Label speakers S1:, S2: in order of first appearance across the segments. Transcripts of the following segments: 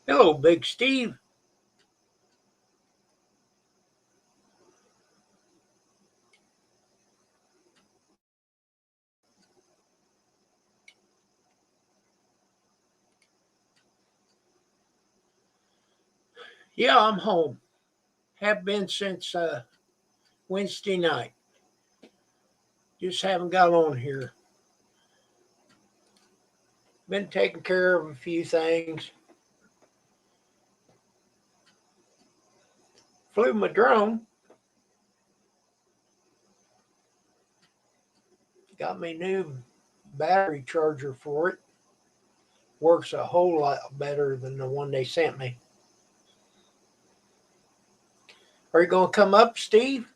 S1: Hello, Big Steve. Yeah, I'm home. Have been since Wednesday night. Just haven't got on here. Been taking care of a few things. Flew my drone. Got me new battery charger for it. Works a whole lot better than the one they sent me. Are you going to come up, Steve?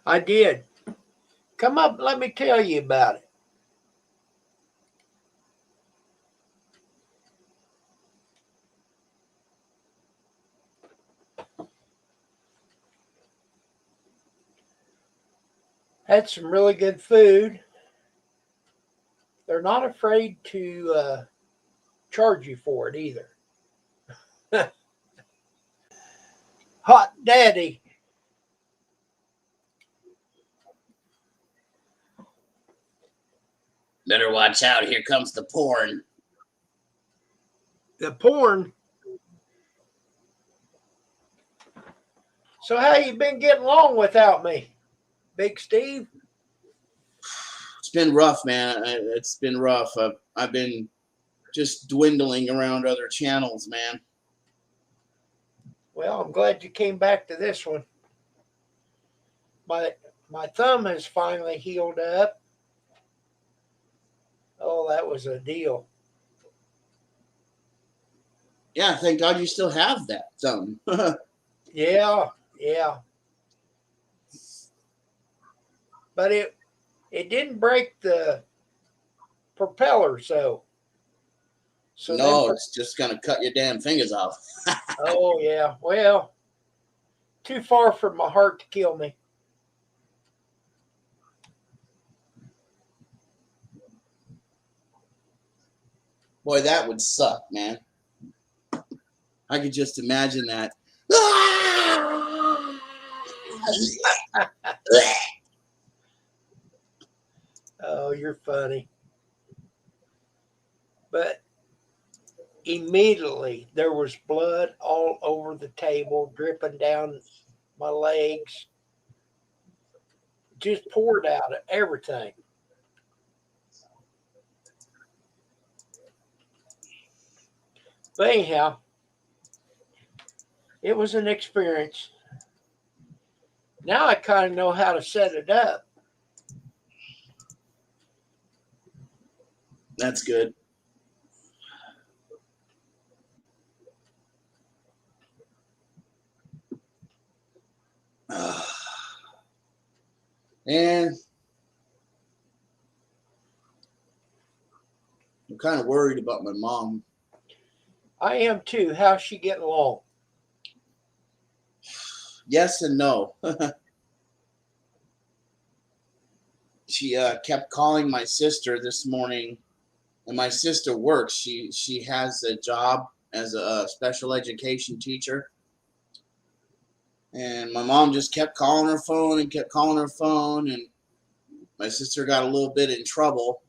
S1: I did. Come up, let me tell you about it. Had some really good food. They're not afraid to charge you for it either. Hot Daddy.
S2: Better watch out. Here comes the porn.
S1: The porn. So how you been getting along without me, Big Steve?
S2: It's been rough, man. It's been rough. I've been just dwindling around other channels, man.
S1: Well, I'm glad you came back to this one. My my thumb has finally healed up. Oh, that was a deal.
S2: Yeah, thank God you still have that thumb.
S1: Yeah, yeah. But it didn't break the propeller, so then.
S2: No, it's just gonna cut your damn fingers off.
S1: Oh yeah. Well, too far from my heart to kill me.
S2: Boy, that would suck, man. I could just imagine that.
S1: Oh, you're funny. But immediately there was blood all over the table, dripping down my legs, just poured out of everything. But anyhow, it was an experience. Now I kind of know how to set it up.
S2: That's good. And I'm kind of worried about my mom.
S1: I am too. How's she getting along?
S2: Yes and no. She kept calling my sister this morning, and my sister works. She has a job as a special education teacher, and my mom just kept calling her phone and kept calling her phone, and my sister got a little bit in trouble.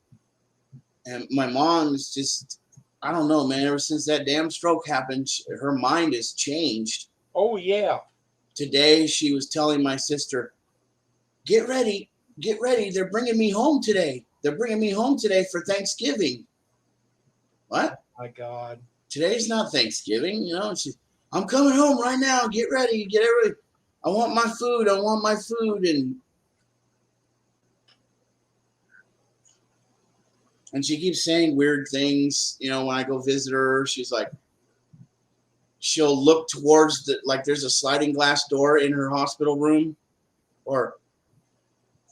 S2: And my mom is just, I don't know, man. Ever since that damn stroke happened, her mind has changed.
S1: Oh yeah.
S2: Today she was telling my sister, "Get ready, get ready. They're bringing me home today. They're bringing me home today for Thanksgiving." What?
S1: My God.
S2: Today's not Thanksgiving, you know. I'm coming home right now. Get ready, get ready. I want my food. I want my food. And she keeps saying weird things. You know, when I go visit her, she's like, she'll look towards like there's a sliding glass door in her hospital room, or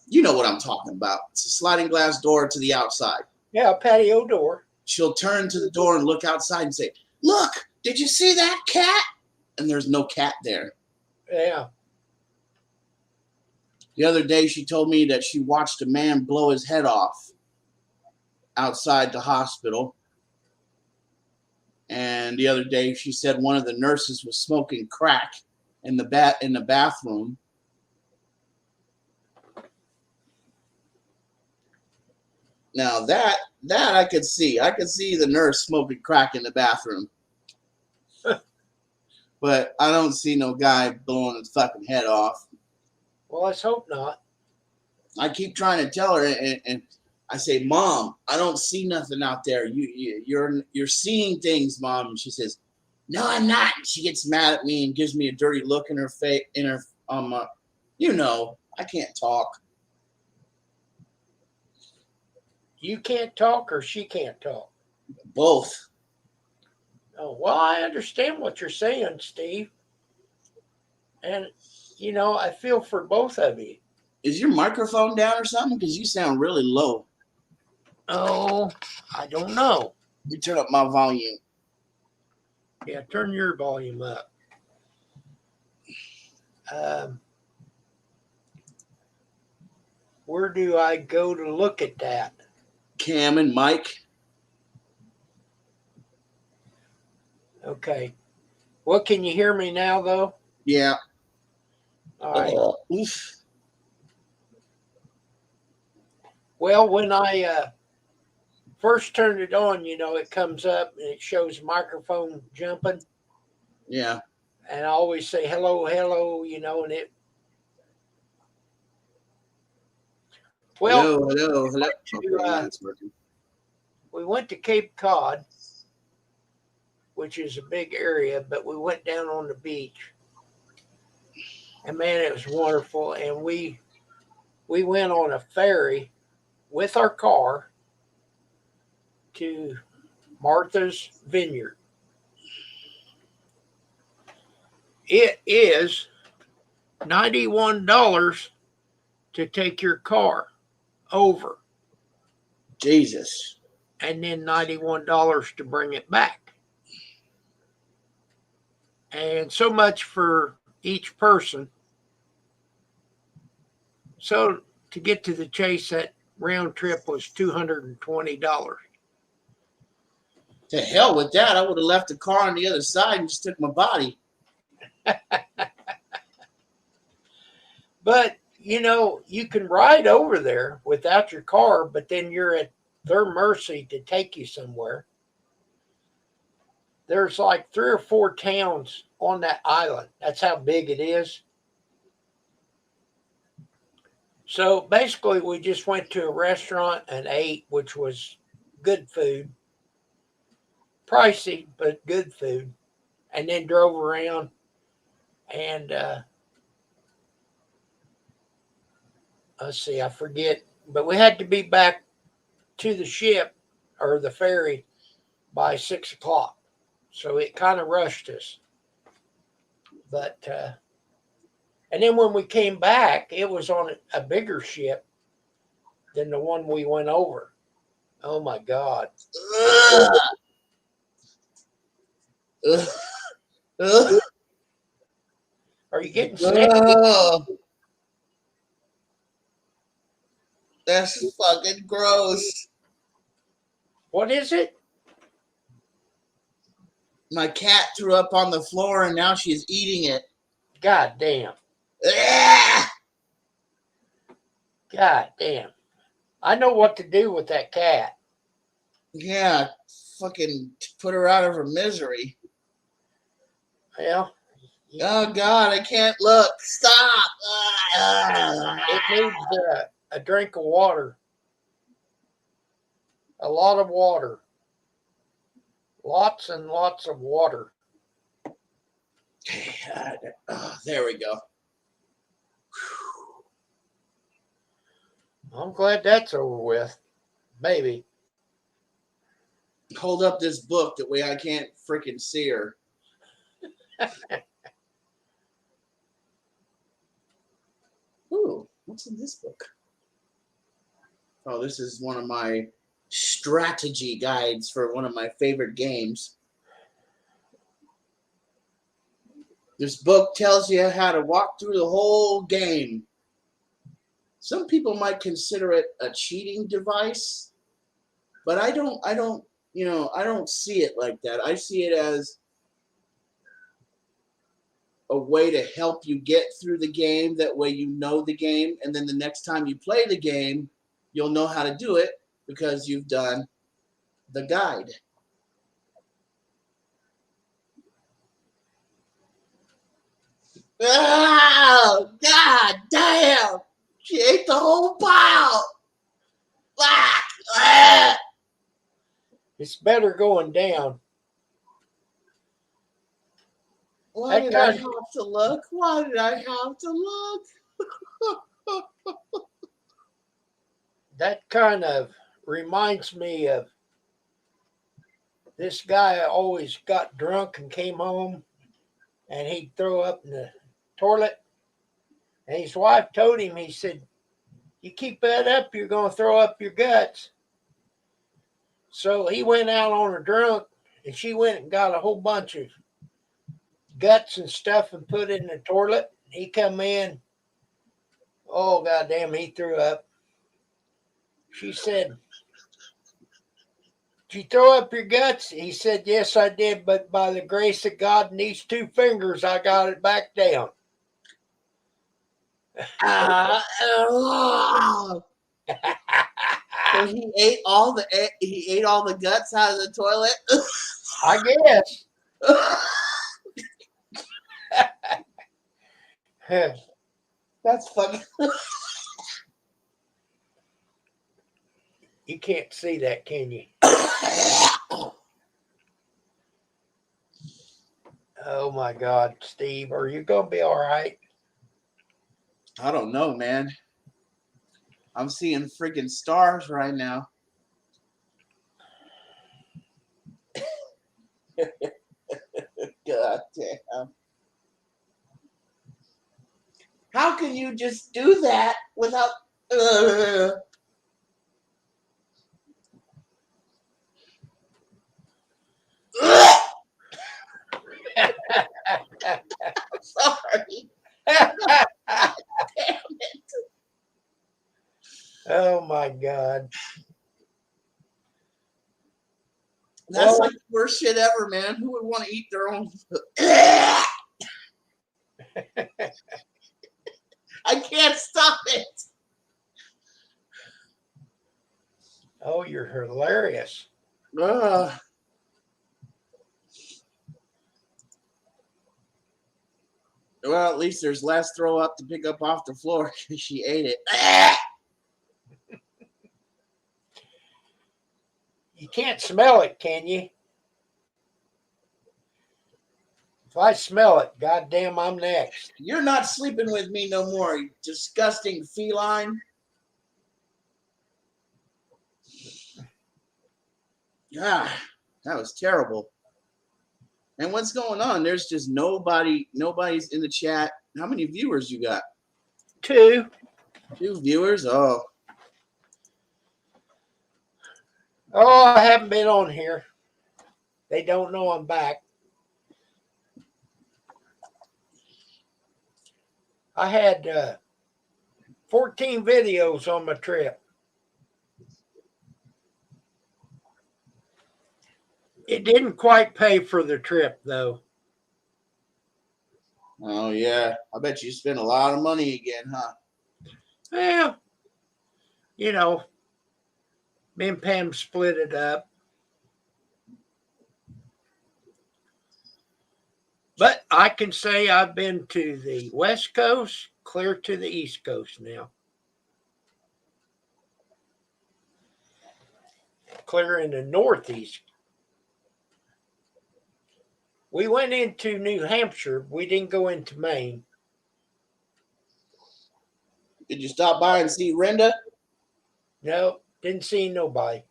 S2: you know what I'm talking about. It's a sliding glass door to the outside.
S1: Yeah, a patio door.
S2: She'll turn to the door and look outside and say, "Look, did you see that cat?" And there's no cat there.
S1: Yeah.
S2: The other day, she told me that she watched a man blow his head off outside the hospital. And the other day, she said one of the nurses was smoking crack in the bathroom. Now that I could see. I could see the nurse smoking crack in the bathroom. But I don't see no guy blowing his fucking head off.
S1: Well, let's hope not.
S2: I keep trying to tell her, and I say, Mom, I don't see nothing out there. You're seeing things, Mom. And she says, No, I'm not. And she gets mad at me and gives me a dirty look in her face. I can't talk.
S1: You can't talk, or she can't talk.
S2: Both.
S1: Oh, well, I understand what you're saying, Steve. And, I feel for both of you.
S2: Is your microphone down or something? Because you sound really low.
S1: Oh, I don't know.
S2: You turn up my volume.
S1: Yeah, turn your volume up. Where do I go to look at that?
S2: Cam and Mike.
S1: Okay. Well, can you hear me now, though?
S2: Yeah.
S1: All right.
S2: Oof.
S1: Well, when I first turned it on, it comes up and it shows microphone jumping.
S2: Yeah.
S1: And I always say, hello, hello, and it. Well,
S2: hello.
S1: Okay,
S2: it's working.
S1: We went to Cape Cod, which is a big area, but we went down on the beach. And man, it was wonderful. And we went on a ferry with our car to Martha's Vineyard. It is $91 to take your car over.
S2: Jesus.
S1: And then $91 to bring it back. And so much for each person. So to get to the Chase, that round trip was $220.
S2: To hell with that. I would have left the car on the other side and just took my body.
S1: But, you can ride over there without your car, but then you're at their mercy to take you somewhere. There's like 3 or 4 towns on that island. That's how big it is. So basically, we just went to a restaurant and ate, which was good food. Pricey, but good food. And then drove around and let's see, I forget. But we had to be back to the ship or the ferry by 6 o'clock. So it kind of rushed us. But, and then when we came back, it was on a bigger ship than the one we went over. Oh my God. Are you getting sick?
S2: That's fucking gross.
S1: What is it?
S2: My cat threw up on the floor and now she's eating it.
S1: God damn. God damn. I know what to do with that cat.
S2: Yeah, fucking put her out of her misery.
S1: Well.
S2: Oh, God, I can't look. Stop.
S1: It needs a drink of water. A lot of water. Lots and lots of water.
S2: There we go.
S1: I'm glad that's over with. Maybe.
S2: Hold up this book that way I can't freaking see her. Ooh, what's in this book? Oh, this is one of my strategy guides for one of my favorite games. This book tells you how to walk through the whole game. some people might consider it a cheating device, but I don't, I don't see it like that. I see it as a way to help you get through the game. That way you know the game, and then the next time you play the game, you'll know how to do it because you've done the guide. Oh, God damn! She ate the whole pile!
S1: It's better going down.
S2: Why
S1: That
S2: did I
S1: kind
S2: have to look? Why did I have to look?
S1: that kind of reminds me of this guy always got drunk and came home and he'd throw up in the toilet. And his wife told him, he said, "You keep that up, you're going to throw up your guts." So he went out on a drunk and she went and got a whole bunch of guts and stuff and put it in the toilet. He come in. Oh, goddamn, he threw up. She said, "Did you throw up your guts?" He said, "Yes, I did, but by the grace of God and these two fingers, I got it back down."
S2: So he ate all the guts out of the toilet.
S1: I guess.
S2: That's fucking.
S1: You can't see that, can you? Oh my God, Steve, are you gonna be all right?
S2: I don't know, man. I'm seeing freaking stars right now. God damn. How can you just do that without... Sorry. Damn it.
S1: Oh my God.
S2: That's
S1: Well,
S2: like the worst shit ever, man. Who would want to eat their own food? I can't stop it.
S1: oh, you're hilarious.
S2: Ugh. Well, at least there's less throw up to pick up off the floor because she ate it.
S1: You can't smell it, can you? If I smell it, goddamn, I'm next.
S2: You're not sleeping with me no more, you disgusting feline. Ah, that was terrible. And what's going on? There's just nobody's in the chat. How many viewers you got?
S1: 2.
S2: 2 viewers? Oh.
S1: Oh, I haven't been on here. They don't know I'm back. I had 14 videos on my trip. It didn't quite pay for the trip, though.
S2: Oh, yeah. I bet you spent a lot of money again, huh?
S1: Well, you know, me and Pam split it up. But I can say I've been to the West Coast, clear to the East Coast now. Clear in the Northeast. We went into New Hampshire. We didn't go into Maine.
S2: Did you stop by and see Renda?
S1: No, didn't see nobody.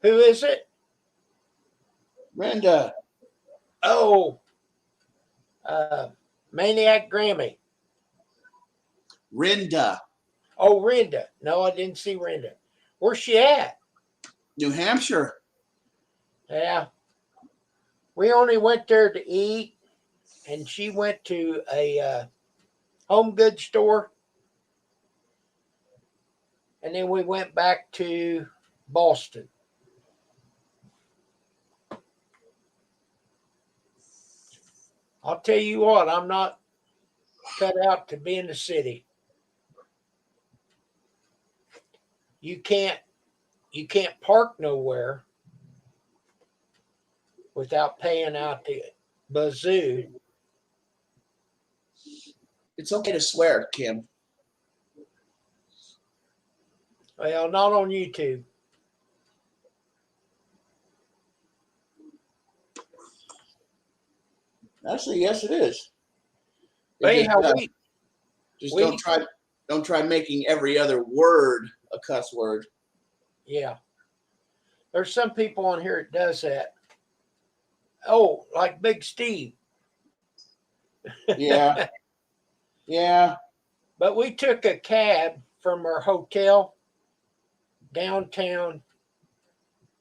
S1: Who is it?
S2: Renda.
S1: Oh, Maniac Grammy.
S2: Renda.
S1: Oh, Renda. No, I didn't see Renda. Where's she at?
S2: New Hampshire.
S1: Yeah. We only went there to eat, and she went to a home goods store. and then we went back to Boston. I'll tell you what, I'm not cut out to be in the city. You can't park nowhere without paying out the bazoo.
S2: It's okay to swear, Kim.
S1: Well, not on YouTube.
S2: Actually, yes, it is.
S1: But
S2: It
S1: anyhow,
S2: just
S1: we
S2: don't try making every other word a cuss word.
S1: yeah. There's some people on here that does that. Oh, like Big Steve.
S2: Yeah, yeah.
S1: But we took a cab from our hotel downtown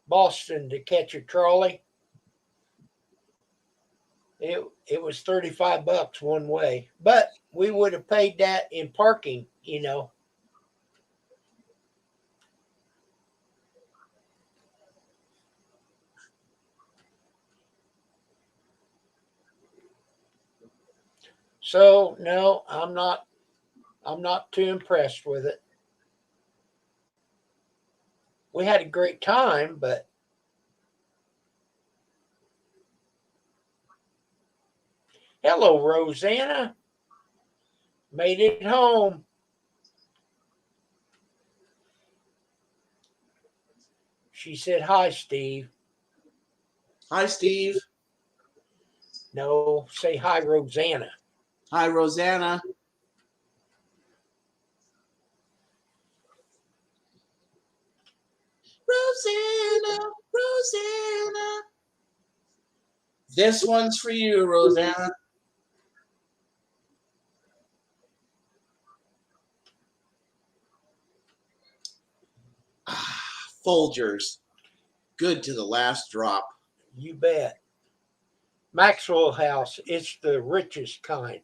S1: Boston to catch a trolley. It was $35 one way, but we would have paid that in parking, you know. So no, I'm not too impressed with it. We had a great time, but hello, Rosanna. Made it home. She said, "Hi, Steve."
S2: Hi, Steve.
S1: No, say hi, Rosanna.
S2: Hi, Rosanna. Rosanna, Rosanna. This one's for you, Rosanna. Folgers. Good to the last drop.
S1: You bet. Maxwell House, it's the richest kind.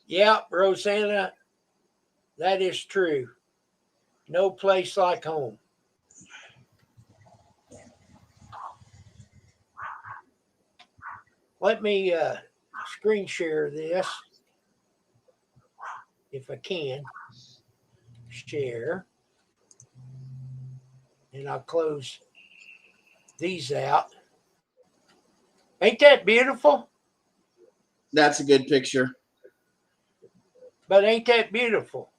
S1: Yeah, Rosanna, that is true. No place like home. Let me screen share this if I can. Share. And I'll close these out. Ain't that beautiful?
S2: That's a good picture.
S1: But ain't that beautiful?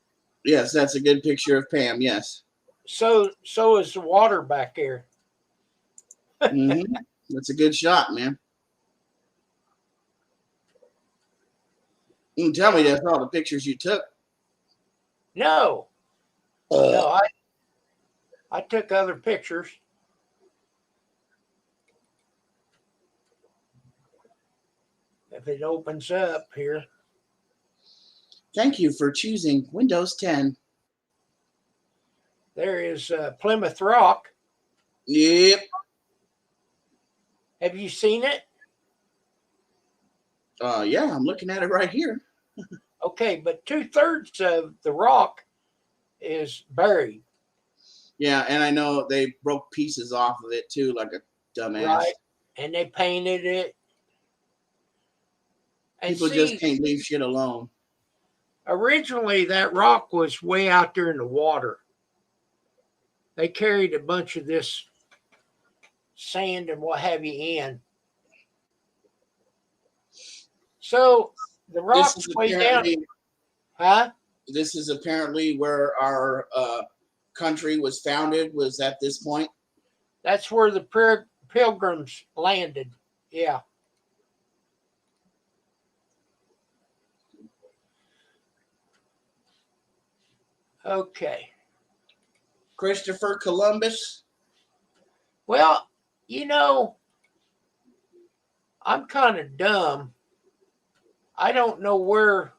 S2: Yes, that's a good picture of Pam. Yes.
S1: So is the water back there.
S2: Hmm. That's a good shot, man. You can tell me that's all the pictures you took.
S1: No, no, I took other pictures. If it opens up here,
S2: Thank you for choosing Windows 10.
S1: there is Plymouth Rock.
S2: Yep.
S1: Have you seen it?
S2: Yeah, I'm looking at it right here.
S1: Okay, but 2/3 of the rock is buried,
S2: Yeah, and I know they broke pieces off of it too, like a dumbass.
S1: right? And they painted it. And
S2: People just
S1: see,
S2: can't leave shit alone.
S1: originally that rock was way out there in the water. They carried a bunch of this sand and what have you in. So the
S2: This
S1: rock's
S2: is
S1: way down.
S2: apparently
S1: Huh?
S2: this is apparently where our country was founded. Was at this point.
S1: That's where the pilgrims landed. Yeah. Okay.
S2: Christopher Columbus.
S1: Well, you know, I'm kind of dumb. I don't know where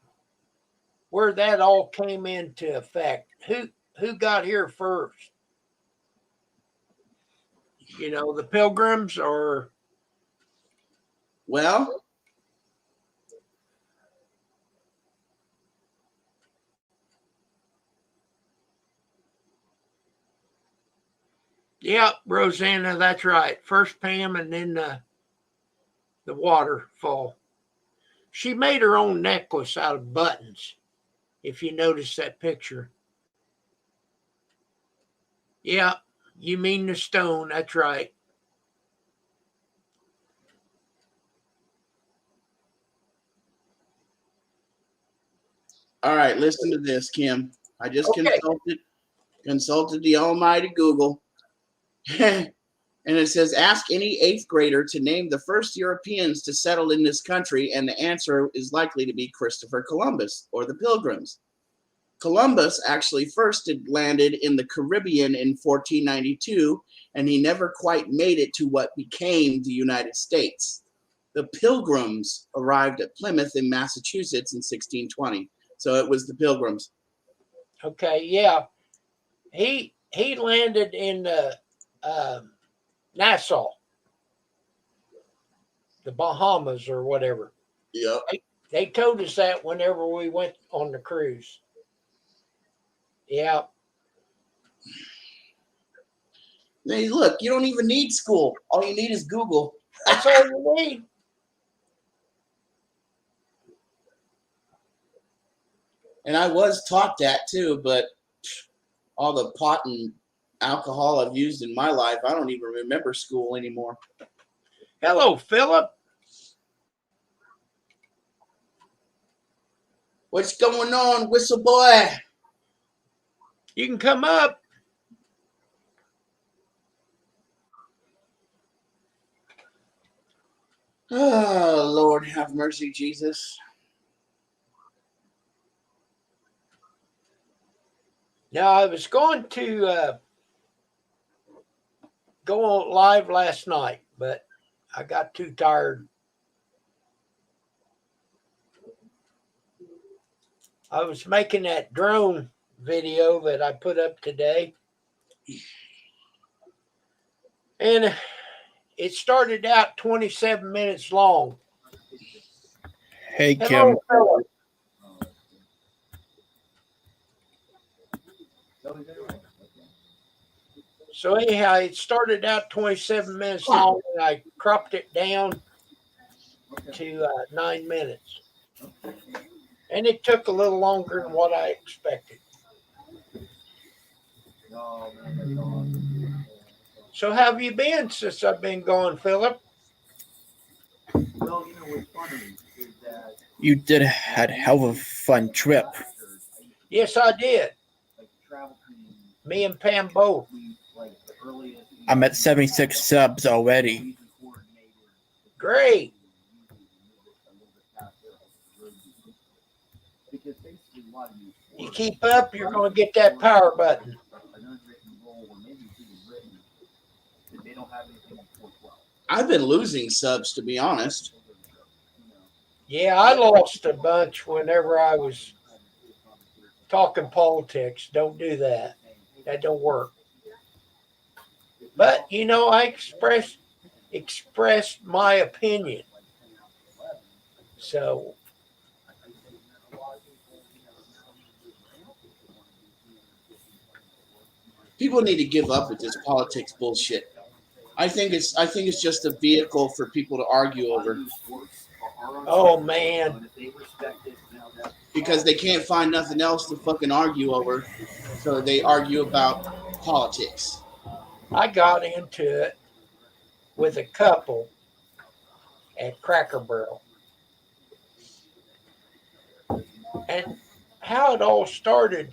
S1: that all came into effect. Who got here first? You know, the pilgrims or
S2: Well,
S1: Yeah, Rosanna, that's right. First Pam and then the waterfall. She made her own necklace out of buttons, if you notice that picture. Yeah, you mean the stone, that's right.
S2: All right, listen to this, Kim. I just
S1: Okay.
S2: consulted the almighty Google. And it says, ask any eighth grader to name the first Europeans to settle in this country, and the answer is likely to be Christopher Columbus or the Pilgrims. Columbus actually first landed in the Caribbean in 1492, and he never quite made it to what became the United States. The Pilgrims arrived at Plymouth in Massachusetts in 1620. So it was the Pilgrims.
S1: Okay, yeah. He landed in Nassau, the Bahamas or whatever.
S2: Yep.
S1: They told us that whenever we went on the cruise. Yeah.
S2: Hey, look, you don't even need school. All you need is Google.
S1: That's all you need.
S2: And I was taught that too, but all the pot and alcohol I've used in my life, I don't even remember school anymore.
S1: Hello, Philip.
S2: What's going on, Whistle Boy?
S1: You can come up.
S2: Oh, Lord, have mercy, Jesus.
S1: Now, I was going to go on live last night, but I got too tired. I was making that drone video that I put up today. And it started out 27 minutes long.
S3: Hey, Kim.
S1: Hello, Philip. So anyhow, it started out 27 minutes long, and I cropped it down to 9 minutes. And it took a little longer than what I expected. So how have you been since I've been gone, Philip?
S3: You did had a hell of a fun trip.
S1: Yes, I did. Me and Pam both.
S3: I'm at 76 subs already.
S1: Great. You keep up, you're going to get that power button.
S2: I've been losing subs, to be honest.
S1: Yeah, I lost a bunch whenever I was talking politics. Don't do that. That don't work. But I expressed my opinion. So
S2: People need to give up with this politics bullshit. I think it's just a vehicle for people to argue over.
S1: oh man.
S2: Because they can't find nothing else to fucking argue over. So they argue about politics.
S1: I got into it with a couple at Cracker Barrel. And how it all started,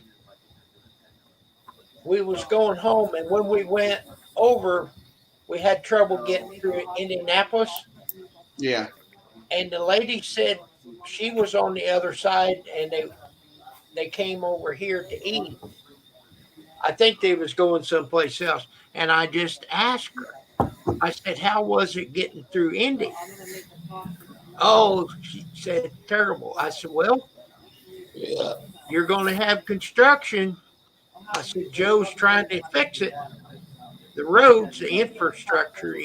S1: we was going home, and when we went over, we had trouble getting through Indianapolis.
S2: Yeah.
S1: And the lady said she was on the other side, and they came over here to eat. I think they was going someplace else. And I just asked her, I said, how was it getting through Indy? Oh, she said, terrible. I said, well,
S2: Yeah.
S1: you're going to have construction. I said, Joe's trying to fix it. The roads, the infrastructure.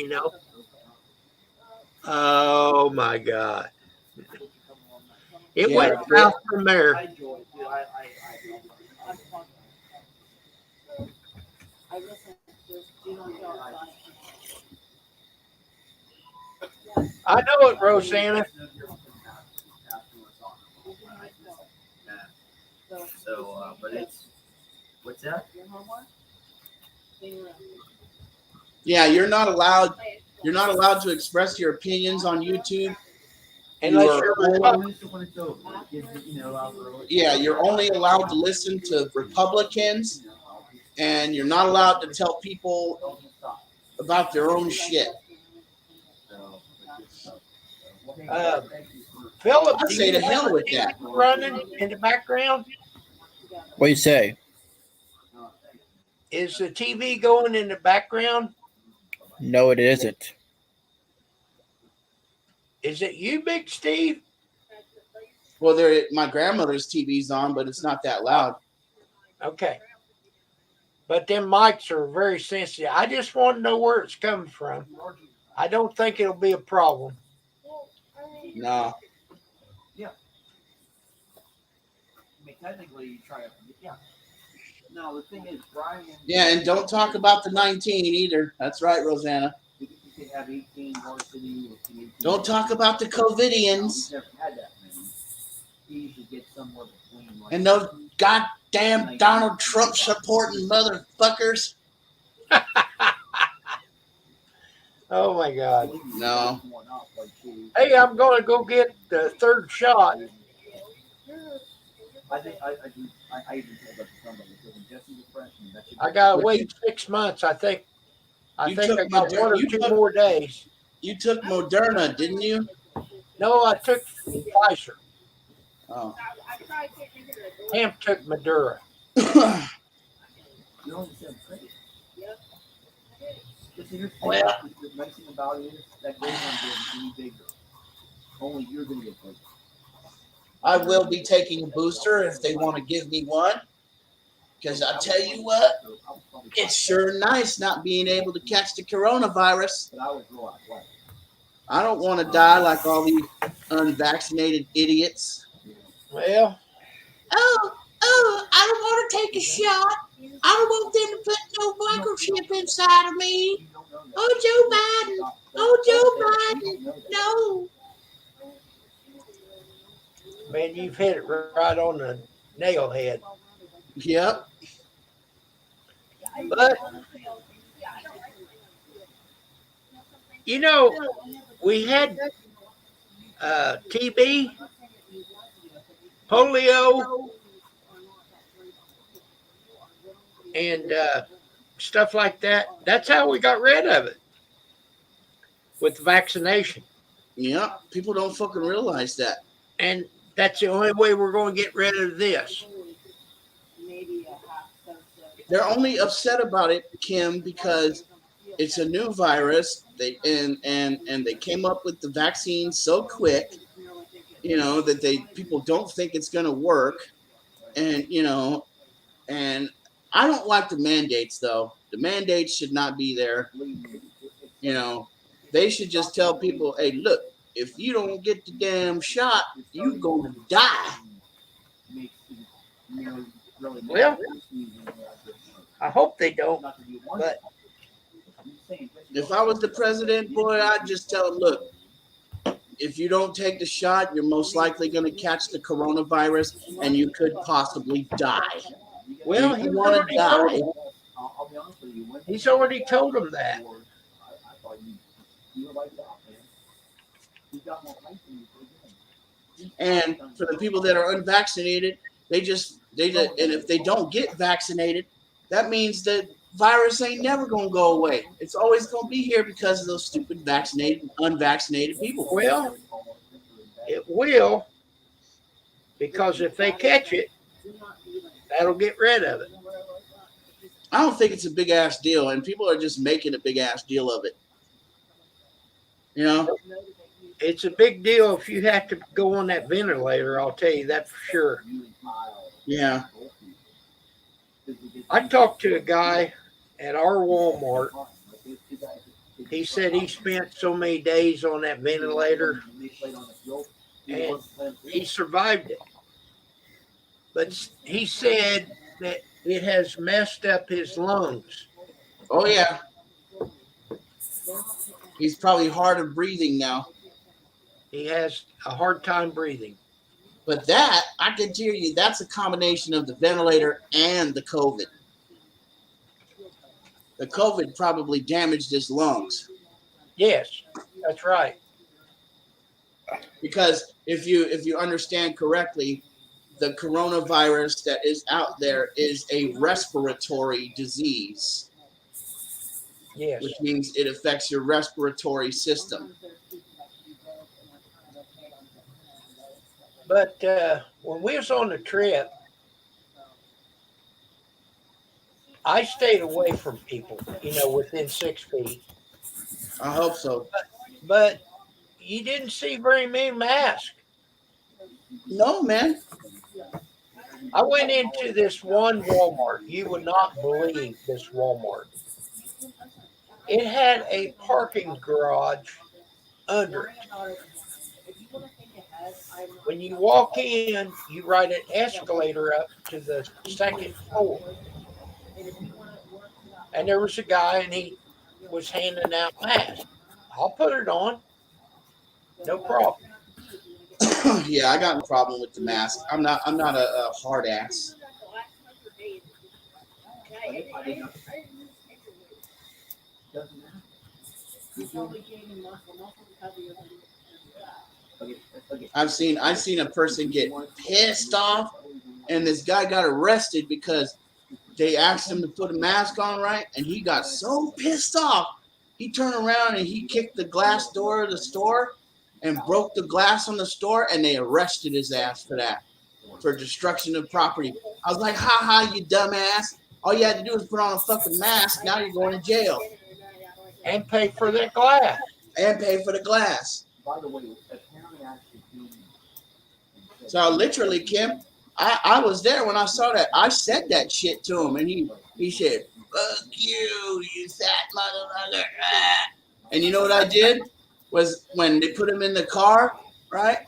S1: Oh, my God. It
S2: Yeah.
S1: went south from there. I know it, Rosanna.
S2: Yeah, you're not allowed. You're not allowed to express your opinions on YouTube.
S1: Unless you're Republican.
S2: Yeah, you're only allowed to listen to Republicans, and you're not allowed to tell people about their own shit.
S1: Philip,
S2: I
S1: do
S2: say
S1: you
S2: to
S1: have
S2: hell
S1: a
S2: with
S1: TV
S2: that.
S1: running in the background?
S3: What do you say?
S1: Is the TV going in the background?
S3: No, it isn't.
S1: Is it you, Big Steve?
S2: Well, my grandmother's TV's on, but it's not that loud.
S1: Okay. But them mics are very sensitive. I just want to know where it's coming from. I don't think it'll be a problem.
S2: No. Yeah, and don't talk about the 19 either. That's right, Rosanna. Don't talk about the COVIDians. And those goddamn Donald Trump supporting motherfuckers.
S1: Oh my God.
S2: No.
S1: Hey, I'm going to go get the third shot. I got to wait 6 months. I think I got 1 or 2 more days.
S2: You took Moderna, didn't you?
S1: No, I took Pfizer.
S2: Oh.
S1: Ham took Madura. Well,
S2: I will be taking a booster if they want to give me one. Because I tell you what, it's sure nice not being able to catch the coronavirus. I don't want to die like all these unvaccinated idiots.
S1: well,
S2: I don't want to take a shot. I don't want them to put no microchip inside of me. Oh, Joe Biden. Oh, Joe Biden. No.
S1: man, you've hit it right on the nail head.
S2: Yep.
S1: But, you know, we had TB, polio, and stuff like that. That's how we got rid of it with vaccination.
S2: Yep. People don't fucking realize that.
S1: And that's the only way we're going to get rid of this.
S2: They're only upset about it, Kim, because it's a new virus. They they came up with the vaccine so quick, that people don't think it's going to work, and and I don't like the mandates though. The mandates should not be there. They should just tell people, hey, look, if you don't get the damn shot, you're going to die.
S1: Well, I hope they don't. But
S2: if I was the president, boy, I'd just tell them, look, if you don't take the shot, you're most likely going to catch the coronavirus and you could possibly die.
S1: Well,
S2: you want to die.
S1: He's already told them that.
S2: And for the people that are unvaccinated, and if they don't get vaccinated, that means the virus ain't never going to go away. It's always going to be here because of those stupid vaccinated, unvaccinated people.
S1: Well, it will, because if they catch it, that'll get rid of it.
S2: I don't think it's a big ass deal, and people are just making a big ass deal of it.
S1: It's a big deal if you have to go on that ventilator, I'll tell you that for sure.
S2: Yeah.
S1: I talked to a guy at our Walmart. He said he spent so many days on that ventilator and he survived it. But he said that it has messed up his lungs.
S2: Oh yeah, he's probably hard of breathing now.
S1: He has a hard time breathing.
S2: But that, I can tell you, that's a combination of the ventilator and the COVID. The COVID probably damaged his lungs.
S1: Yes, that's right.
S2: Because if you understand correctly, the coronavirus that is out there is a respiratory disease,
S1: Yes.
S2: which means it affects your respiratory system.
S1: But when we was on the trip, I stayed away from people, within 6 feet.
S2: I hope so.
S1: But you didn't see very many masks.
S2: No, man.
S1: I went into this one Walmart. You would not believe this Walmart. It had a parking garage under it. When you walk in, you ride an escalator up to the second floor. And there was a guy, and he was handing out masks. I'll put it on. No problem.
S2: Yeah, I got no problem with the mask. I'm not a hard ass. I've seen a person get pissed off, and this guy got arrested because they asked him to put a mask on, right? And he got so pissed off, he turned around and he kicked the glass door of the store and broke the glass on the store, and they arrested his ass for that, for destruction of property. I was like, ha ha, you dumbass. All you had to do was put on a fucking mask. Now you're going to jail.
S1: And pay for that glass.
S2: And pay for the glass. So literally, Kim, I was there when I saw that. I said that shit to him, and he said, fuck you, you fat motherfucker. And you know what I did? Was when they put him in the car, right?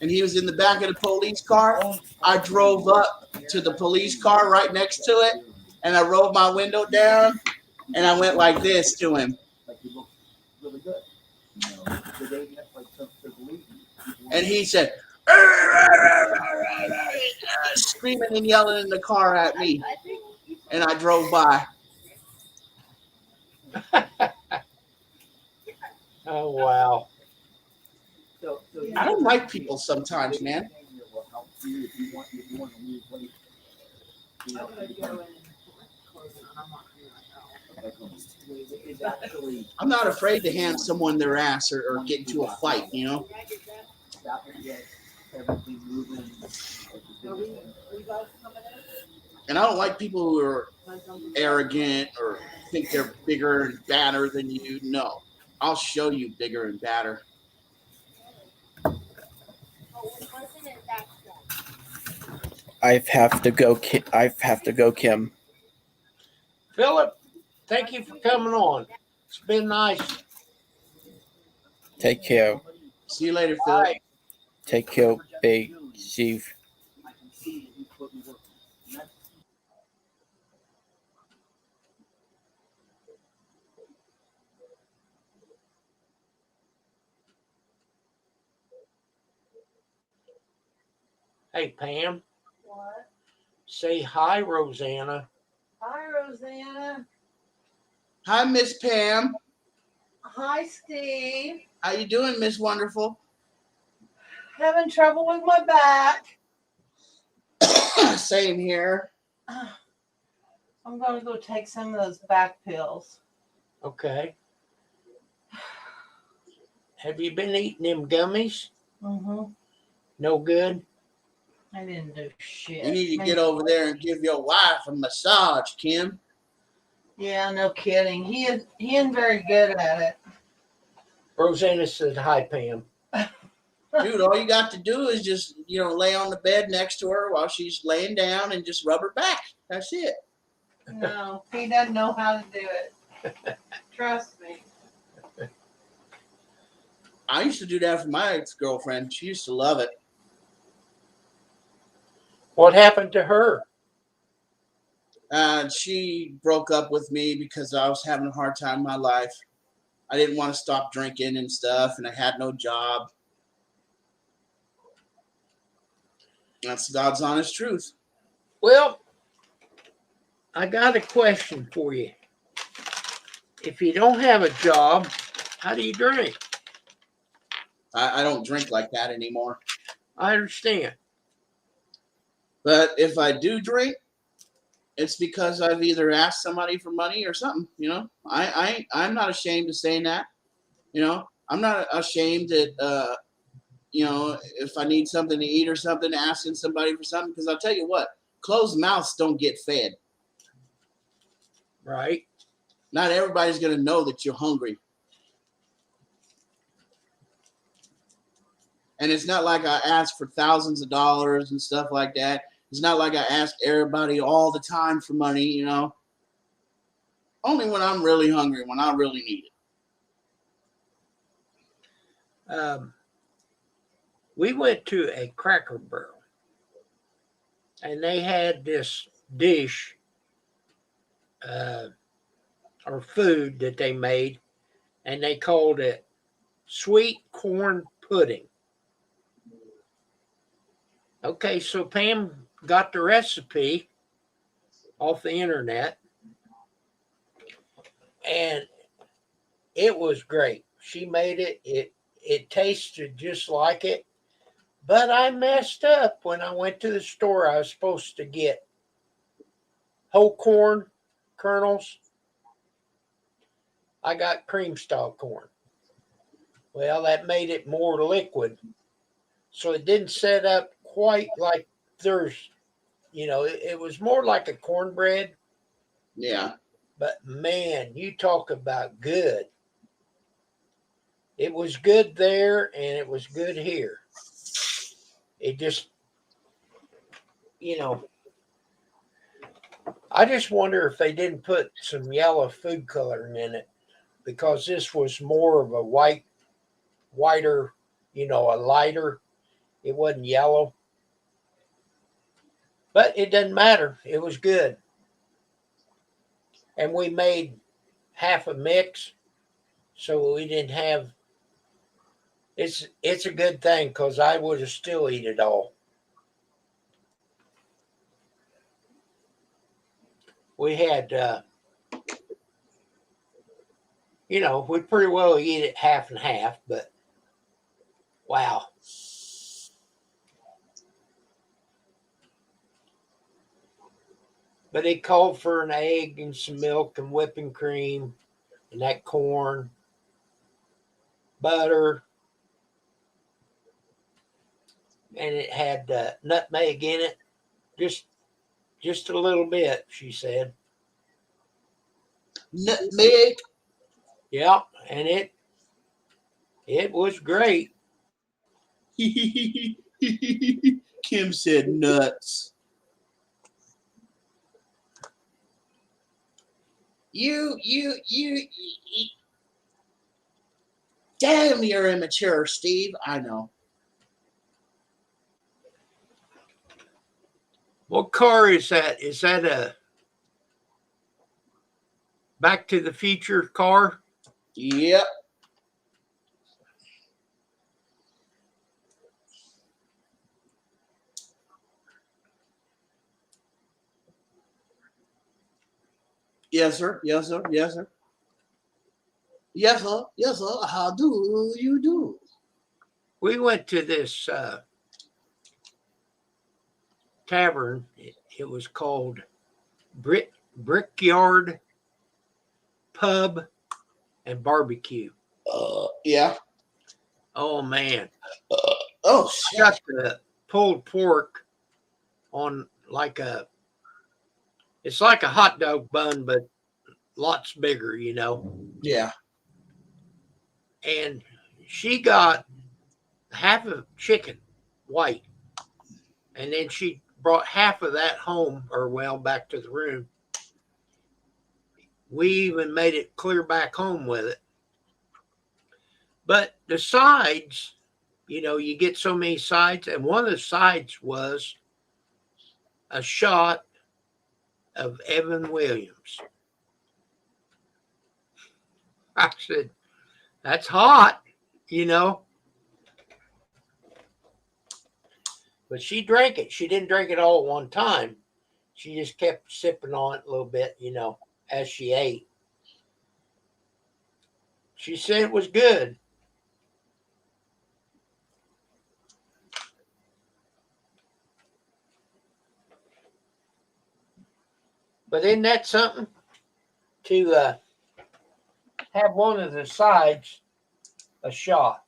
S2: And he was in the back of the police car, I drove up to the police car right next to it, and I rolled my window down, and I went like this to him. And he said, screaming and yelling in the car at me. And I drove by.
S1: Oh, wow.
S2: I don't like people sometimes, man. I'm not afraid to hand someone their ass or get into a fight, you know? And I don't like people who are arrogant or think they're bigger and badder than you. No, I'll show you bigger and badder.
S3: I have to go, Kim.
S1: Philip, thank you for coming on. It's been nice.
S3: Take care.
S2: See you later, Phil.
S1: Bye.
S3: Take care, Big Steve.
S1: Hey, Pam.
S4: What?
S1: Say hi, Rosanna.
S4: Hi, Rosanna.
S2: Hi, Miss Pam.
S4: Hi, Steve.
S2: How you doing, Miss Wonderful?
S4: Having trouble with my back.
S2: Same here.
S4: I'm going to go take some of those back pills.
S1: Okay. Have you been eating them gummies?
S4: Mm-hmm.
S1: No good?
S4: I didn't do shit.
S2: You need to get over there and give your wife a massage, Kim.
S4: Yeah, no kidding. He isn't very good at it.
S1: Rosanna said hi, Pam.
S2: Dude, all you got to do is just, lay on the bed next to her while she's laying down and just rub her back. That's it.
S4: No, he doesn't know how to do it. Trust me.
S2: I used to do that for my ex-girlfriend. She used to love it.
S1: What happened to her?
S2: She broke up with me because I was having a hard time in my life. I didn't want to stop drinking and stuff, and I had no job. That's God's honest truth.
S1: Well, I got a question for you. If you don't have a job, how do you drink?
S2: I don't drink like that anymore.
S1: I understand.
S2: But if I do drink, it's because I've either asked somebody for money or something. You know, I'm not ashamed of saying that. You know, I'm not ashamed that you know, if I need something to eat or something, asking somebody for something. Because I'll tell you what, closed mouths don't get fed.
S1: Right.
S2: Not everybody's gonna know that you're hungry. And it's not like I ask for thousands of dollars and stuff like that. It's not like I ask everybody all the time for money, you know. Only when I'm really hungry, when I really need it.
S1: We went to a Cracker Barrel, and they had this dish or food that they made, and they called it sweet corn pudding. Okay, so Pam got the recipe off the internet, and it was great. She made it. It tasted just like it, but I messed up when I went to the store. I was supposed to get whole corn kernels. I got cream style corn. Well, that made it more liquid, so it didn't set up quite like theirs. You know, it was more like a cornbread.
S2: Yeah.
S1: But man, you talk about good. It was good there and it was good here. It just, you know, I just wonder if they didn't put some yellow food coloring in it because this was more of a whiter, you know, a lighter. It wasn't yellow. But it doesn't matter. It was good. And we made half a mix, so we didn't have. It's a good thing because I would have still eat it all. We had, you know, we pretty well eat it half and half, but wow. But it called for an egg and some milk and whipping cream and that corn, butter, and it had nutmeg in it, just a little bit. She said,
S2: Nutmeg.
S1: "Yeah," and it was great.
S2: Kim said nuts. You. Damn, you're immature, Steve. I know.
S1: What car is that? Is that a Back to the Future car?
S2: Yep. Yes, sir. Yes, sir. Yes, sir. Yes, sir. Yes, sir. How do you do?
S1: We went to this tavern. It was called Brickyard Pub and Barbecue.
S2: Yeah.
S1: Oh man,
S2: Oh,
S1: I
S2: shit.
S1: got the pulled pork on it's like a hot dog bun, but lots bigger, you know.
S2: Yeah.
S1: And she got half of chicken, white, and then she brought half of that home, or well, back to the room. We even made it clear back home with it. But the sides, you know, you get so many sides, and one of the sides was a shot of Evan Williams. I said, that's hot, you know. But she drank it. She didn't drink it all at one time. She just kept sipping on it a little bit, you know, as she ate. She said it was good. But isn't that something? To have one of the sides a shot.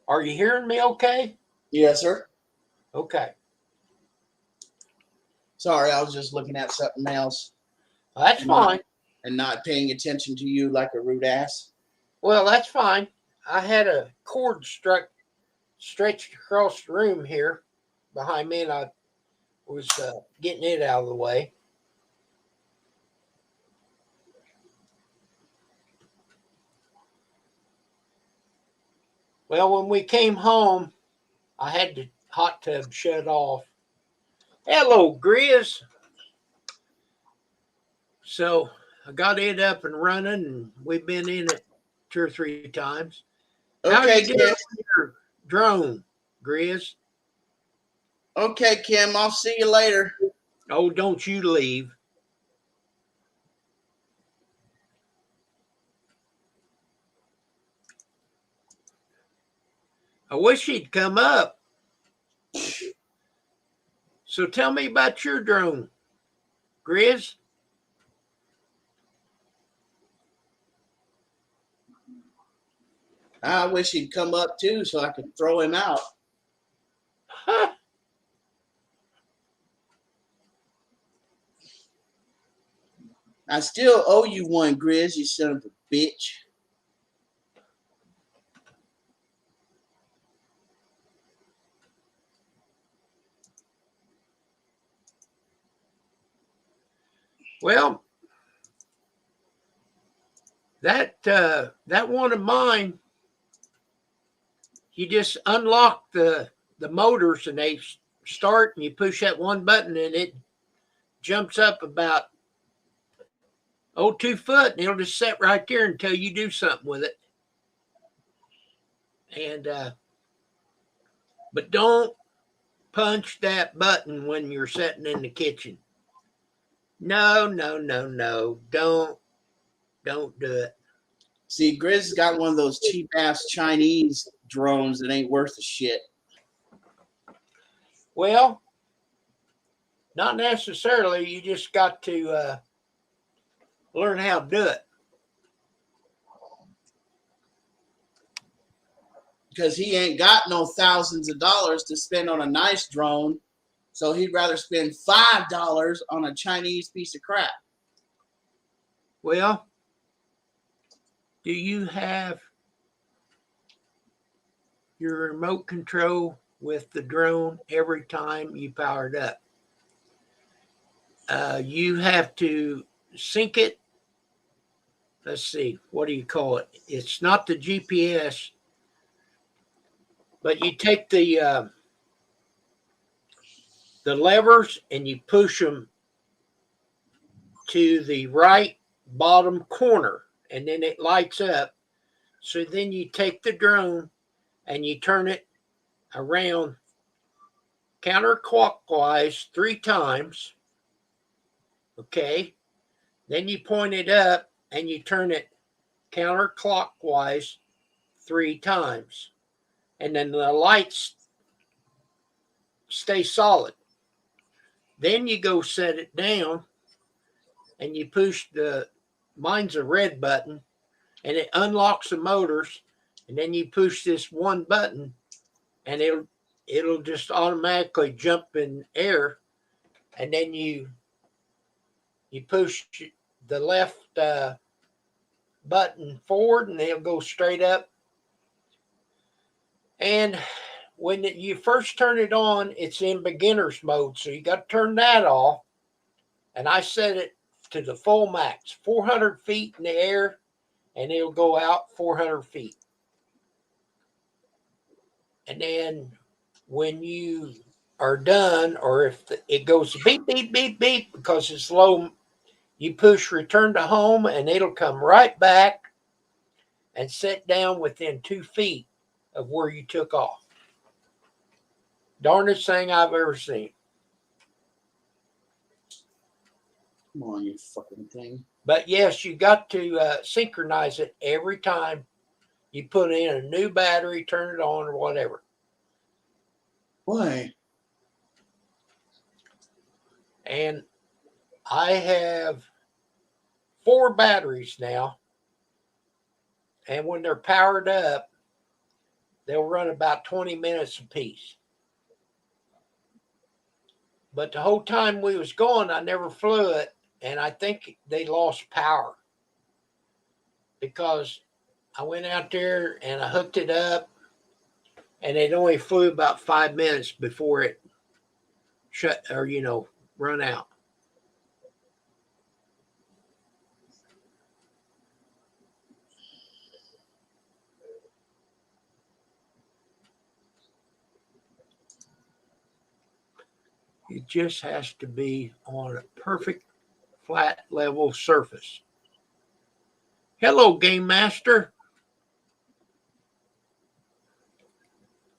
S1: Are you hearing me okay?
S2: Yes, sir.
S1: Okay.
S2: Sorry, I was just looking at something else
S1: Well, that's fine.
S2: and not paying attention to you like a rude ass.
S1: Well, that's fine. I had a cord stretched across the room here behind me, and I was getting it out of the way. Well, when we came home, I had the hot tub shut off. Hello, Grizz. So I got it up and running, and we've been in it 2 or 3 times. How are
S2: Okay,
S1: you doing
S2: Kim.
S1: with your drone, Grizz?
S2: Okay, Kim. I'll see you later.
S1: Oh, don't you leave. I wish he'd come up. So tell me about your drone, Grizz.
S2: I wish he'd come up too so I could throw him out.
S1: Huh.
S2: I still owe you one, Grizz, you son of a bitch.
S1: Well, that one of mine, you just unlock the motors and they start, and you push that one button and it jumps up about 2 foot, and it'll just sit right there until you do something with it. And but don't punch that button when you're sitting in the kitchen. No. Don't do it.
S2: See, Grizz got one of those cheap ass Chinese drones that ain't worth a shit.
S1: Well, not necessarily. You just got to learn how to do it.
S2: Because he ain't got no thousands of dollars to spend on a nice drone, so he'd rather spend $5 on a Chinese piece of crap.
S1: Well, do you have your remote control with the drone every time you power it up? You have to sync it. Let's see, what do you call it? It's not the GPS, but you take the levers and you push them to the right bottom corner, and then it lights up. So then you take the drone and you turn it around counterclockwise 3 times. Okay. Then you point it up and you turn it counterclockwise 3 times. And then the lights stay solid. Then you go set it down and you push mine's a red button, and it unlocks the motors. And then you push this one button and it'll just automatically jump in air. And then you push the left button forward and they'll go straight up. And when you first turn it on, it's in beginner's mode. So you got to turn that off. And I set it to the full max, 400 feet in the air. and it'll go out 400 feet. And then when you are done, or if it goes beep, beep, beep, beep, because it's low, you push return to home and it'll come right back and sit down within 2 feet of where you took off. Darndest thing I've ever seen.
S2: Come on, you fucking thing.
S1: But yes, you got to synchronize it every time you put in a new battery, turn it on, or whatever.
S2: Why?
S1: And I have 4 batteries now. And when they're powered up, they'll run about 20 minutes apiece. But the whole time we was going, I never flew it. And I think they lost power. Because I went out there and I hooked it up. And it only flew about 5 minutes before it shut or, run out. It just has to be on a perfect flat level surface. Hello, Game Master.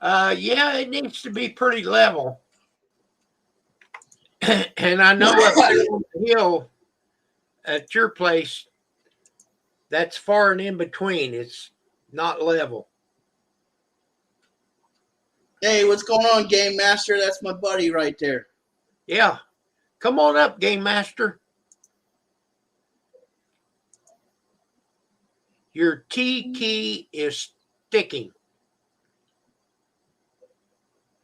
S1: Yeah, it needs to be pretty level. And I know up there on the hill at your place, that's far and in between. It's not level.
S2: Hey, what's going on, Game Master? That's my buddy right there.
S1: Yeah. Come on up, Game Master. Your T key is sticking.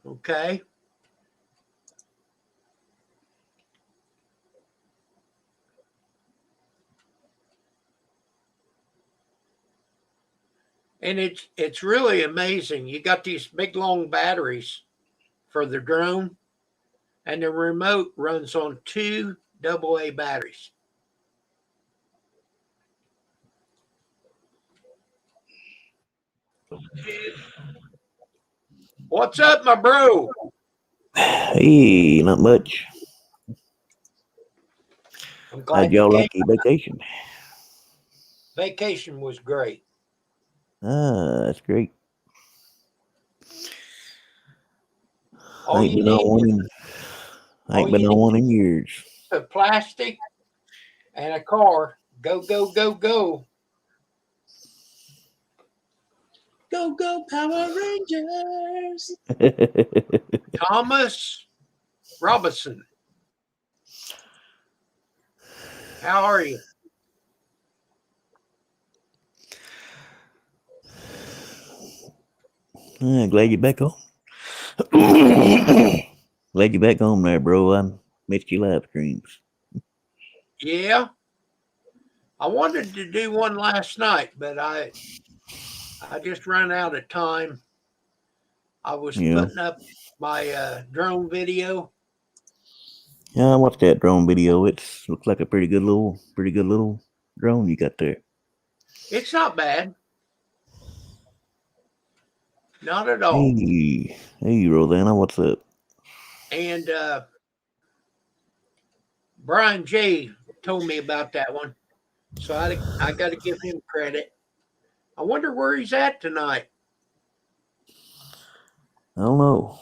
S1: Okay. And it's really amazing. You got these big long batteries for the drone, and the remote runs on 2 AA batteries. What's up, my bro?
S5: Hey, not much.
S1: I'm
S5: How'd
S1: glad
S5: y'all
S1: you
S5: like your vacation?
S1: Vacation was great.
S5: Ah, that's great.
S1: All
S5: I ain't
S1: you
S5: been on
S1: need
S5: one
S1: is
S5: in years.
S1: a plastic and a car. Go, go, go, go.
S2: Go, go, Power Rangers.
S1: Thomas Robinson. How are you?
S5: Glad you're back home. Glad you're back home there, bro. I missed your live streams.
S1: Yeah. I wanted to do one last night, but I just ran out of time. I was
S5: Yeah.
S1: putting up my drone video.
S5: Yeah, I watched that drone video. It looks like a pretty good little drone you got there.
S1: It's not bad. Not at all.
S5: Hey, Rosanna, what's up?
S1: And Brian J told me about that one. So I got to give him credit. I wonder where he's at tonight.
S5: I don't know.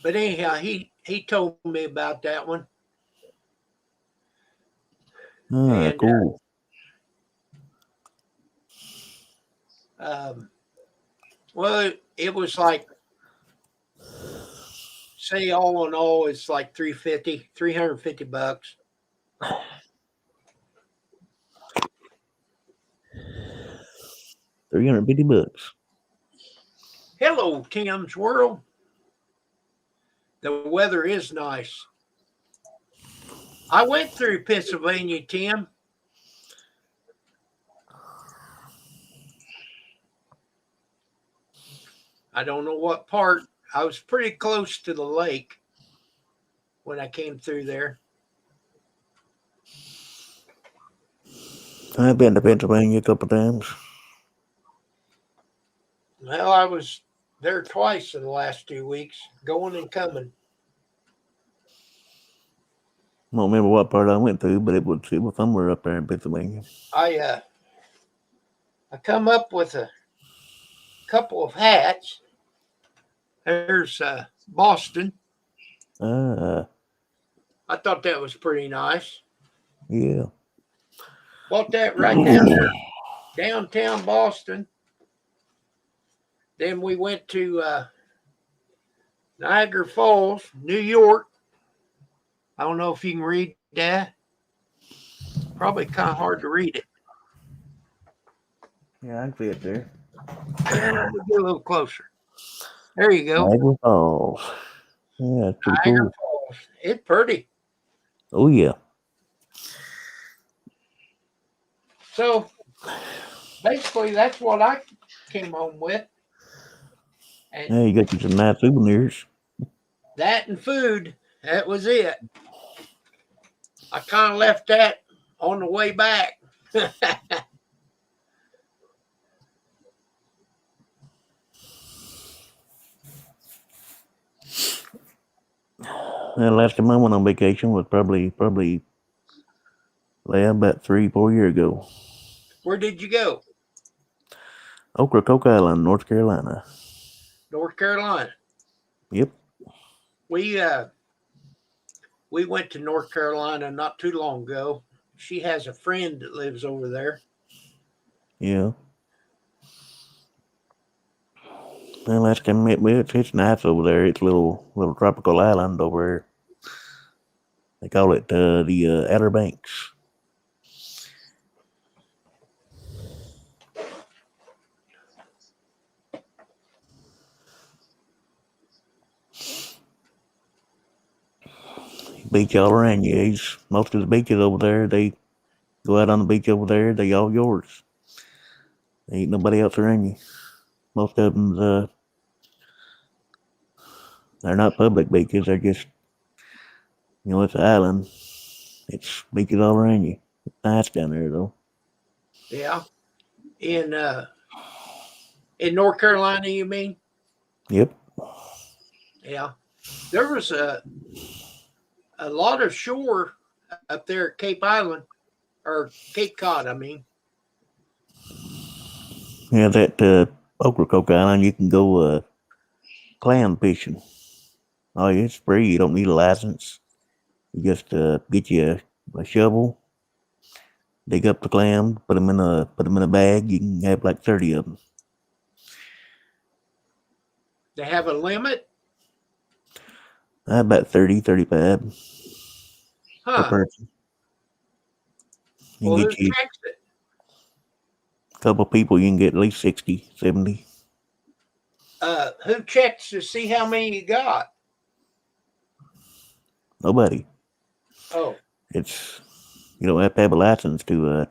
S1: But anyhow, he told me about that one. And
S5: Cool.
S1: Well, it was like, say all in all, it's like $350 $350.
S5: $350.
S1: Hello, Tim's World. The weather is nice. I went through Pennsylvania, Tim. I don't know what part. I was pretty close to the lake when I came through there.
S5: I've been to Pennsylvania a couple times.
S1: Well, I was there twice in the last 2 weeks, going and coming.
S5: I don't remember what part I went to, but it was somewhere up there in Pennsylvania.
S1: I come up with a couple of hats. There's Boston.
S5: Ah,
S1: I thought that was pretty nice.
S5: yeah.
S1: Bought that right down there, downtown Boston. Then we went to Niagara Falls, New York. I don't know if you can read that. Probably kind of hard to read it.
S5: Yeah, I can see it there.
S1: Yeah, let me get a little closer. There you go.
S5: Niagara Falls. Yeah, it's pretty
S1: Niagara
S5: cool.
S1: Falls. It's pretty.
S5: Oh, yeah.
S1: So basically, that's what I came home with. And
S5: Yeah, you got you some nice souvenirs.
S1: that and food, that was it. I kind of left that on the way back.
S5: The last time I went on vacation was probably about 3-4 years ago.
S1: Where did you go?
S5: Ocracoke Island, North Carolina.
S1: North Carolina.
S5: Yep.
S1: We went to North Carolina not too long ago. She has a friend that lives over there.
S5: Yeah. Well, last time I met with it's nice over there. It's a little tropical island over there. They call it the Outer Banks. Beach all around you. Most of the beaches over there, they go out on the beach over there. They all yours. There ain't nobody else around you. Most of them, they're not public beaches. They're just, it's an island. It's beaches all around you. It's nice down there though.
S1: Yeah. In North Carolina, you mean?
S5: Yep.
S1: Yeah. There was a lot of shore up there at Cape Island, or Cape Cod, I mean.
S5: Yeah, that Ocracoke Island, you can go clam fishing. Oh, yeah, it's free. You don't need a license. You just get you a shovel, dig up the clams, put them in a bag. You can have like 30 of them.
S1: They have a limit?
S5: About 30, 35 per
S1: Huh.
S5: person. You
S1: Well,
S5: can
S1: who
S5: get you
S1: checks it?
S5: a couple people. You can get at least 60, 70.
S1: Who checks to see how many you got?
S5: Nobody.
S1: Oh,
S5: It's you don't have to have a license to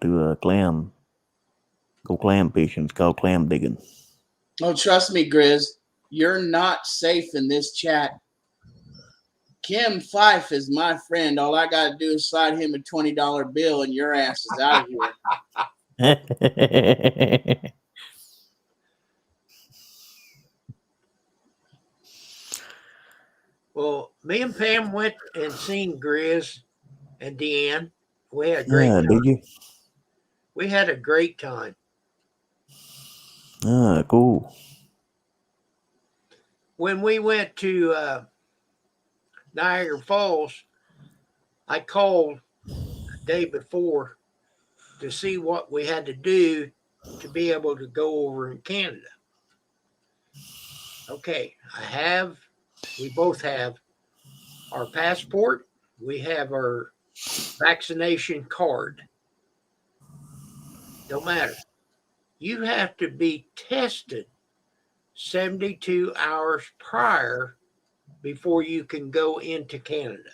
S5: go clam fishing. It's called clam digging.
S2: Oh, trust me, Grizz, you're not safe in this chat. Kim Fife is my friend. All I got to do is slide him a $20 bill and your ass is out of here.
S1: well, me and Pam went and seen Grizz and Deanne. We had a great
S5: Yeah,
S1: time.
S5: did you?
S1: We had a great time.
S5: Ah, cool.
S1: When we went to Niagara Falls, I called the day before to see what we had to do to be able to go over in Canada. Okay, we both have our passport, we have our vaccination card. Don't matter. You have to be tested 72 hours prior before you can go into Canada.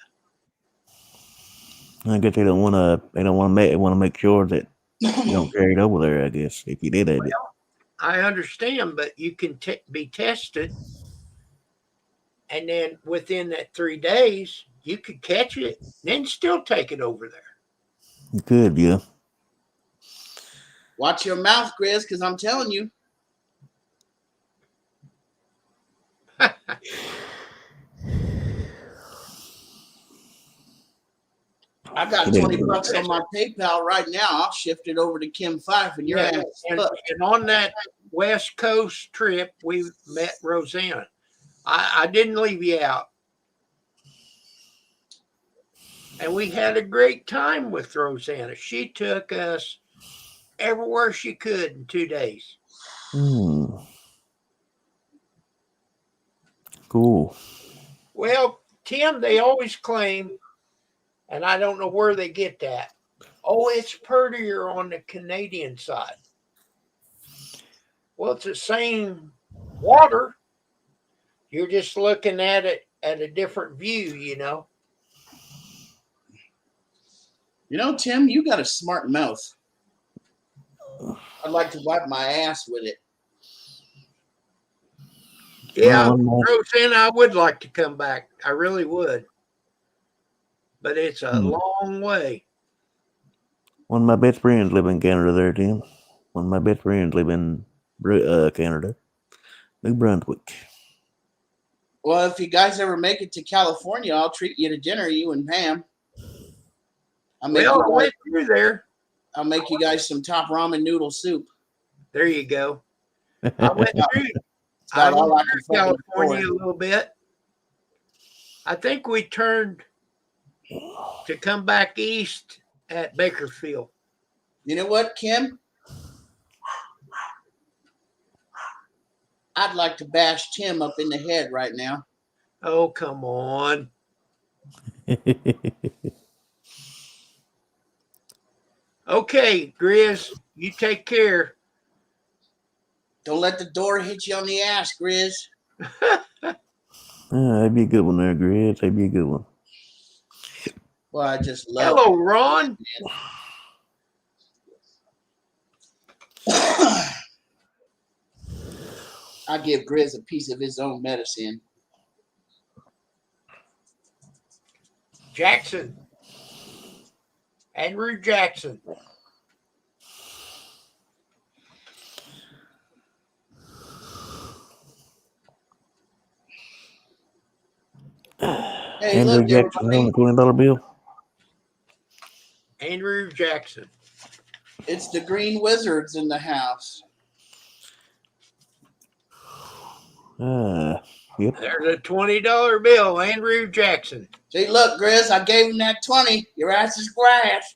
S5: I guess they don't want to. They want to make sure that you don't carry it over there. I guess if you did have it.
S1: I understand, but you can be tested, and then within that 3 days, you could catch it, then still take it over there.
S5: You could, yeah.
S2: Watch your mouth, Grizz, because I'm telling you. I got $20 on my PayPal right now. I'll shift it over to Kim Fife and your ass.
S1: and on that West Coast trip, we met Rosanna. I didn't leave you out. And we had a great time with Rosanna. She took us everywhere she could in 2 days.
S5: Cool.
S1: Well, Tim, they always claim, and I don't know where they get that. Oh, it's prettier on the Canadian side. Well, it's the same water. You're just looking at it at a different view, you know.
S2: You know, Tim, you got a smart mouth. I'd like to wipe my ass with it.
S1: Yeah,
S5: Well,
S1: Rosanna, I would like to come back. I really would. But it's a long way.
S5: one of my best friends live in Canada there, Tim. One of my best friends live in Canada, New Brunswick.
S2: Well, if you guys ever make it to California, I'll treat you to dinner, you and Pam. I
S1: went through there.
S2: I'll make you guys some top ramen noodle soup.
S1: There you go. I went through California a little bit. I think we turned to come back east at Bakersfield.
S2: You know what, Kim? I'd like to bash Tim up in the head right now.
S1: Oh, come on. Okay, Grizz, you take care.
S2: Don't let the door hit you on the ass, Grizz.
S5: That'd be a good one there, Grizz. That'd be a good one.
S2: Well, I just love
S1: Hello, Ron.
S2: I give Grizz a piece of his own medicine.
S1: Jackson. Andrew Jackson.
S2: Hey,
S5: Andrew
S2: look,
S5: Jackson on the $20 bill.
S1: Andrew Jackson.
S2: It's the Green Wizards in the house.
S5: Yep.
S1: There's a $20 bill, Andrew Jackson.
S2: See, look, Grizz, I gave him that 20. Your ass is grass.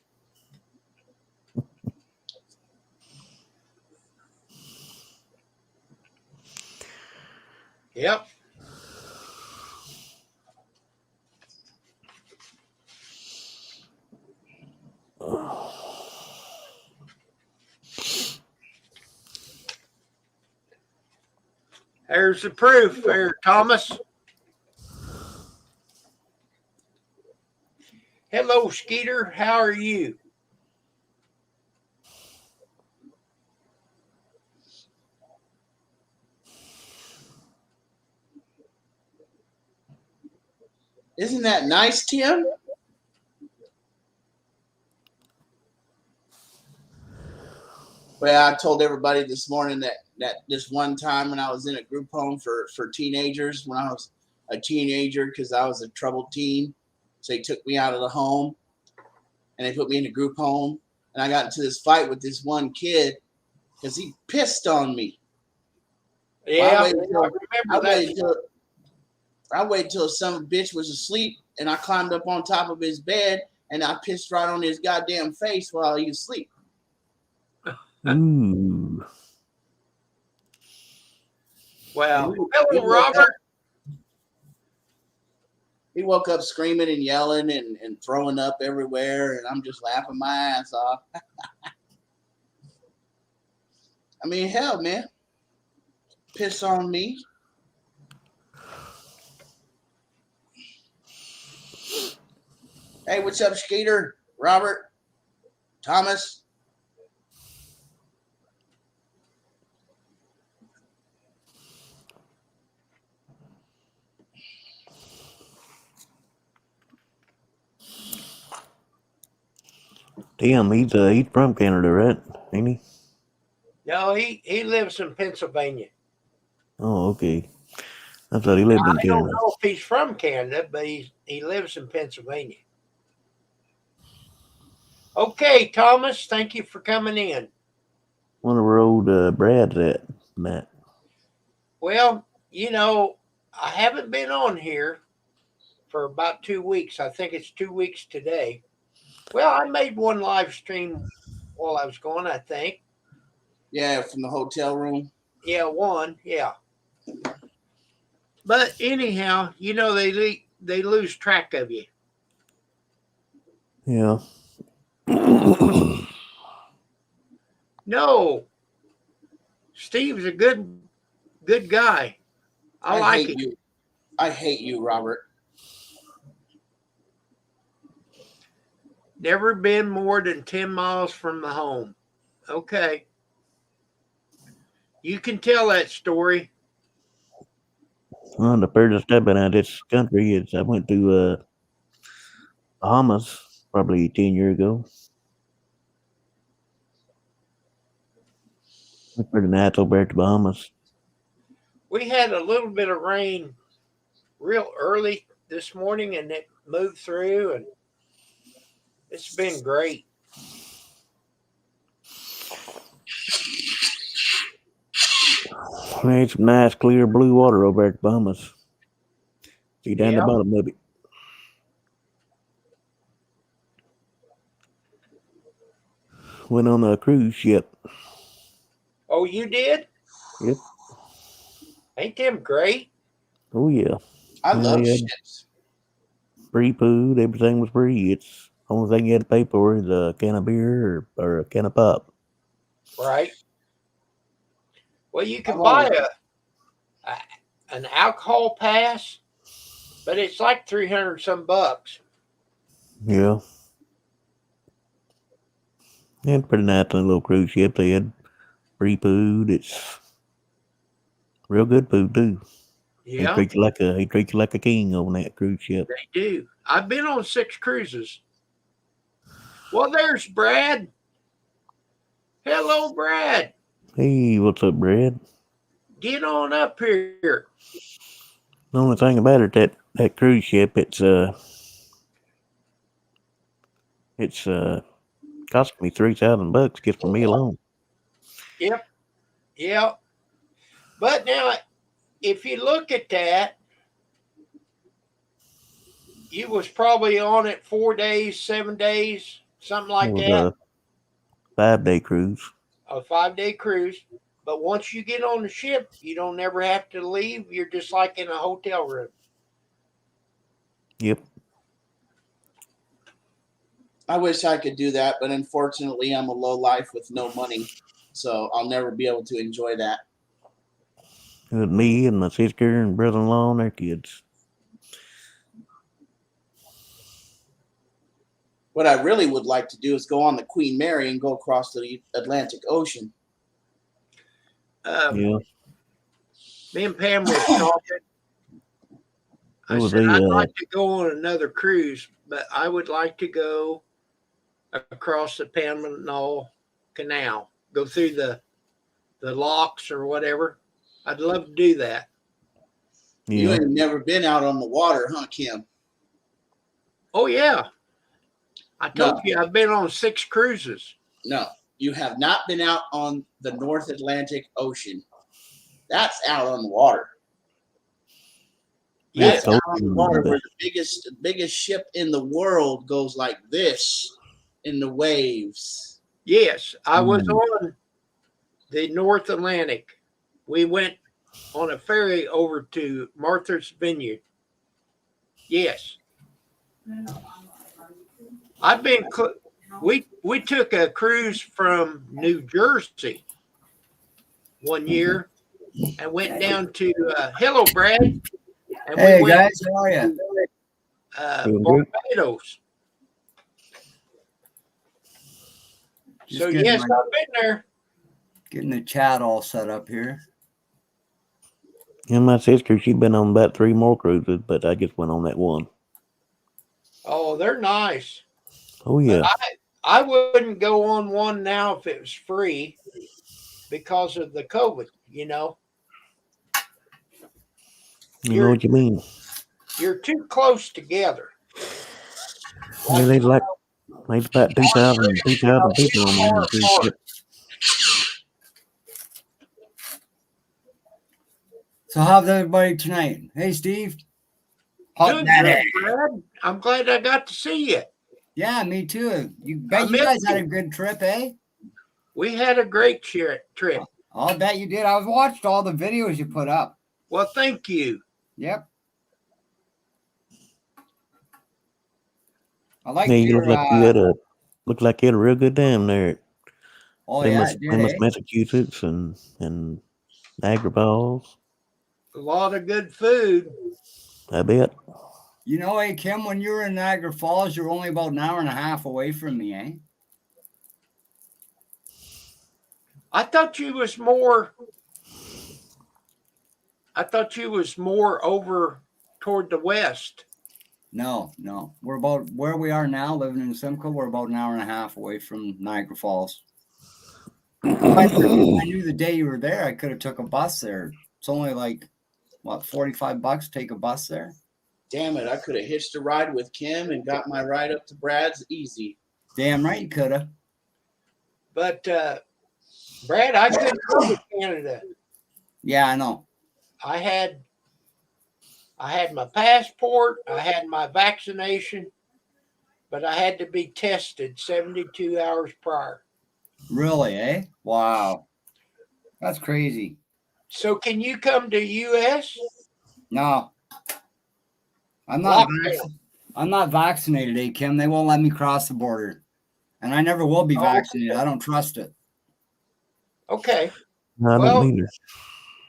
S1: Yep. There's the proof there, Thomas. Hello, Skeeter. How are you?
S2: Isn't that nice, Tim? Well, I told everybody this morning that this one time when I was in a group home for teenagers, when I was a teenager, because I was a troubled teen, so they took me out of the home and they put me in a group home, and I got into this fight with this one kid because he pissed on me.
S1: Yeah,
S2: well, I waited till some bitch was asleep, and I climbed up on top of his bed, and I pissed right on his goddamn face while he was asleep.
S5: Ooh.
S1: Wow. Hello, Robert.
S2: He woke up screaming and yelling and throwing up everywhere, and I'm just laughing my ass off. I mean, hell, man. Piss on me. Hey, what's up, Skeeter? Robert? Thomas?
S5: Tim, he's from Canada, right? Ain't he?
S1: No, he lives in Pennsylvania.
S5: Oh, okay. I thought he lived in
S1: I don't
S5: Canada.
S1: know if he's from Canada, but he lives in Pennsylvania. Okay, Thomas, thank you for coming in.
S5: Wonder where old Brad's at, Matt.
S1: Well, I haven't been on here for about 2 weeks. I think it's 2 weeks today. Well, I made one live stream while I was gone, I think.
S2: Yeah, from the hotel room.
S1: Yeah, one. Yeah. But anyhow, they lose track of you.
S5: Yeah.
S1: No, Steve's a good guy. I like
S2: hate
S1: it.
S2: you. I hate you, Robert.
S1: Never been more than 10 miles from the home. Okay. You can tell that story.
S5: Well, the furthest I've been out of this country is I went to Bahamas probably 10 years ago. It's pretty nice over at the Bahamas.
S1: We had a little bit of rain real early this morning and it moved through and it's been great.
S5: There's some nice clear blue water over at the Bahamas. See down the
S1: Yeah.
S5: bottom of it. Went on a cruise ship.
S1: Oh, you did?
S5: Yep.
S1: Ain't them great?
S5: Oh yeah.
S2: I love
S5: Yeah.
S2: ships.
S5: Free food, everything was free. It's the only thing you had to pay for is a can of beer or a can of pop.
S1: Right. Well, you can
S2: I'm
S1: buy
S2: always-
S1: an alcohol pass, but it's like 300 some bucks.
S5: Yeah. Yeah, it's pretty nice on a little cruise ship. They had free food. It's real good food too. He
S1: Yeah,
S5: treats you like a king on that cruise ship.
S1: they do. I've been on 6 cruises. Well, there's Brad. Hello, Brad.
S5: Hey, what's up, Brad?
S1: Get on up here.
S5: The only thing about it that cruise ship, it's cost me $3,000 just for me alone.
S1: Yep. Yeah. But now, if you look at that, you was probably on it 4 days, 7 days, something like
S5: It was
S1: that.
S5: a 5-day cruise.
S1: A 5-day cruise. But once you get on the ship, you don't never have to leave. You're just like in a hotel room.
S5: Yep.
S2: I wish I could do that, but unfortunately, I'm a low life with no money, so I'll never be able to enjoy that.
S5: It was me and my sister and brother-in-law and their kids.
S2: What I really would like to do is go on the Queen Mary and go across the Atlantic Ocean.
S5: Yeah.
S1: Me and Pam was talking. I
S5: was
S1: said,
S5: a,
S1: I'd like to go on another cruise, but I would like to go across the Panama Canal, go through the locks or whatever. I'd love to do that.
S2: You
S5: Yeah.
S2: ain't never been out on the water, huh, Kim?
S1: Oh, yeah. I told
S2: No.
S1: you I've been on 6 cruises.
S2: No, you have not been out on the North Atlantic Ocean. That's out on the water.
S1: Yes.
S2: That's out on the water where the biggest ship in the world goes like this in the waves.
S1: Yes. I was
S5: Mm.
S1: on the North Atlantic. We went on a ferry over to Martha's Vineyard. Yes. I've been. We took a cruise from New Jersey one year and went down to hello, Brad. And
S6: Hey
S1: we went
S6: guys, how are you?
S5: Doing good.
S1: Barbados.
S6: Just
S1: So
S6: getting
S1: yes,
S6: my-
S1: I've been there.
S6: Getting the chat all set up here.
S5: And my sister, she's been on about 3 more cruises, but I just went on that one.
S1: Oh, they're nice.
S5: Oh yeah.
S1: I wouldn't go on one now if it was free because of the COVID.
S5: You know what you mean?
S1: You're too close together.
S5: Yeah, they like about 2,000 people on the cruise ship.
S6: So how's everybody tonight? Hey, Steve.
S1: Good, Brad. I'm glad I got to see you.
S6: Yeah, me too. You guys had a good trip, eh?
S1: We had a great trip.
S6: I'll bet you did. I watched all the videos you put up.
S1: Well, thank you.
S6: Yep. I like
S5: Yeah,
S6: your.
S5: looked like you had a real good time there at Plymouth,
S6: eh?
S5: Massachusetts, and Niagara Falls.
S1: A lot of good food.
S5: I bet.
S6: Hey, Kim, when you were in Niagara Falls, you're only about an hour and a half away from me, eh?
S1: I thought you was more over toward the west.
S6: No. We're about where we are now, living in Simcoe. We're about an hour and a half away from Niagara Falls. I knew the day you were there, I could have took a bus there. It's only like, what, $45 to take a bus there?
S2: Damn it, I could have hitched a ride with Kim and got my ride up to Brad's easy.
S6: Damn right you could have.
S1: But, Brad, I couldn't go to Canada.
S6: Yeah, I know.
S1: I had my passport, I had my vaccination, but I had to be tested 72 hours prior.
S6: Really, eh? Wow. That's crazy.
S1: So can you come to U.S.?
S6: No. I'm not vaccinated, eh, Kim? They won't let me cross the border. And I never will be vaccinated. I don't trust it.
S1: Okay.
S5: No, I don't either.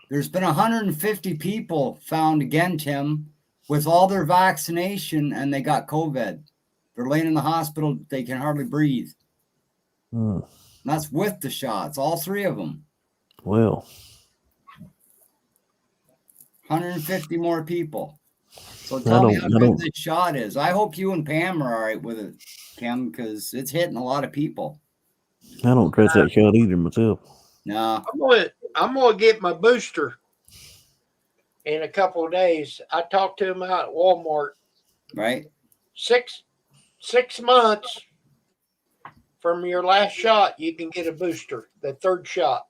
S6: There's been 150 people found again, Tim, with all their vaccination, and they got COVID. They're laying in the hospital. They can hardly breathe.
S5: Hmm.
S6: And that's with the shots, all three of them.
S5: Well.
S6: 150 more people. So tell me how good this shot is. I hope you and Pam are all right with it, Kim, because it's hitting a lot of people.
S5: I don't trust that shot either myself.
S6: No.
S1: I'm gonna get my booster in a couple of days. I talked to him out at Walmart.
S6: Right.
S1: 6 months from your last shot, you can get a booster, the third shot.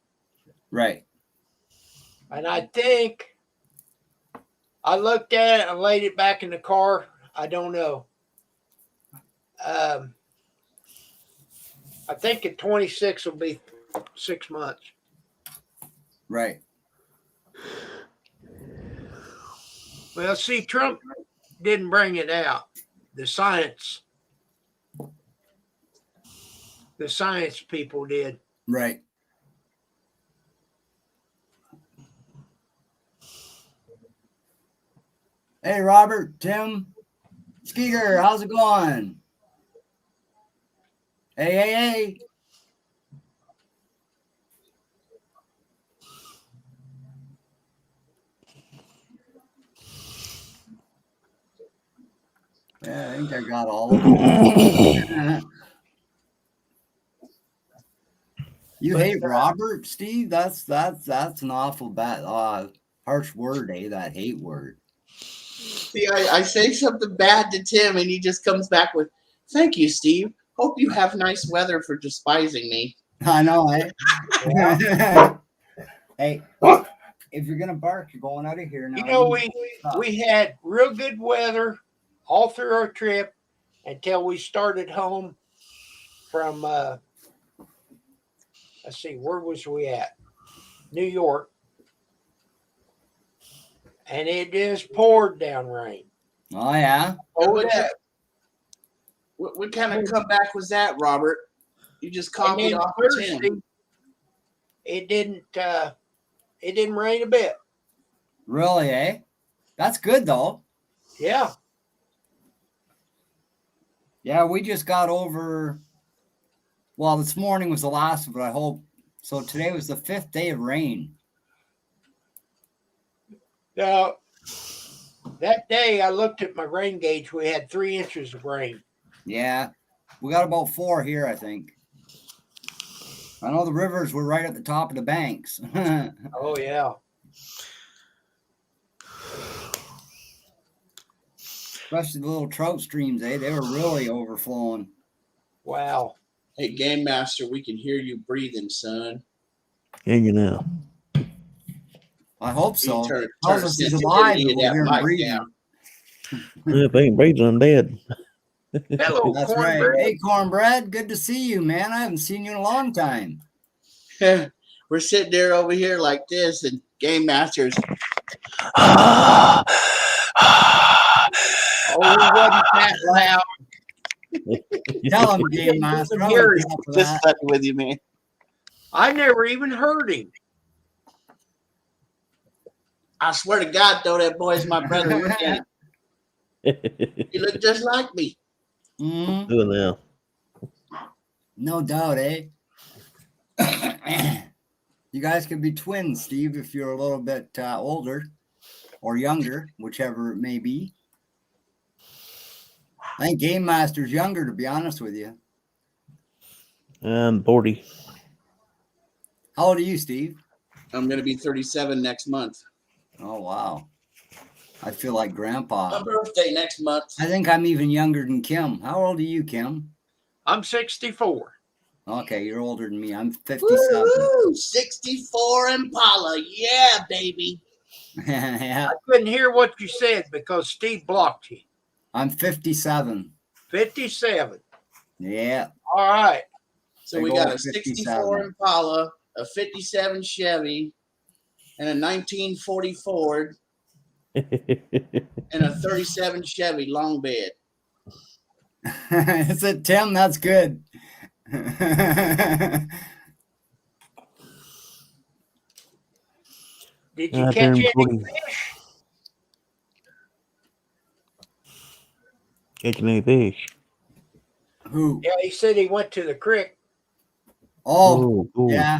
S6: Right.
S1: And I think I looked at it and laid it back in the car. I don't know. I think at 26 will be 6 months.
S6: Right.
S1: Well, see, Trump didn't bring it out. The science people did.
S6: Right. Hey, Robert, Tim, Skeeter, how's it going? Hey. Yeah, I think I got all of them. You hate Robert, Steve? That's an awful bad harsh word, eh? That hate word.
S2: See, I say something bad to Tim, and he just comes back with, "Thank you, Steve. Hope you have nice weather for despising me."
S6: I know, eh? Hey, if you're gonna bark, you're going out of here now.
S1: We had real good weather all through our trip until we started home from let's see, where was we at? New York. And it just poured down rain.
S6: Oh yeah.
S2: What kind of comeback was that, Robert? You just copied off of Tim.
S1: It didn't rain a bit.
S6: Really, eh? That's good though.
S1: Yeah.
S6: Yeah, we just got over. Well, this morning was the last of it, I hope. So today was the 5th day of rain.
S1: Now, that day I looked at my rain gauge. We had 3 inches of rain.
S6: Yeah, we got about 4 here, I think. I know the rivers were right at the top of the banks.
S1: Oh yeah.
S6: Especially the little trout streams, eh? They were really overflowing.
S1: Wow.
S2: Hey, Game Master, we can hear you breathing, son.
S5: Hanging out.
S6: I hope
S2: You
S6: so.
S2: turn
S6: Tells us he's alive
S2: sensitivity
S6: if
S2: of
S6: we
S2: that
S6: hear him
S2: mic
S6: breathing.
S2: down.
S5: If I ain't breathing, I'm dead.
S1: Hello,
S6: That's
S1: cornbread.
S6: right. Hey, Cornbread, good to see you, man. I haven't seen you in a long time.
S2: We're sitting there over here like this, and Game Master's.
S1: Oh,
S2: he wasn't that loud.
S6: Tell him, Game Master. I would put up with
S2: Just
S6: that.
S2: fucking with you, man.
S1: I never even heard him.
S2: I swear to God, though, that boy's my brother. Look at him. He looked just like me.
S6: Mhm.
S5: Doing now.
S6: No doubt, eh? You guys could be twins, Steve, if you're a little bit older or younger, whichever it may be. I think Game Master's younger, to be honest with you.
S5: I'm 40.
S6: How old are you, Steve?
S2: I'm going to be 37 next month.
S6: Oh, wow. I feel like Grandpa.
S2: My birthday next month.
S6: I think I'm even younger than Kim. How old are you, Kim?
S1: I'm 64.
S6: Okay, you're older than me. I'm 57.
S2: Woo-hoo! 64 Impala. Yeah, baby.
S6: Yeah,
S1: I couldn't hear what you said because Steve blocked you.
S6: I'm 57.
S1: 57.
S6: Yeah.
S1: All right.
S2: So
S6: Big
S2: we got
S6: old
S2: a 64
S6: 57.
S2: Impala, a 57 Chevy, and a 1940 Ford, and a 37 Chevy long bed.
S6: Is it Tim? That's good.
S1: Did you
S5: I
S1: catch
S5: turned
S1: any
S5: 40.
S1: fish?
S5: Catching any fish.
S6: Who?
S1: Yeah, he said he went to the creek.
S6: Oh,
S5: cool.
S6: yeah.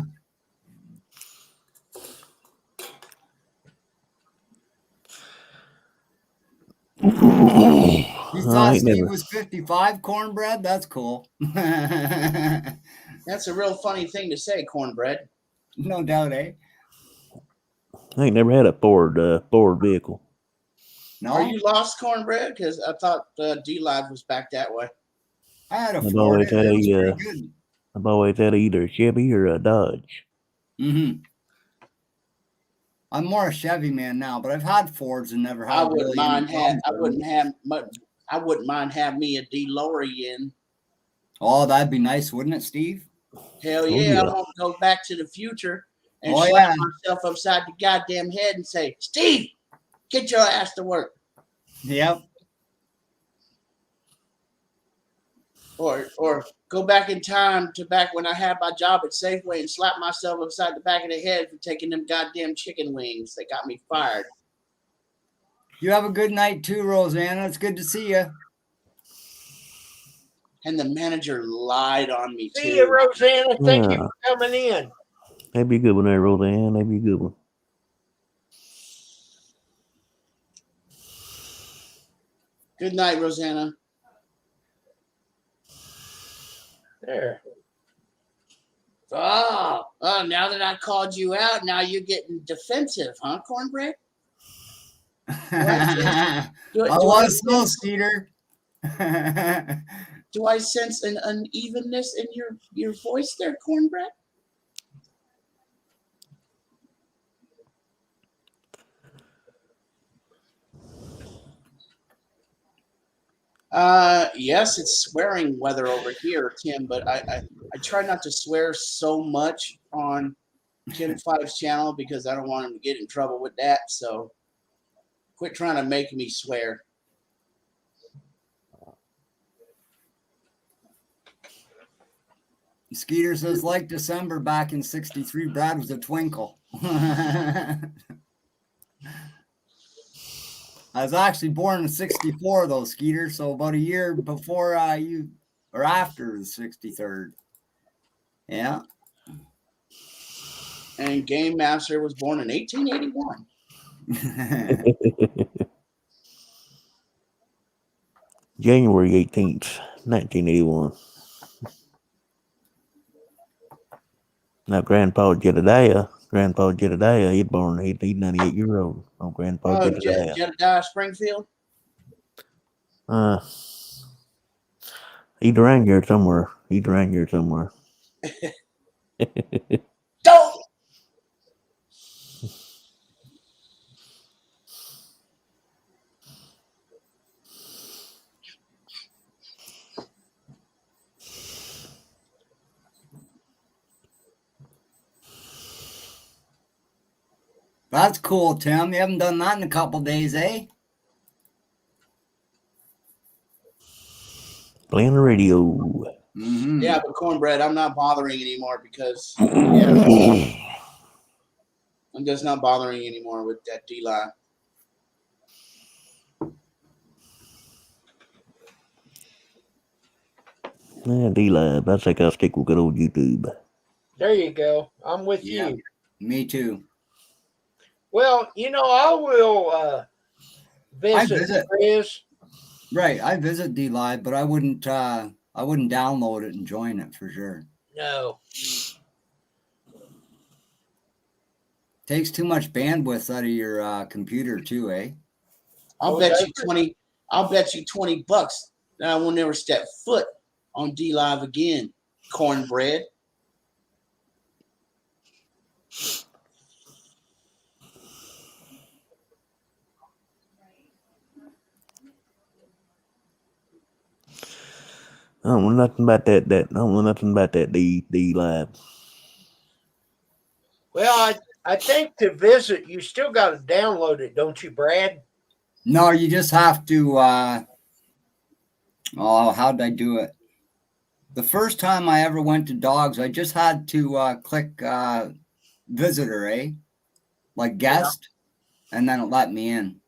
S6: You
S5: I
S6: thought
S5: ain't
S6: Steve
S5: never.
S6: was 55, Cornbread? That's cool.
S2: That's a real funny thing to say, Cornbread.
S6: No doubt, eh?
S5: I ain't never had a Ford vehicle.
S6: No,
S2: Are you lost, Cornbread? Because I thought D-Live was back that way.
S6: I had a
S5: I've
S6: Ford.
S5: always
S6: It
S5: had
S6: was
S5: a
S6: pretty good.
S5: I've always had either a Chevy or a Dodge.
S6: Mm-hmm. I'm more a Chevy man now, but I've had Fords and never had
S2: I wouldn't
S6: really any
S2: mind
S6: problems with them.
S2: I wouldn't mind having me a DeLorean.
S6: Oh, that'd be nice, wouldn't it, Steve?
S2: Hell
S5: Oh,
S2: yeah,
S5: yeah.
S2: I want to go back to the future and
S6: Oh,
S2: slap
S6: yeah.
S2: myself upside the goddamn head and say, Steve, get your ass to work.
S6: Yep.
S2: Or go back in time to back when I had my job at Safeway and slap myself upside the back of the head for taking them goddamn chicken wings that got me fired.
S6: You have a good night too, Rosanna. It's good to see you.
S2: And the manager lied on me
S1: See you,
S2: too.
S1: Rosanna. Thank you
S5: Yeah.
S1: for coming in.
S5: That'd be a good one there, Roseanne. That'd be a good one.
S2: Good night, Rosanna.
S1: There.
S2: Oh, now that I called you out, now you're getting defensive, huh, Cornbread?
S6: I
S2: Do
S6: was so
S2: sense-
S6: Skeeter.
S2: Do I sense an unevenness in your voice there, Cornbread? Yes, it's swearing weather over here, Tim, but I try not to swear so much on Tim Five's channel because I don't want him to get in trouble with that. So quit trying to make me swear.
S6: Skeeter says, like December back in '63, Brad was a twinkle. I was actually born in '64, though, Skeeter. So about a year before you, or after the 63rd. Yeah.
S2: And Game Master was born in 1881.
S5: January 18th, 1981. Now, Grandpa Jedediah, he's 98-year old. Oh, Grandpa
S2: Oh,
S5: Jedediah.
S2: Jedediah Springfield.
S5: He's around here somewhere.
S2: Don't.
S6: That's cool, Tim. You haven't done that in a couple days, eh?
S5: Playing the radio.
S6: Mm-hmm.
S2: Yeah, but Cornbread, I'm not bothering anymore because
S1: Yeah.
S2: I'm just not bothering anymore with that D-line.
S5: Yeah, D-Lab. I think I'll stick with good old YouTube.
S1: There you go. I'm with
S6: Yeah.
S1: you.
S6: Me too.
S1: Well, I will visit
S6: visit.
S1: Chris.
S6: Right. I visit D Live, but I wouldn't download it and join it for sure.
S1: No.
S6: Takes too much bandwidth out of your computer too, eh?
S2: I'll
S1: Oh,
S2: bet
S1: does
S2: you
S1: it?
S2: $20 that I will never step foot on D Live again. Cornbread.
S5: I don't know nothing about that. I don't know nothing about that D-Lab.
S1: Well, I think to visit, you still got to download it, don't you, Brad?
S6: No, you just have to how'd I do it? The first time I ever went to dogs, I just had to click visitor, eh? Like guest, and then it let me in.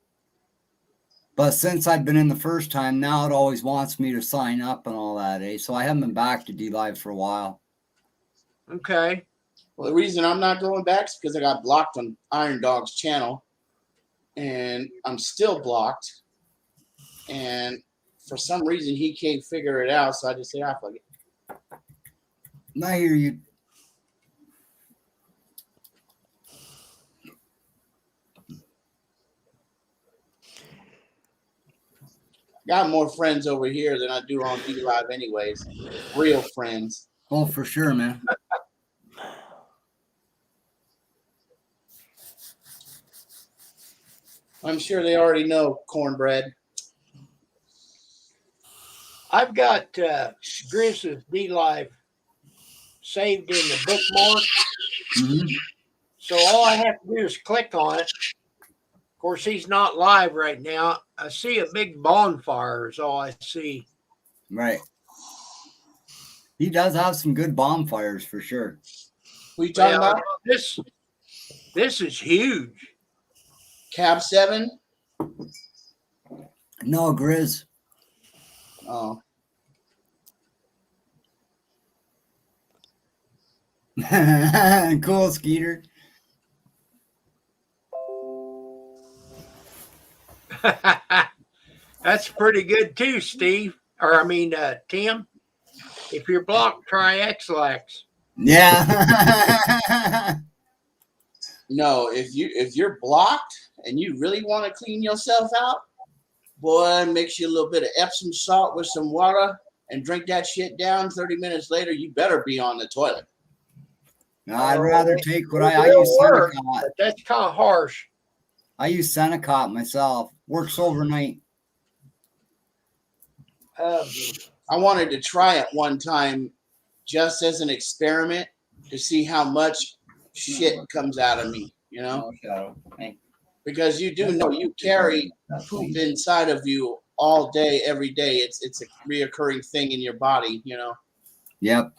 S6: But since I've been in the first time, now it always wants me to sign up and all that, eh? So I haven't been back to D Live for a while.
S1: Okay.
S2: Well, the reason I'm not going back is because I got blocked on Iron Dog's channel, and I'm still blocked. And for some reason, he can't figure it out, so I just say, fuck it.
S6: I hear you.
S2: Got more friends over here than I do on D Live, anyways. Real friends.
S6: Oh, for sure, man.
S2: I'm sure they already know, Cornbread.
S1: I've got Chris's D Live saved in the bookmark.
S6: Mm-hmm.
S1: So all I have to do is click on it. Of course, he's not live right now. I see a big bonfire is all I see.
S6: Right. He does have some good bonfires for sure.
S2: Who you talking
S1: Well,
S2: about?
S1: This is huge.
S2: Cab 7?
S6: No, Grizz.
S2: Oh.
S6: Cool, Skeeter.
S1: That's pretty good too, Steve. Or I mean, Tim. If you're blocked, try X-Lax.
S6: Yeah.
S2: No, if you're blocked and you really want to clean yourself out, boy, mix you a little bit of Epsom salt with some water and drink that shit down. 30 minutes later, you better be on the toilet.
S6: No, I'd rather take what I
S1: It'll
S6: use
S1: work,
S6: Senecot.
S1: but that's kind of harsh.
S6: I use Senecot myself. Works overnight.
S2: I wanted to try it one time just as an experiment to see how much shit comes out of me, you know? Because you do know you carry poop inside of you all day, every day. It's a reoccurring thing in your body, you know?
S6: Yep.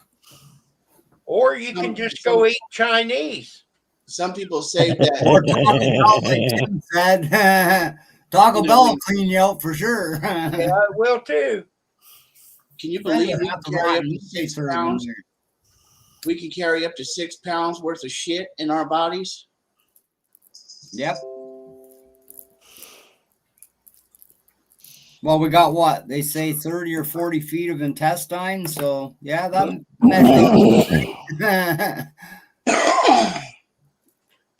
S1: Or you can just go eat Chinese.
S2: Some people say that.
S6: Or Taco Bell, like Tim said. Taco Bell will clean you out for sure.
S1: Yeah, I will too.
S2: Can you believe we can carry up to 6 pounds? We can carry up to 6 pounds worth of shit in our bodies.
S6: Yep. Well, we got what? They say 30 or 40 feet of intestine. So, yeah, that measures.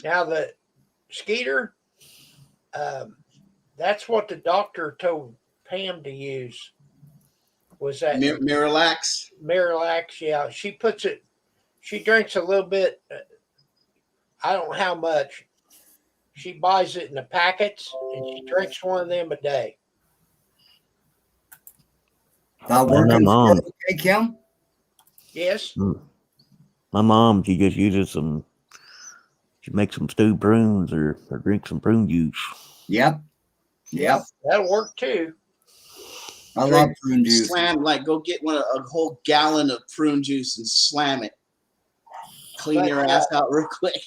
S1: Now the Skeeter, that's what the doctor told Pam to use. Was that
S2: Miralax?
S1: Miralax? Yeah, she puts it. She drinks a little bit. I don't know how much. She buys it in the packets, and she drinks one of them a day.
S6: That
S5: My
S6: working for
S5: mom.
S6: you, okay, Kim?
S1: Yes.
S5: My mom, she just uses some. She makes some stewed prunes or drink some prune juice.
S6: Yep. Yep.
S1: That'll work too.
S6: I love prune juice.
S2: Slam, like, go get a whole gallon of prune juice and slam it. Clean your ass out real quick.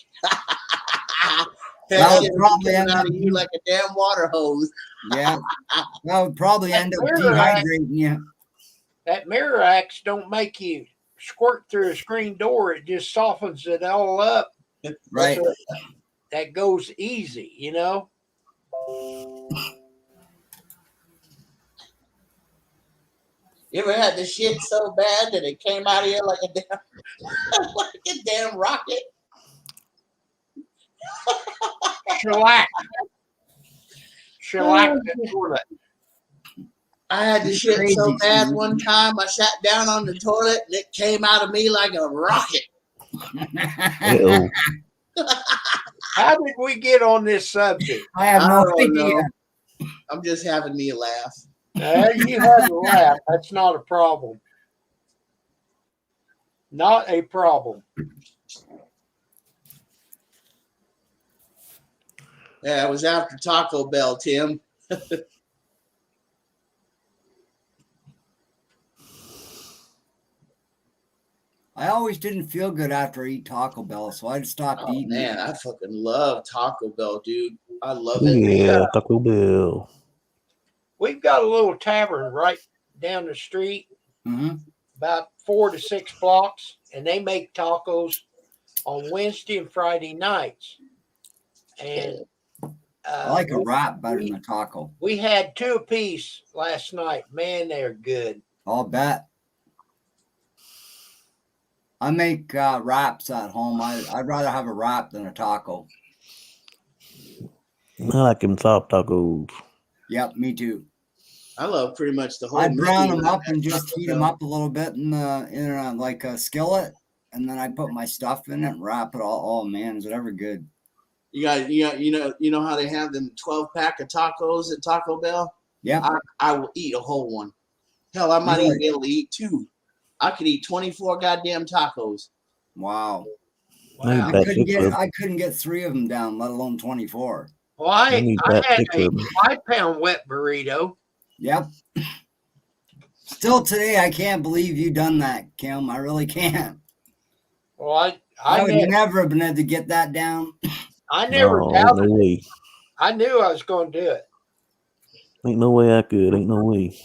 S6: That would
S2: shit
S6: probably
S2: coming
S6: end
S2: out
S6: up
S2: of you like a damn water hose.
S6: Yeah. That would probably end up
S1: Miralax-
S6: dehydrating you.
S1: That Miralax don't make you squirt through a screen door. It just softens it all up.
S6: Right.
S1: So that goes easy, you know.
S2: You ever had the shit so bad that it came out of you like a damn, like a damn rocket?
S1: Shellac. Shellac the toilet.
S2: I had the
S6: It's
S2: shit so
S6: crazy,
S2: bad
S6: Steve.
S2: one time I sat down on the toilet and it came out of me like a rocket.
S5: Uh-oh.
S1: How did we get on this subject?
S6: I have
S2: I
S6: no
S2: don't
S6: idea.
S2: know. I'm just having me a laugh.
S1: You have a laugh. That's not a problem. Not a problem.
S2: Yeah, it was after Taco Bell, Tim.
S6: I always didn't feel good after I eat Taco Bell, so I stopped
S2: Oh
S6: eating
S2: man,
S6: it.
S2: I fucking love Taco Bell, dude. I love it.
S5: Yeah, Taco Bell.
S1: We've got a little tavern right down the street,
S6: Mm-hmm.
S1: about 4 to 6 blocks, and they make tacos on Wednesday and Friday nights. And
S6: I like a wrap better than a taco.
S1: we had 2 apiece last night. Man, they're good.
S6: I'll bet. I make wraps at home. I'd rather have a wrap than a taco.
S5: I like them soft tacos.
S6: Yep, me too.
S2: I love pretty much the whole
S6: I'd brown
S2: menu
S6: them
S2: at
S6: up and just
S2: Taco
S6: heat
S2: Bell.
S6: them up a little bit in like a skillet, and then I put my stuff in it and wrap it all. Oh man, is it ever good?
S2: You know how they have them 12-pack of tacos at Taco Bell?
S6: Yep.
S2: I will eat a whole one. Hell, I might even be able to eat 2. I could eat 24 goddamn tacos.
S6: Wow.
S5: I
S1: Wow.
S5: need about 6 of them.
S6: I couldn't get 3 of them down, let alone 24.
S1: Well,
S5: I
S1: I
S5: need about
S1: had
S5: 6
S1: a
S5: of them.
S1: 5-pound wet burrito.
S6: Yep. Still today, I can't believe you done that, Kim. I really can't.
S1: Well,
S6: I
S1: I
S6: would
S1: never,
S6: never have been able to get that down.
S1: I never
S5: No, ain't
S1: doubted
S5: no
S1: it.
S5: way.
S1: I knew I was going to do it.
S5: Ain't no way I could. Ain't no way.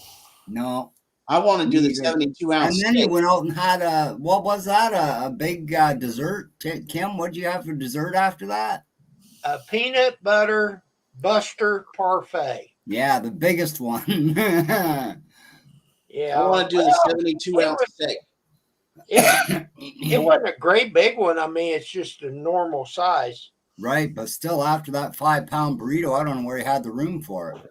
S6: No.
S2: I want to do the
S6: Neither.
S2: 72-ounce
S6: And then you
S2: steak.
S6: went out and had what was that? A big dessert? Kim, what'd you have for dessert after that?
S1: A peanut butter buster parfait.
S6: Yeah, the biggest one.
S1: Yeah.
S2: I want to do the 72-ounce steak.
S1: It wasn't a great big one. I mean, it's just a normal size.
S6: Right, but still, after that 5-pound burrito, I don't know where he had the room for it.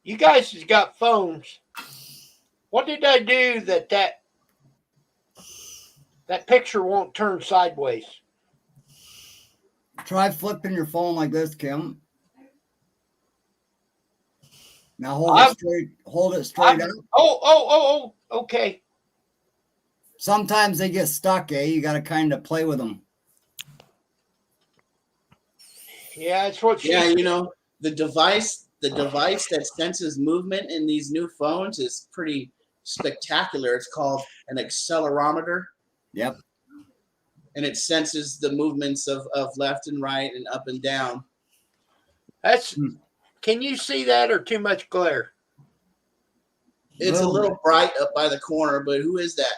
S1: You guys has got phones. What did I do that picture won't turn sideways?
S6: Try flipping your phone like this, Kim. Now hold it straight up.
S1: Oh, okay.
S6: Sometimes they get stuck, eh? You got to kind of play with them.
S1: Yeah, it's what she
S2: Yeah,
S1: said.
S2: you know, the device that senses movement in these new phones is pretty spectacular. It's called an accelerometer.
S6: Yep.
S2: And it senses the movements of left and right and up and down.
S1: Can you see that or too much glare?
S2: It's a little bright up by the corner, but who is that?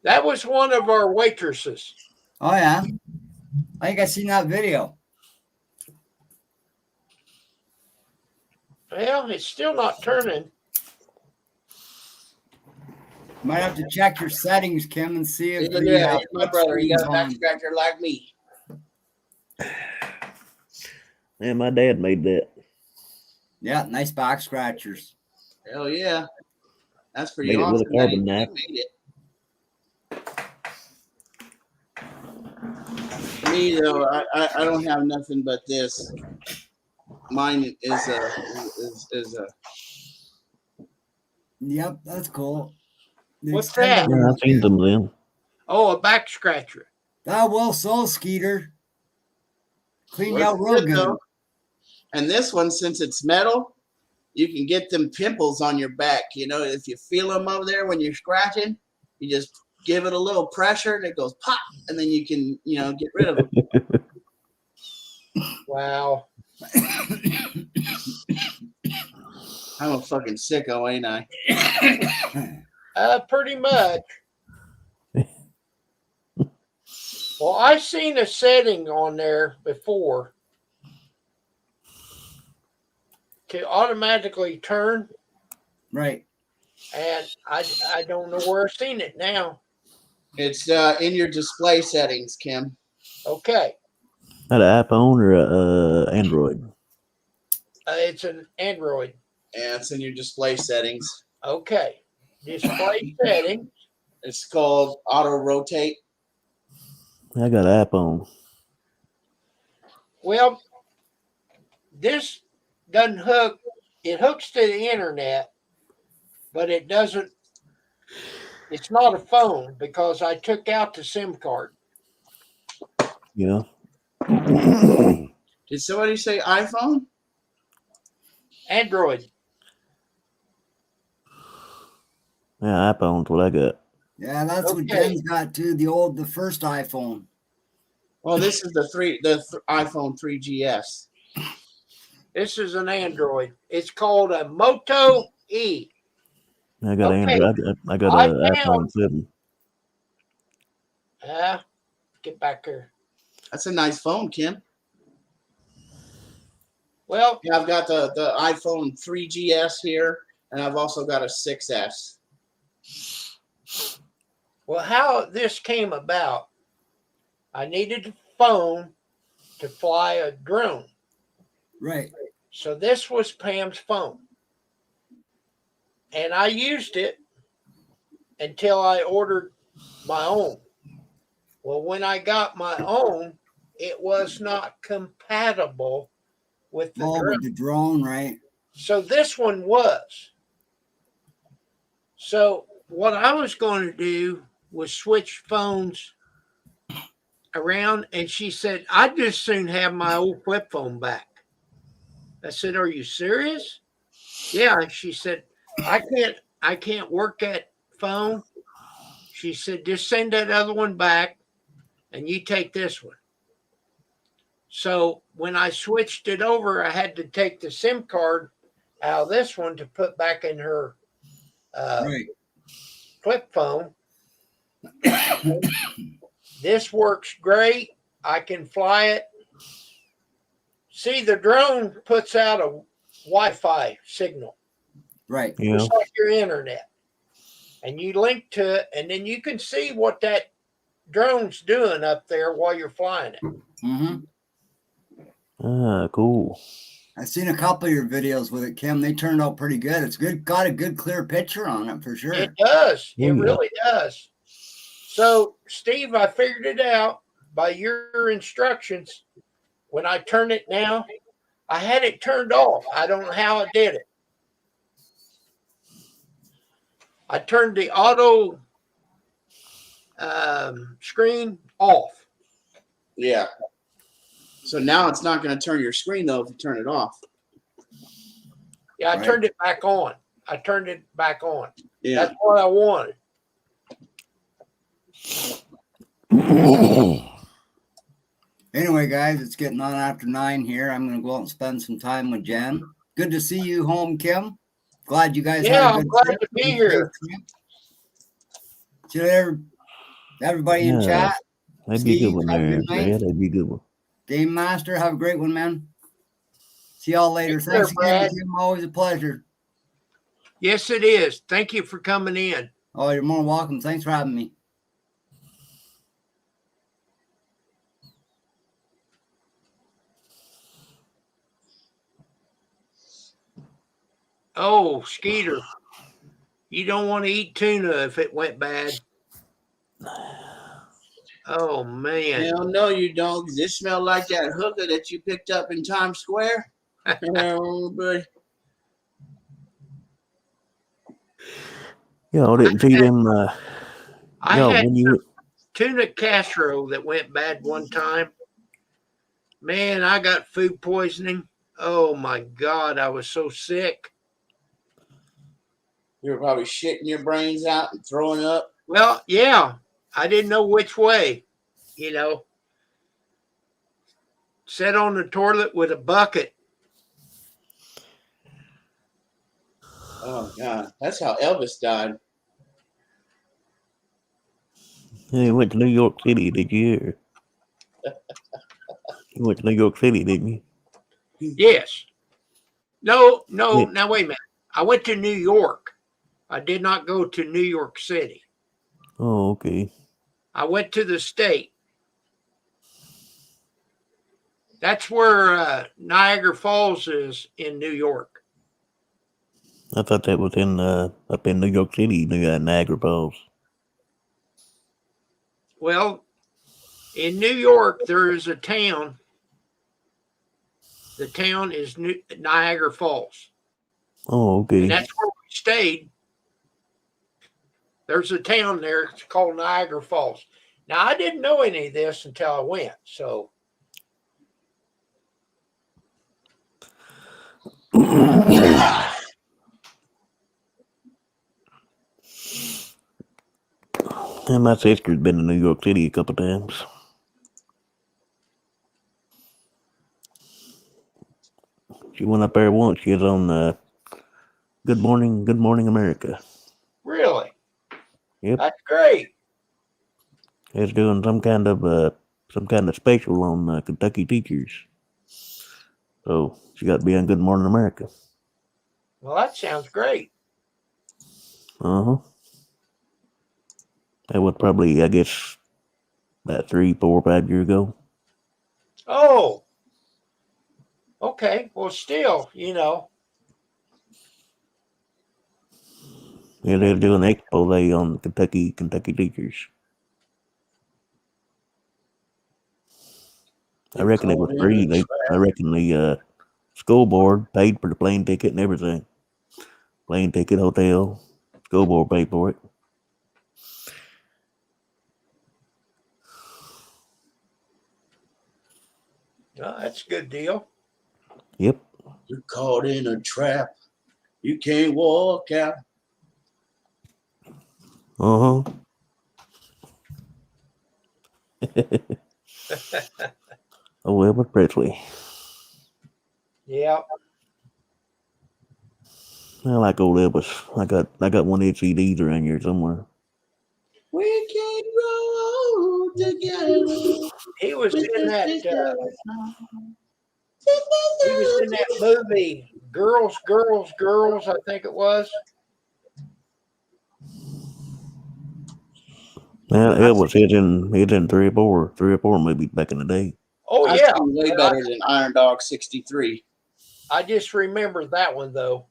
S1: That was one of our waitresses.
S6: Oh, yeah. I think I seen that video.
S1: Well, it's still not turning.
S6: Might have to check your settings, Kim, and see if you
S2: Yeah,
S6: have
S2: he's my brother. He got a back
S6: on.
S2: scratcher like me.
S5: Yeah, my dad made that.
S6: Yeah, nice back scratchers.
S2: Hell yeah. That's pretty
S5: Made it with a
S2: awesome. that
S5: carbon
S2: he
S5: knife.
S2: made it. For me though, I don't have nothing but this. Mine is a
S6: Yep, that's cool. The
S1: What's
S6: extended
S1: that?
S5: Yeah,
S6: one
S5: I've
S6: is
S5: seen
S6: good.
S5: some of them.
S1: Oh, a back scratcher.
S6: Ah, well, so Skeeter. Cleaned
S2: works
S6: out real
S2: good
S6: good.
S2: though. And this one, since it's metal, you can get them pimples on your back. You know, if you feel them over there when you're scratching, you just give it a little pressure and it goes pop, and then you can, get rid of them.
S1: Wow.
S2: I'm a fucking sicko, ain't I?
S1: Pretty much. Well, I seen a setting on there before to automatically turn,
S6: Right.
S1: and I don't know where I've seen it now.
S2: It's in your display settings, Kim.
S1: Okay,
S5: An iPhone or a Android?
S1: it's an Android.
S2: Yeah, it's in your display settings.
S1: Okay, display setting.
S2: It's called auto rotate.
S5: I got an iPhone.
S1: Well, this doesn't hook. It hooks to the internet, but it doesn't. It's not a phone because I took out the SIM card.
S5: Yeah.
S2: Did somebody say iPhone?
S1: Android.
S5: Yeah, iPhone's what I got.
S6: Yeah, that's what
S1: Okay.
S6: Jen's got too. The first iPhone.
S2: Well, this is the iPhone 3GS.
S1: This is an Android. It's called a Moto E.
S5: I got
S1: Okay.
S5: Android. I got
S1: I
S5: an iPhone
S1: found-
S5: 7.
S1: Get back here.
S2: That's a nice phone, Kim.
S1: Well,
S2: Yeah, I've got the iPhone 3GS here, and I've also got a 6S.
S1: how this came about, I needed a phone to fly a drone.
S6: Right.
S1: So this was Pam's phone. And I used it until I ordered my own. Well, when I got my own, it was not compatible with the drone.
S6: With the drone, right?
S1: So this one was. So what I was going to do was switch phones around, and she said, I'd just soon have my old flip phone back. I said, are you serious? Yeah. She said, I can't work that phone. She said, just send that other one back and you take this one. So when I switched it over, I had to take the SIM card out of this one to put back in her
S6: Right.
S1: flip phone. This works great. I can fly it. See, the drone puts out a Wi-Fi signal,
S6: Right.
S5: Yeah.
S1: just like your internet. And you link to it, and then you can see what that drone's doing up there while you're flying it.
S6: Mm-hmm.
S5: Ah, cool.
S6: I've seen a couple of your videos with it, Kim. They turned out pretty good. It's good. Got a good, clear picture on it for sure.
S1: It does.
S5: Oh,
S1: It
S5: yeah.
S1: really does. So, Steve, I figured it out by your instructions. When I turn it now, I had it turned off. I don't know how I did it. I turned the auto screen off.
S2: Yeah. So now it's not going to turn your screen, though, if you turn it off.
S1: Yeah, I
S6: Right.
S1: turned it back on. I turned it back on.
S2: Yeah.
S1: That's what I wanted.
S6: Anyway, guys, it's getting on after 9 here. I'm going to go out and spend some time with Jen. Good to see you home, Kim. Glad you guys
S1: Yeah,
S6: had a
S1: I'm
S6: good
S1: glad
S6: trip.
S1: to be here.
S6: See you later, everybody in
S5: Yeah.
S6: chat.
S5: That'd be a good
S6: Steve,
S5: one
S6: have a
S5: there.
S6: good night.
S5: Yeah, that'd be a good one.
S6: Game Master, have a great one, man. See y'all later.
S1: Take care,
S6: Thanks again,
S1: Brad.
S6: Kim. Always a pleasure.
S1: Yes, it is. Thank you for coming in.
S6: Oh, you're more than welcome. Thanks for having me.
S1: Oh, Skeeter, you don't want to eat tuna if it went bad. Oh man.
S2: Hell no, you don't. 'Cause it smelled like that hooker that you picked up in Times Square. Oh, buddy.
S5: Y'all didn't see them.
S1: I
S5: Y'all,
S1: had
S5: when you
S1: tuna casserole that went bad one time. Man, I got food poisoning. Oh my God, I was so sick.
S2: You were probably shitting your brains out and throwing up.
S1: Well, yeah, I didn't know which way, you know. Sat on the toilet with a bucket.
S2: Oh, God. That's how Elvis died.
S5: went to New York City, did you hear? You went to New York City, didn't you?
S1: Yes. No,
S5: Yeah.
S1: now wait a minute. I went to New York. I did not go to New York City.
S5: Oh, okay.
S1: I went to the state. That's where Niagara Falls is in New York.
S5: I thought that was in up in New York City, Niagara Falls.
S1: Well, in New York, there is a town. The town is Niagara Falls.
S5: Oh, okay.
S1: And that's where we stayed. There's a town there. It's called Niagara Falls. Now, I didn't know any of this until I went. So,
S5: And my sister's been to New York City a couple times. She went up there once. She was on Good Morning America.
S1: really?
S5: Yep.
S1: That's great.
S5: They was doing some kind of special on Kentucky teachers. So she got to be on Good Morning America.
S1: Well, that sounds great.
S5: Uh-huh. That was probably, I guess, about 3, 4, 5 years ago.
S1: Oh, okay. Well, still, you know.
S5: Yeah, they were doing an expose on Kentucky teachers. I reckon it was free. I reckon the school board paid for the plane ticket and everything. Plane ticket, hotel, school board paid for it.
S1: Oh, that's a good deal.
S5: Yep.
S2: You're caught in a trap. You can't walk out.
S5: Uh-huh. Oh, Elvis Presley.
S1: Yeah.
S5: I like old Elvis. I got one of his CDs around here somewhere.
S2: We can grow together.
S1: He was
S2: with
S1: in
S2: the
S1: that.
S2: sister.
S1: He was in that movie, Girls, Girls, Girls. I think it was.
S5: Now Elvis he's in three or four movies back in the day.
S1: Oh
S2: That's
S1: yeah,
S2: way better than Iron Dog 63.
S1: I just remember that one though.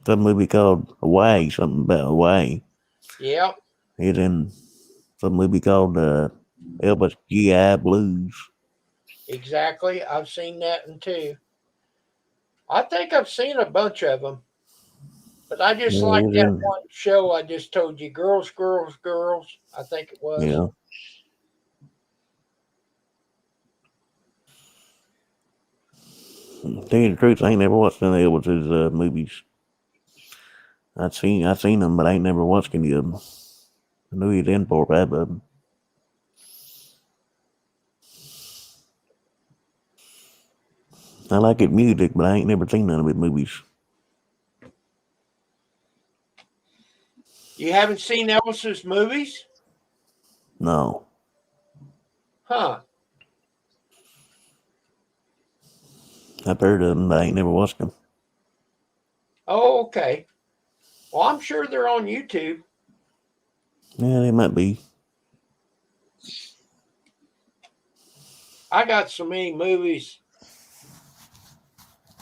S5: Some movie called Hawaii, something about Hawaii.
S1: Yeah,
S5: He's in some movie called Elvis GI Blues.
S1: exactly. I've seen that one too. I think I've seen a bunch of them, but I just
S5: Yeah,
S1: like
S5: he's
S1: that
S5: in,
S1: one show I just told you, Girls, Girls, Girls. I think it was.
S5: yeah. To tell you the truth, I ain't never watched any of Elvis's movies. I seen them, but I ain't never watched any of them. I knew he's in 4 or 5 of them. I like his music, but I ain't never seen none of his movies.
S1: You haven't seen Elvis's movies?
S5: No.
S1: Huh.
S5: I've heard of them, but I ain't never watched them.
S1: Oh, okay. Well, I'm sure they're on YouTube.
S5: Yeah, they might be.
S1: I got so many movies,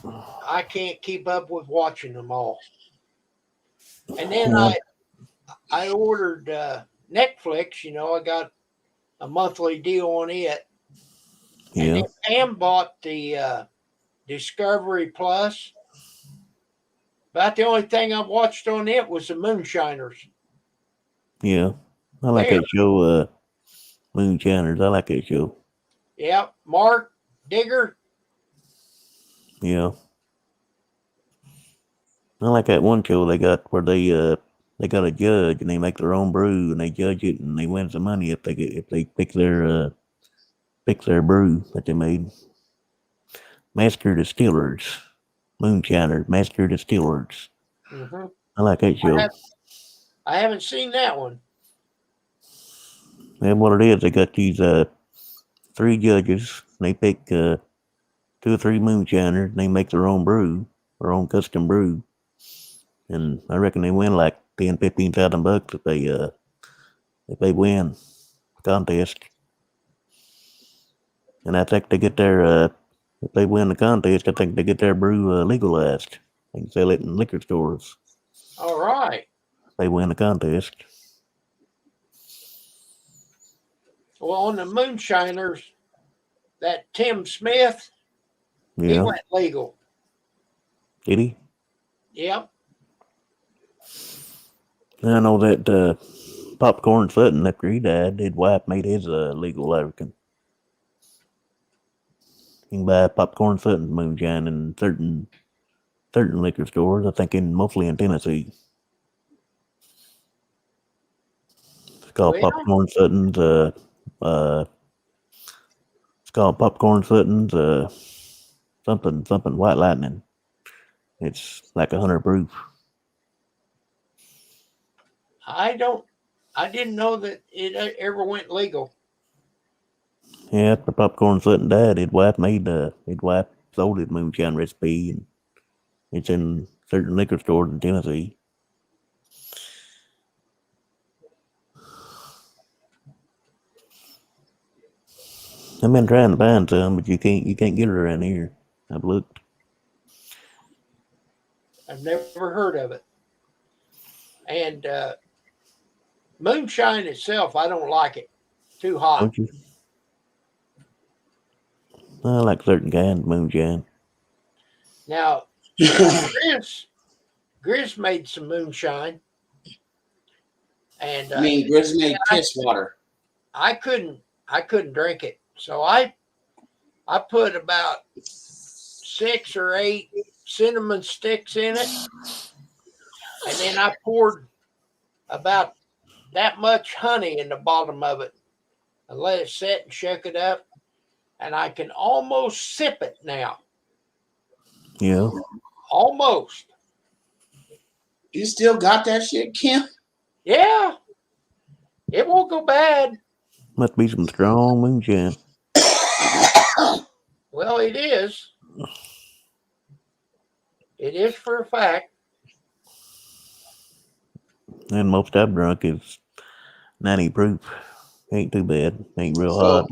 S1: I can't keep up with watching them all. And then
S5: Yeah.
S1: I ordered Netflix. I got a monthly deal on it. And
S5: Yeah.
S1: then Pam bought the Discovery Plus. About the only thing I've watched on it was the Moonshiners.
S5: Yeah. I like
S1: There.
S5: that show, Moonshiners. I like that show.
S1: Yeah. Mark Digger.
S5: Yeah. I like that one show they got where they got a judge and they make their own brew and they judge it and they win some money if they pick their brew that they made. Master Distillers. Moonshiners, Master Distillers.
S1: Mm-hmm.
S5: I like that show.
S1: I haven't seen that one.
S5: And what it is, they got these 3 judges. They pick 2 or 3 moonshiners and they make their own brew, their own custom brew. And I reckon they win like $10,000-15,000 if they win the contest. And I think they get their if they win the contest, I think they get their brew legalized. They can sell it in liquor stores.
S1: All right.
S5: If they win the contest.
S1: Well, on the Moonshiners, that Tim Smith, he
S5: Yeah.
S1: went legal.
S5: Did he?
S1: Yep.
S5: I know that Popcorn Sutton, after he died, his wife made his legal, I reckon. You can buy Popcorn Sutton moonshine in certain liquor stores, I think mostly in Tennessee. It's called
S1: Well,
S5: Popcorn Sutton's, it's called Popcorn Sutton's, something White Lightning. It's like 100 proof.
S1: I didn't know that it ever went legal.
S5: Yeah, after Popcorn Sutton died, his wife sold his moonshine recipe, and it's in certain liquor stores in Tennessee. I've been trying to find some, but you can't get it around here. I've looked.
S1: I've never heard of it. And moonshine itself, I don't like it. Too hot.
S5: Don't you? I like certain kinds of moonshine.
S1: Now, Grizz made some moonshine. And
S2: I mean, Grizz made piss water.
S1: I couldn't drink it. So I put about 6 or 8 cinnamon sticks in it. And then I poured about that much honey in the bottom of it and let it set and shook it up. And I can almost sip it now.
S5: Yeah.
S1: Almost.
S2: You still got that shit, Kim?
S1: Yeah. It won't go bad.
S5: Must be some strong moonshine.
S1: Well, it is. It is for a fact.
S5: And most I've drunk is 90 proof. Ain't too bad. Ain't real hot.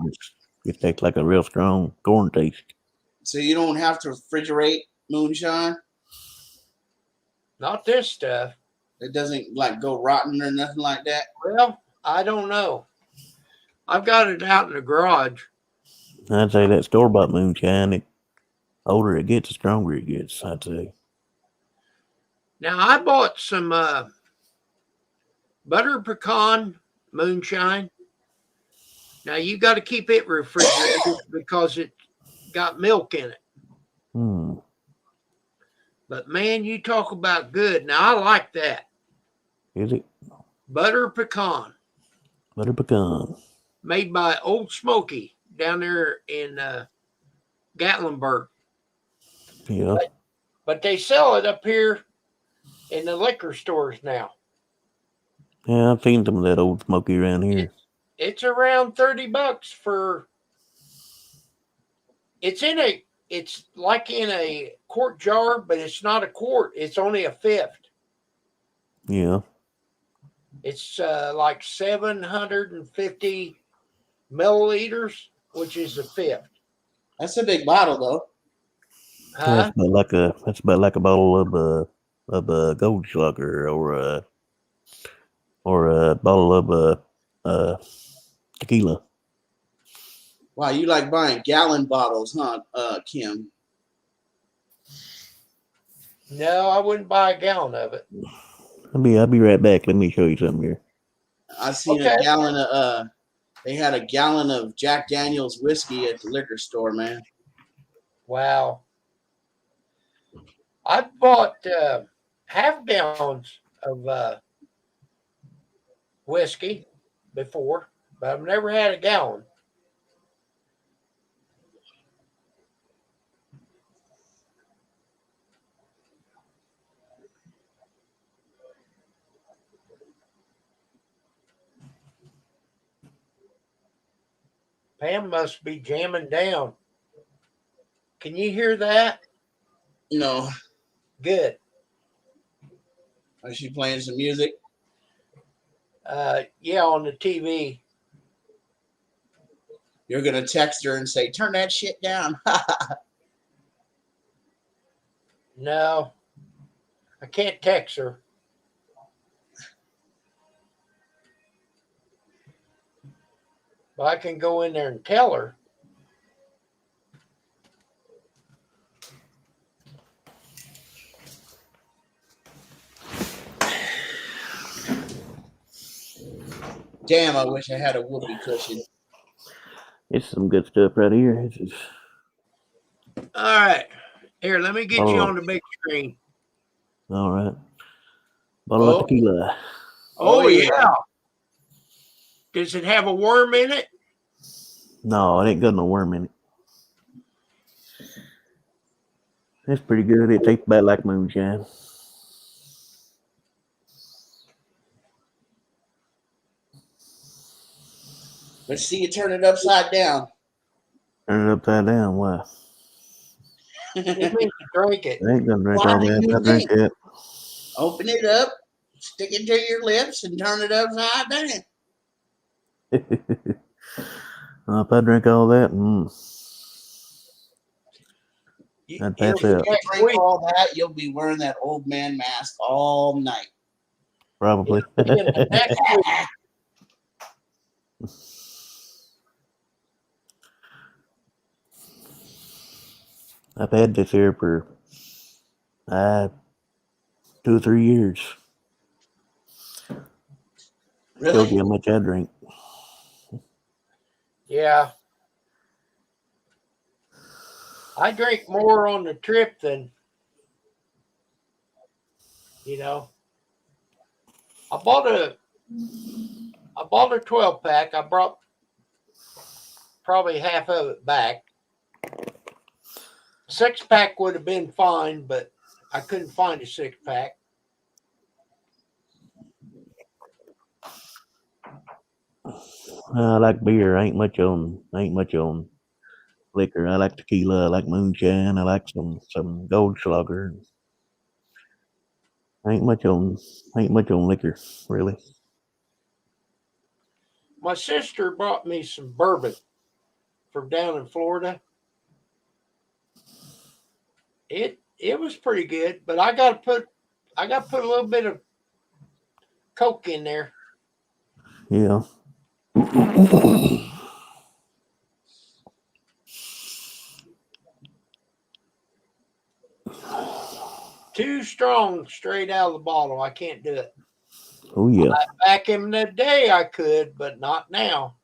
S5: It tastes like a real strong corn taste.
S2: So you don't have to refrigerate moonshine?
S1: Not this stuff.
S2: It doesn't like go rotten or nothing like that?
S1: Well, I don't know. I've got it out in the garage.
S5: I'd say that store-bought moonshine, the older it gets, the stronger it gets, I'd say.
S1: Now, I bought some butter pecan moonshine. Now, you got to keep it refrigerated because it got milk in it. But, man, you talk about good. Now, I like that.
S5: Is it?
S1: Butter pecan.
S5: Butter pecan.
S1: Made by Old Smoky down there in Gatlinburg.
S5: Yeah.
S1: But they sell it up here in the liquor stores now.
S5: Yeah, I've seen some of that Old Smoky around here.
S1: It's around $30 for. It's like in a quart jar, but it's not a quart. It's only a fifth.
S5: Yeah.
S1: It's like 750 milliliters, which is a fifth.
S2: That's a big bottle, though.
S1: Huh?
S5: That's about like a bottle of a Goldschlager or a bottle of tequila.
S2: Wow, you like buying gallon bottles, huh, Kim?
S1: No, I wouldn't buy a gallon of it.
S5: I'll be right back. Let me show you something here.
S2: I seen
S1: Okay.
S2: a gallon of they had a gallon of Jack Daniel's whiskey at the liquor store, man.
S1: Wow. I bought half gallons of whiskey before, but I've never had a gallon. Pam must be jamming down. Can you hear that?
S2: No,
S1: Good.
S2: is she playing some music?
S1: Yeah, on the TV.
S2: You're gonna text her and say, "Turn that shit down."
S1: No, I can't text her. But I can go in there and tell her.
S2: Damn, I wish I had a whoopee cushion.
S5: It's some good stuff right here. It's just
S1: All right. Here, let me get you
S5: Oh.
S1: on the big screen.
S5: all right. Bottle of
S2: Oh.
S5: tequila.
S1: Oh,
S2: Oh,
S1: yeah.
S2: yeah.
S1: Does it have a worm in it?
S5: No, it ain't got no worm in it. It's pretty good. It tastes bad like moonshine.
S2: Let's see you turn it upside down.
S5: Turn it upside down. Why?
S1: It means to drink it.
S5: I ain't gonna drink
S2: Why
S5: all
S2: do
S5: that.
S2: you
S5: I drink
S2: think?
S5: that.
S2: Open it up, stick it to your lips, and turn it upside down.
S5: If I drink all that, I'd pass
S2: If you
S5: out.
S2: drink all that, you'll be wearing that old man mask all night.
S5: Probably.
S1: In the next week.
S5: I've had this here for 2 or 3 years. Shows
S2: Really?
S5: you how much I drink.
S1: Yeah. I drink more on the trip than, you know. I bought a 12 pack. I brought probably half of it back. 6-pack would have been fine, but I couldn't find a 6-pack.
S5: I like beer. I ain't much on liquor. I like tequila. I like moonshine. I like some Goldschlager. I ain't much on liquor, really.
S1: My sister brought me some bourbon from down in Florida. It was pretty good, but I got to put a little bit of Coke in there.
S5: Yeah.
S1: Too strong straight out of the bottle. I can't do it.
S5: Oh yeah.
S1: Back in the day I could, but not now.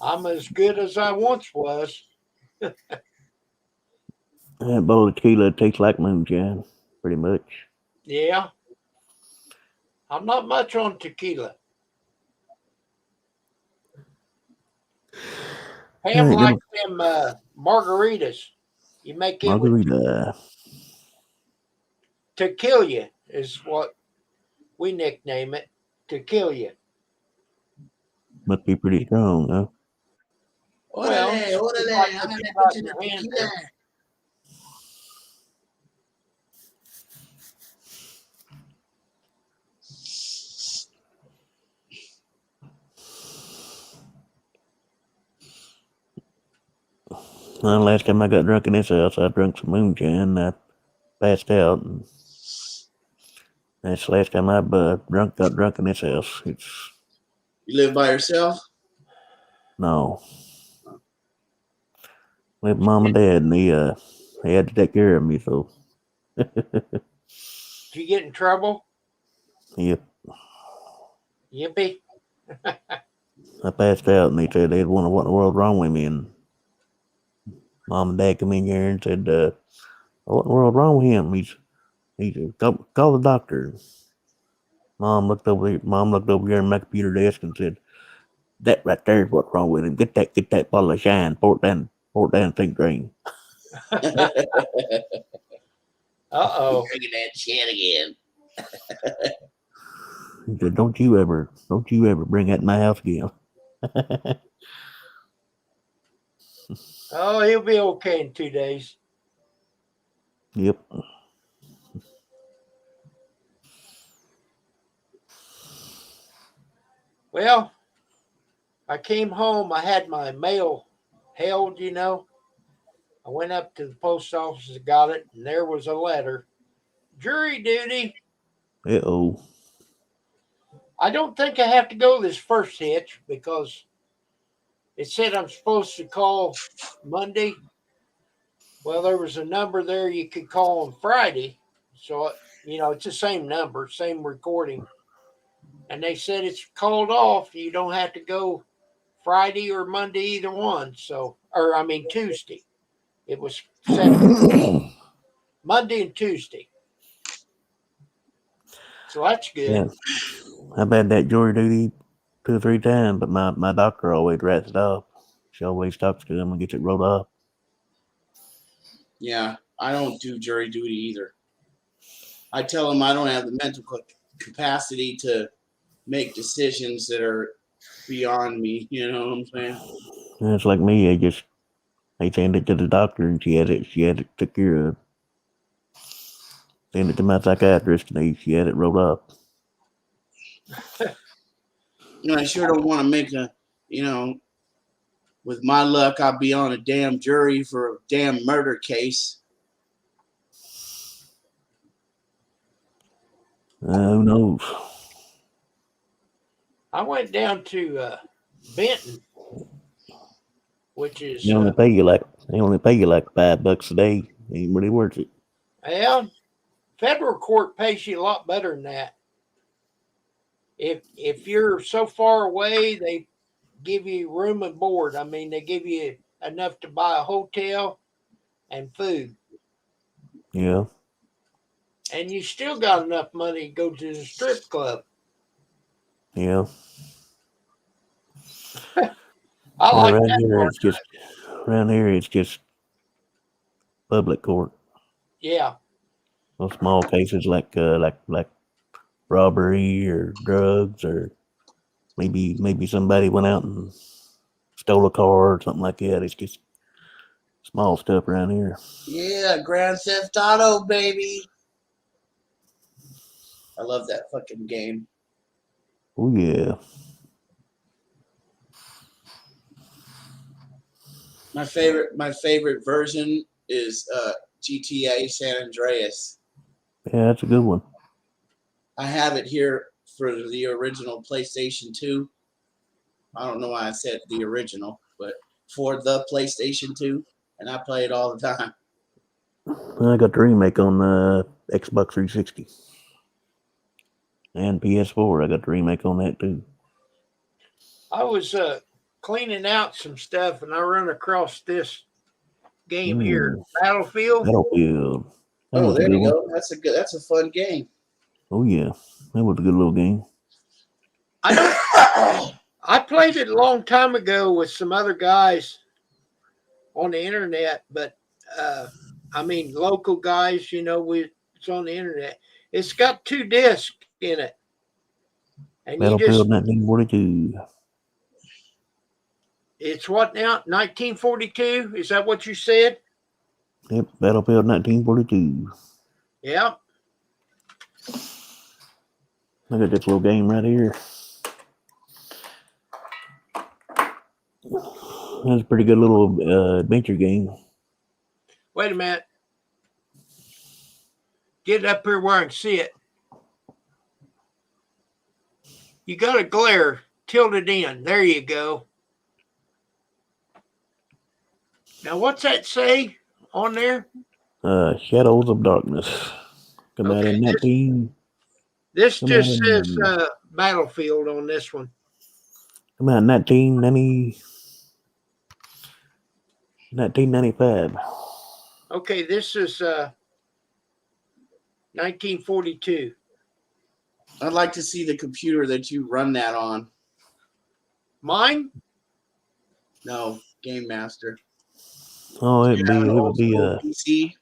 S1: I'm as good as I once was.
S5: That bottle of tequila tastes like moonshine, pretty much.
S1: Yeah. I'm not much on tequila. Pam
S5: Alright,
S1: likes them margaritas. You make it with
S5: margarita.
S1: to kill you is what we nickname it. To kill you.
S5: Must be pretty strong, huh?
S1: Well,
S2: Orale,
S1: it's
S2: orale,
S1: like
S2: I'm
S1: what
S2: gonna
S1: you
S2: put
S1: got
S2: you
S1: in
S2: the
S1: your hand
S2: tequila.
S1: there.
S5: Well, last time I got drunk in this house, I drank some moonshine. I passed out. And that's the last time I got drunk in this house. It's
S2: You live by yourself?
S5: no. With mom and dad, and they had to take care of me. So,
S1: Did you get in trouble?
S5: yep,
S1: Yippee.
S5: I passed out, and they said they'd wonder what in the world wrong with me. And mom and dad come in here and said, "What in the world wrong with him?" He call the doctor. Mom looked over here at my computer desk and said, "That right there is what's wrong with him. Get that bottle of shine, pour it down sink drain."
S1: Uh-oh.
S2: Drinking that shit again.
S5: He said, don't you ever bring that in my house again."
S1: Oh, he'll be okay in 2 days.
S5: Yep.
S1: Well, I came home. I had my mail held, you know. I went up to the post office and got it, and there was a letter. Jury duty.
S5: Uh-oh.
S1: I don't think I have to go this first hitch because it said I'm supposed to call Monday. Well, there was a number there you could call on Friday. So, you know, it's the same number, same recording. And they said it's called off. You don't have to go Friday or Monday, either one. So, or I mean, Tuesday. It was set Monday and Tuesday. So that's good.
S5: Yeah. I've had that jury duty 2 or 3 times, but my doctor always writes it off. She always talks to him and gets it wrote off.
S2: Yeah, I don't do jury duty either. I tell them I don't have the mental capacity to make decisions that are beyond me. You know what I'm saying?
S5: And it's like me. They send it to the doctor, and she had it took care of. Send it to my psychiatrist, and she had it wrote up.
S2: I sure don't want to make with my luck, I'll be on a damn jury for a damn murder case.
S5: Who knows?
S1: I went down to Benton, which is
S5: They only pay you like $5 a day. Ain't really worth it.
S1: well, federal court pays you a lot better than that. If you're so far away, they give you room and board. I mean, they give you enough to buy a hotel and food,
S5: Yeah.
S1: and you still got enough money to go to the strip club.
S5: Yeah.
S1: I like
S5: around
S1: that
S5: here,
S1: part.
S5: around here, it's just public court.
S1: Yeah,
S5: Those small cases like robbery or drugs, or maybe somebody went out and stole a car or something like that. It's just small stuff around here.
S2: Yeah, Grand Theft Auto, baby. I love that fucking game.
S5: Oh yeah.
S2: My favorite version is GTA San Andreas.
S5: Yeah, that's a good one.
S2: I have it here for the original PlayStation 2. I don't know why I said the original, but for the PlayStation 2, and I play it all the time.
S5: I got the remake on Xbox 360 and PS4. I got the remake on that too.
S1: I was cleaning out some stuff, and I run across this game here, Battlefield.
S5: Battlefield. That
S2: Oh,
S5: was a
S2: there
S5: good
S2: you
S5: one.
S2: go. That's a fun game.
S5: Oh yeah, that was a good little game.
S1: I played it a long time ago with some other guys on the internet, but I mean local guys. You know, it's on the internet. It's got 2 discs in it, and you
S5: Battlefield
S1: just
S5: 1942.
S1: it's what now? 1942? Is that what you said?
S5: Yep, Battlefield 1942.
S1: Yeah.
S5: Look at this little game right here. That's a pretty good little adventure game.
S1: Wait a minute. Get up here where I can see it. You got a glare. Tilt it in. There you go. Now, what's that say on there?
S5: Shadows of Darkness. Come out
S1: Okay,
S5: in 19.
S1: this
S5: Come
S1: just
S5: out
S1: says
S5: in,
S1: Battlefield on this one.
S5: come out in 1995.
S1: Okay, this is 1942.
S2: I'd like to see the computer that you run that on.
S1: Mine?
S2: No, Game Master.
S5: Oh,
S2: You have an
S5: it would
S2: old
S5: be
S2: school PC.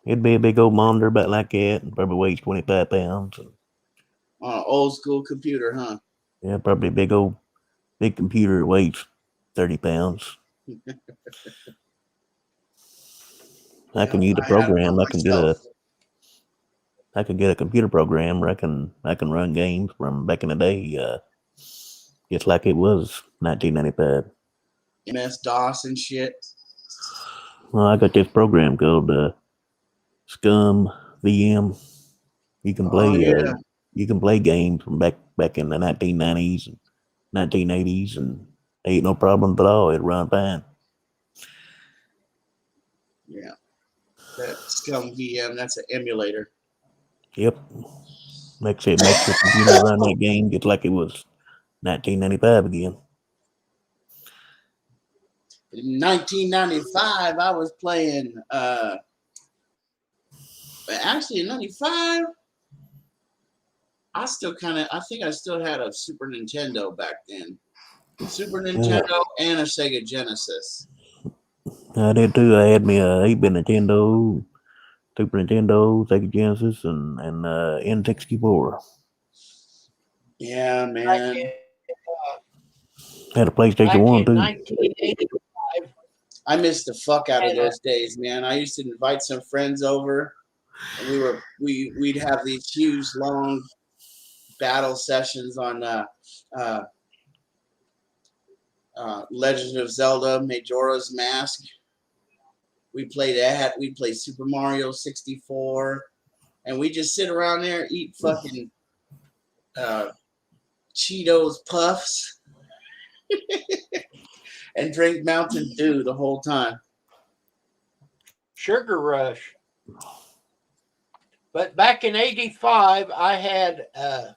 S5: it'd be a big old monitor about like that, and probably weighs 25 pounds. And,
S2: On an old school computer, huh?
S5: yeah, probably a big computer that weighs 30 pounds. I can use a
S2: I had
S5: program.
S2: one myself.
S5: I can get a computer program where I can run games from back in the day, just like it was 1995.
S2: MS DOS and shit.
S5: Well, I got this program called Scum VM. You can play
S2: Oh yeah.
S5: you can play games from back in the 1990s and 1980s, and ain't no problems at all. It run fine.
S2: Yeah. That Scum VM, that's an emulator.
S5: Yep, makes the computer run that game just like it was 1995 again.
S2: In 1995, I was playing actually in 95, I think I still had a Super Nintendo back then. Super Nintendo and a Sega Genesis.
S5: I did too. I had me a 8-bit Nintendo, Super Nintendo, Sega Genesis, and N64.
S2: Yeah,
S1: Back
S2: man.
S1: in,
S5: Had a PlayStation
S1: back
S5: 1
S1: in
S5: too.
S1: 1985.
S2: I missed the fuck out of those days, man. I used to invite some friends over, and we'd have these huge long battle sessions on Legend of Zelda Majora's Mask. We play that. We play Super Mario 64, and we just sit around there, eat fucking Cheetos Puffs, and drink Mountain Dew the whole time.
S1: Sugar Rush. But back in 85, I had, I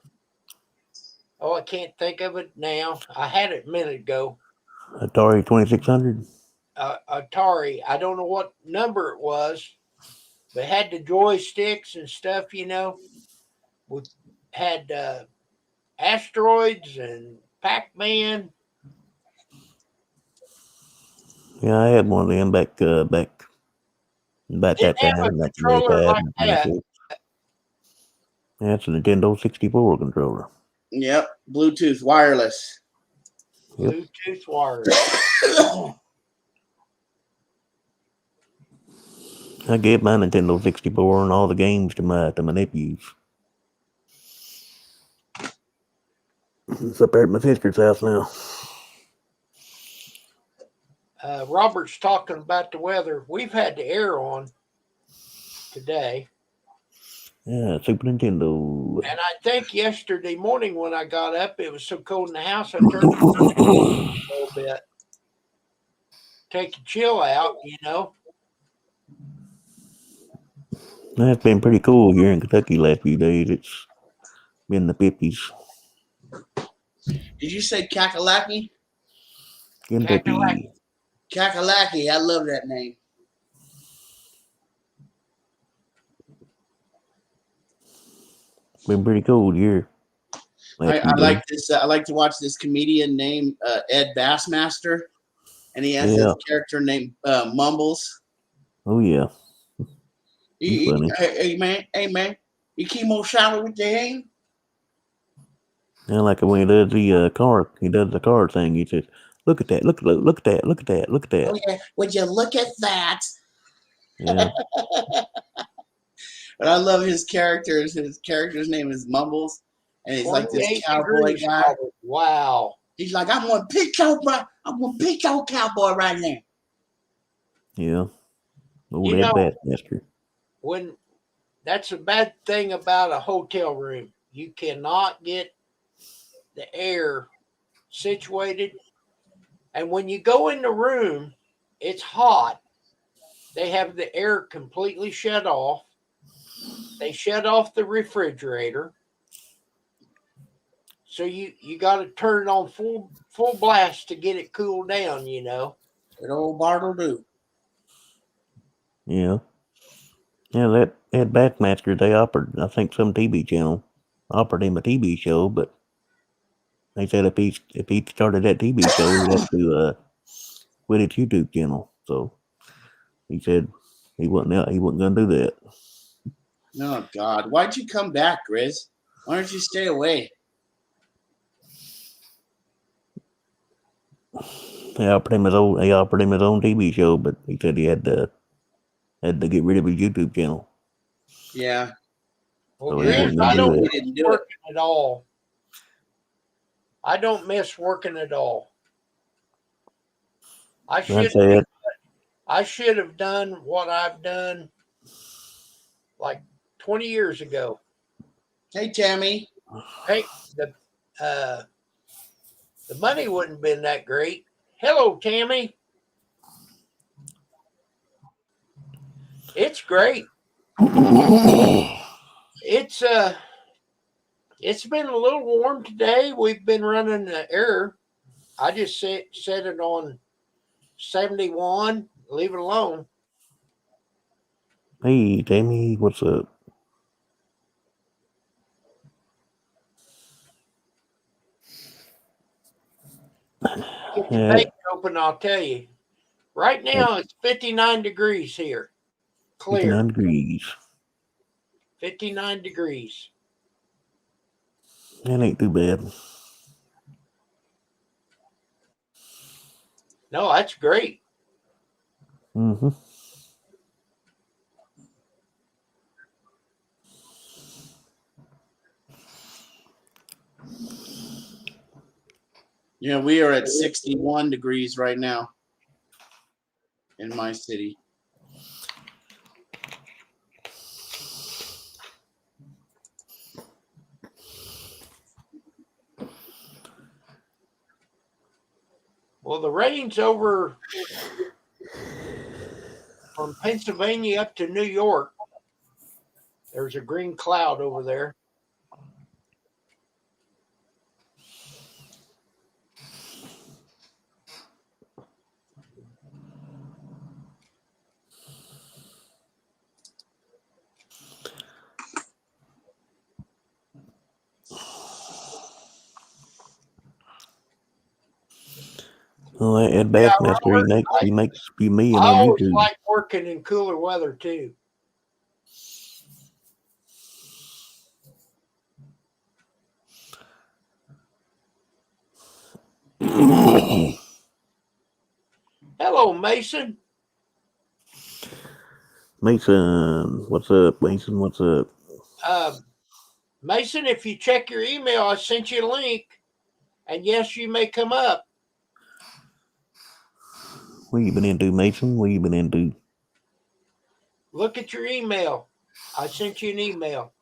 S1: can't think of it now. I had it a minute ago.
S5: Atari 2600.
S1: Atari. I don't know what number it was. But it had the joysticks and stuff, We had Asteroids and Pac-Man.
S5: Yeah, I had one of them back about that
S1: Didn't have a
S5: time,
S1: controller
S5: 1985,
S1: like that.
S5: 1996. Yeah, it's a Nintendo 64 controller.
S2: Yep, Bluetooth wireless.
S5: Yep.
S1: Bluetooth wireless.
S5: I gave my Nintendo 64 and all the games to my nephews. It's up there at my sister's house now.
S1: Robert's talking about the weather. We've had the air on today.
S5: Yeah, Super Nintendo.
S1: And I think yesterday morning when I got up, it was so cold in the house, I turned it on a little bit. Take the chill out,
S5: It's been pretty cool here in Kentucky last few days. It's been the 50s.
S2: Did you say Kakalaki?
S5: Kentucky.
S2: Kakalaki, I love that name.
S5: Been pretty cold here.
S2: I like this. I like to watch this comedian named Ed Bassmaster, and he has this character named Mumbles.
S5: Oh yeah. Funny.
S2: Hey man, you keep more shallow with your hand.
S5: I like it when he does the car thing. He says, "Look at that! Look at that! Look at that! Look at that! Look at that!"
S2: Oh yeah, would you look at that?
S5: Yeah.
S2: But I love his characters. His character's name is Mumbles, and he's like this cowboy guy.
S1: Wow.
S2: He's like, I'm gonna pick your cowboy right now.
S5: Yeah. Old
S1: You
S5: Ed
S1: know,
S5: Bassmaster.
S1: when that's a bad thing about a hotel room. You cannot get the air situated. And when you go in the room, it's hot. They have the air completely shut off. They shut off the refrigerator. So you got to turn it on full blast to get it cooled down, you know.
S2: Good old Bartle do.
S5: Yeah. Yeah, that Ed Bassmaster, they offered, I think, some TV channel offered him a TV show, but they said if he started that TV show, he'd have to quit his YouTube channel. So he said he wasn't gonna do that.
S2: Oh God, why'd you come back, Grizz? Why don't you stay away?
S5: They offered him his own TV show, but he said he had to get rid of his YouTube channel.
S2: Yeah.
S1: Well,
S5: So
S2: he
S1: Grizz,
S2: wouldn't
S1: I
S2: do
S1: don't
S2: it.
S1: miss
S2: He didn't do it.
S1: working at all. I don't miss working at all. I
S5: That's it.
S1: should have done what I've done like 20 years ago.
S2: Hey, Tammy.
S1: Hey, the money wouldn't have been that great. Hello, Tammy. It's great. It's been a little warm today. We've been running the air. I just set it on 71. Leave it alone.
S5: Hey, Tammy, what's up?
S1: Get your page open, I'll tell you. Right now, it's 59 degrees here. Clear.
S5: 59 degrees.
S1: 59 degrees.
S5: That ain't too bad.
S1: No, that's great.
S5: Mm-hmm.
S2: Yeah, we are at 61 degrees right now in my city.
S1: Well, the rain's over from Pennsylvania up to New York. There's a green cloud over there.
S5: Oh, that Ed Bassmaster, he makes a few million
S1: I
S5: on
S1: always
S5: YouTube.
S1: like working in cooler weather too. Hello, Mason.
S5: Mason, what's up? Mason, what's up?
S1: Mason, if you check your email, I sent you a link. And yes, you may come up.
S5: What you been into, Mason? What you been into?
S1: Look at your email. I sent you an email.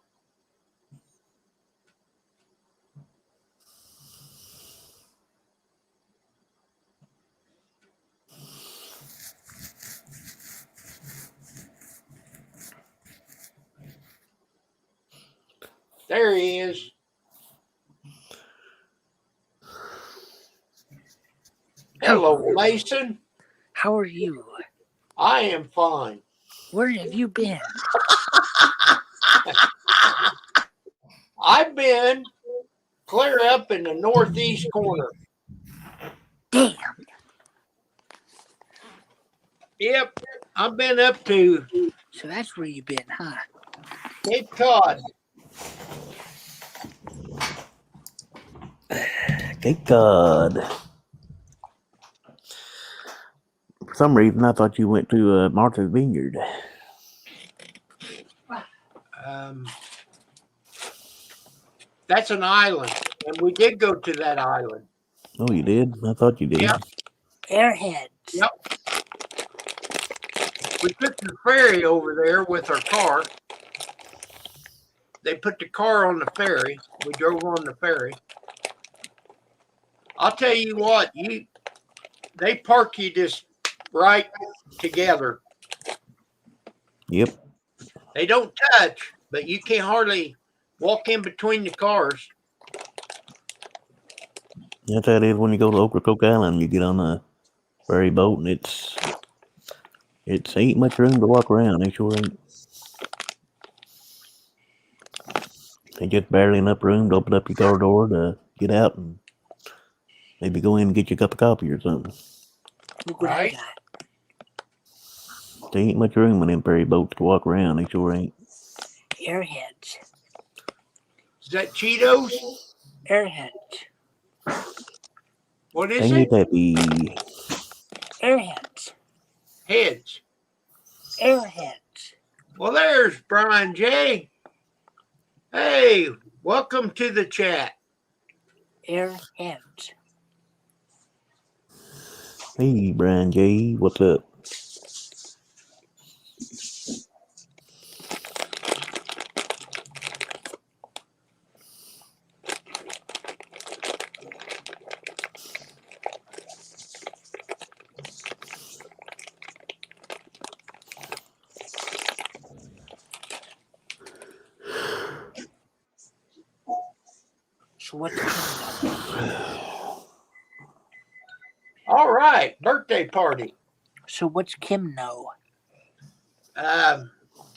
S1: There he is. Hello, Mason.
S7: How are you?
S1: I am fine.
S7: Where have you been?
S1: I've been clear up in the northeast corner.
S7: Damn.
S1: Yep, I've been up to
S7: So that's where you've been, huh?
S1: Cape Cod.
S5: Cape Cod. For some reason, I thought you went to Martha's Vineyard.
S1: That's an island, and we did go to that island.
S5: Oh, you did? I thought you did.
S1: Yeah.
S7: Airheads.
S1: Yep. We took the ferry over there with our car. They put the car on the ferry. We drove on the ferry. I'll tell you what, they park you just right together.
S5: Yep.
S1: They don't touch, but you can't hardly walk in between the cars.
S5: That's how it is when you go to Ocracoke Island. You get on a ferry boat, and it's ain't much room to walk around. They sure ain't. They just barely enough room to open up your car door to get out and maybe go in and get you a cup of coffee or something.
S7: Look what
S1: Right.
S7: I got.
S5: There ain't much room on them ferry boats to walk around. They sure ain't.
S7: Airheads.
S1: Is that Cheetos?
S7: Airheads.
S1: What is
S5: Dang
S1: it?
S5: it, happy.
S7: Airheads.
S1: Heads.
S7: Airheads.
S1: Well, there's Brian J. Hey, welcome to the chat.
S7: Airheads.
S5: Hey, Brian J. What's up?
S7: So what's Kim know?
S1: All right, birthday party.
S7: So what's Kim know?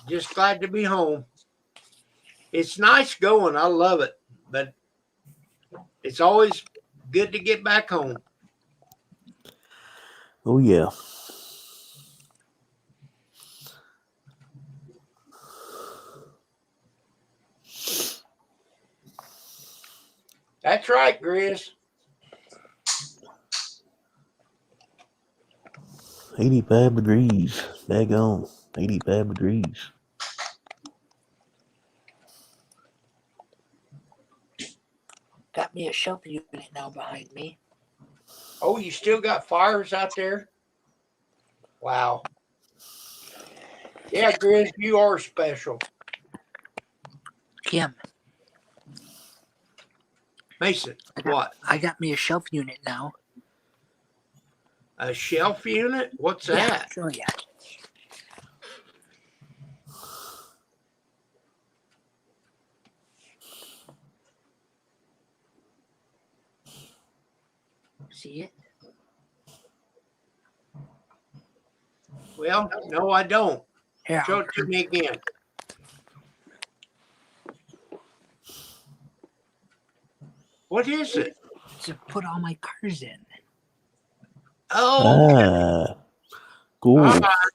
S1: Just glad to be home. It's nice going. I love it, but it's always good to get back home.
S5: Oh, yeah.
S1: That's right, Grizz.
S5: 85 degrees. Daggone. 85 degrees.
S7: Got me a shelf unit now behind me.
S1: Oh, you still got fires out there? Wow. Yeah, Grizz, you are special.
S7: Kim,
S1: Mason, what?
S7: I got me a shelf unit now.
S1: A shelf unit? What's
S7: Yeah,
S1: that?
S7: I'll show ya. See it?
S1: Well, no, I don't.
S7: Here,
S1: Show it to me again. What is it?
S7: to put all my cars in.
S1: Oh, okay.
S5: Ah, cool.
S1: All right.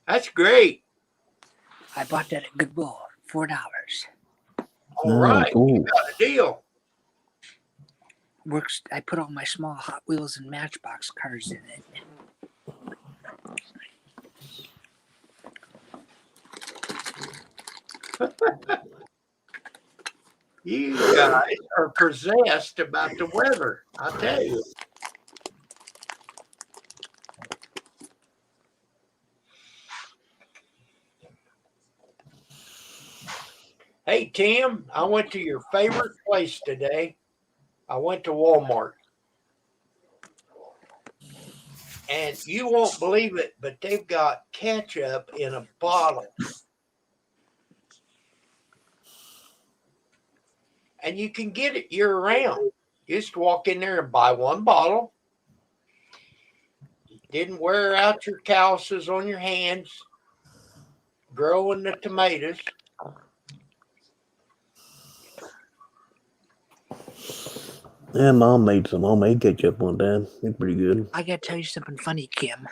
S1: That's great.
S7: I bought that at Goodwill, $4.
S1: All right. You
S5: Cool.
S1: got a deal.
S7: Works. I put all my small Hot Wheels and Matchbox cars in it.
S1: You guys are possessed about the weather, I tell you. Hey, Tim, I went to your favorite place today. I went to Walmart. And you won't believe it, but they've got ketchup in a bottle. And you can get it year round. You just walk in there and buy one bottle. Didn't wear out your calluses on your hands growing the tomatoes.
S5: Yeah, Mom made some homemade ketchup one time. It's pretty good.
S7: I gotta tell you something funny, Kim.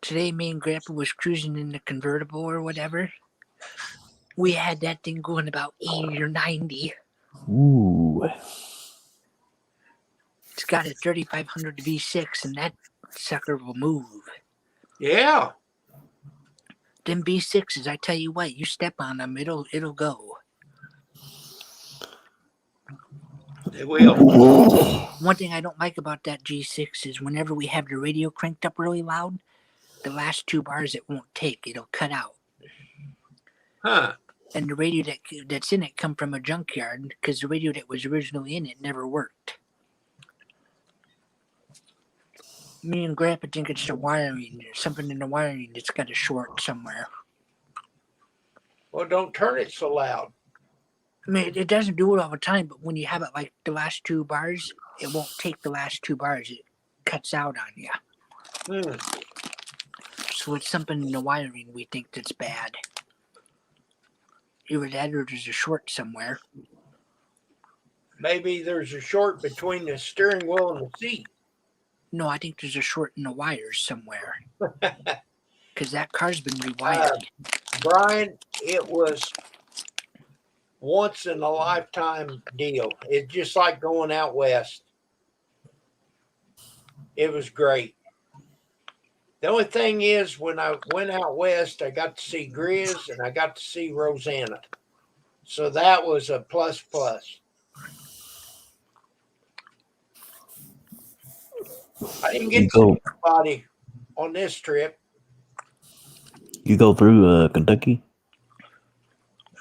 S7: Today, me and Grandpa was cruising in the convertible or whatever. We had that thing going about 80 or 90.
S5: Ooh.
S7: It's got a 3500 V6, and that sucker will move.
S1: Yeah.
S7: Them V6s, I tell you what, you step on them, it'll go.
S1: They will.
S7: One thing I don't like about that G6 is whenever we have the radio cranked up really loud, the last 2 bars it won't take. It'll cut out.
S1: Huh.
S7: And the radio that's in it come from a junkyard because the radio that was originally in it never worked. Me and Grandpa think it's the wiring. There's something in the wiring that's got a short somewhere.
S1: Well, don't turn it so loud.
S7: I mean, it doesn't do it all the time, but when you have it like the last 2 bars, it won't take the last 2 bars. It cuts out on you.
S1: Hmm.
S7: So it's something in the wiring we think that's bad. Either that or there's a short somewhere.
S1: Maybe there's a short between the steering wheel and the seat.
S7: No, I think there's a short in the wires somewhere. Because that car's been rewired.
S1: Brian, it was once in a lifetime deal. It's just like going out west. It was great. The only thing is, when I went out west, I got to see Grizz and I got to see Rosanna. So that was a plus. I didn't get to see anybody on this trip.
S5: You go through Kentucky?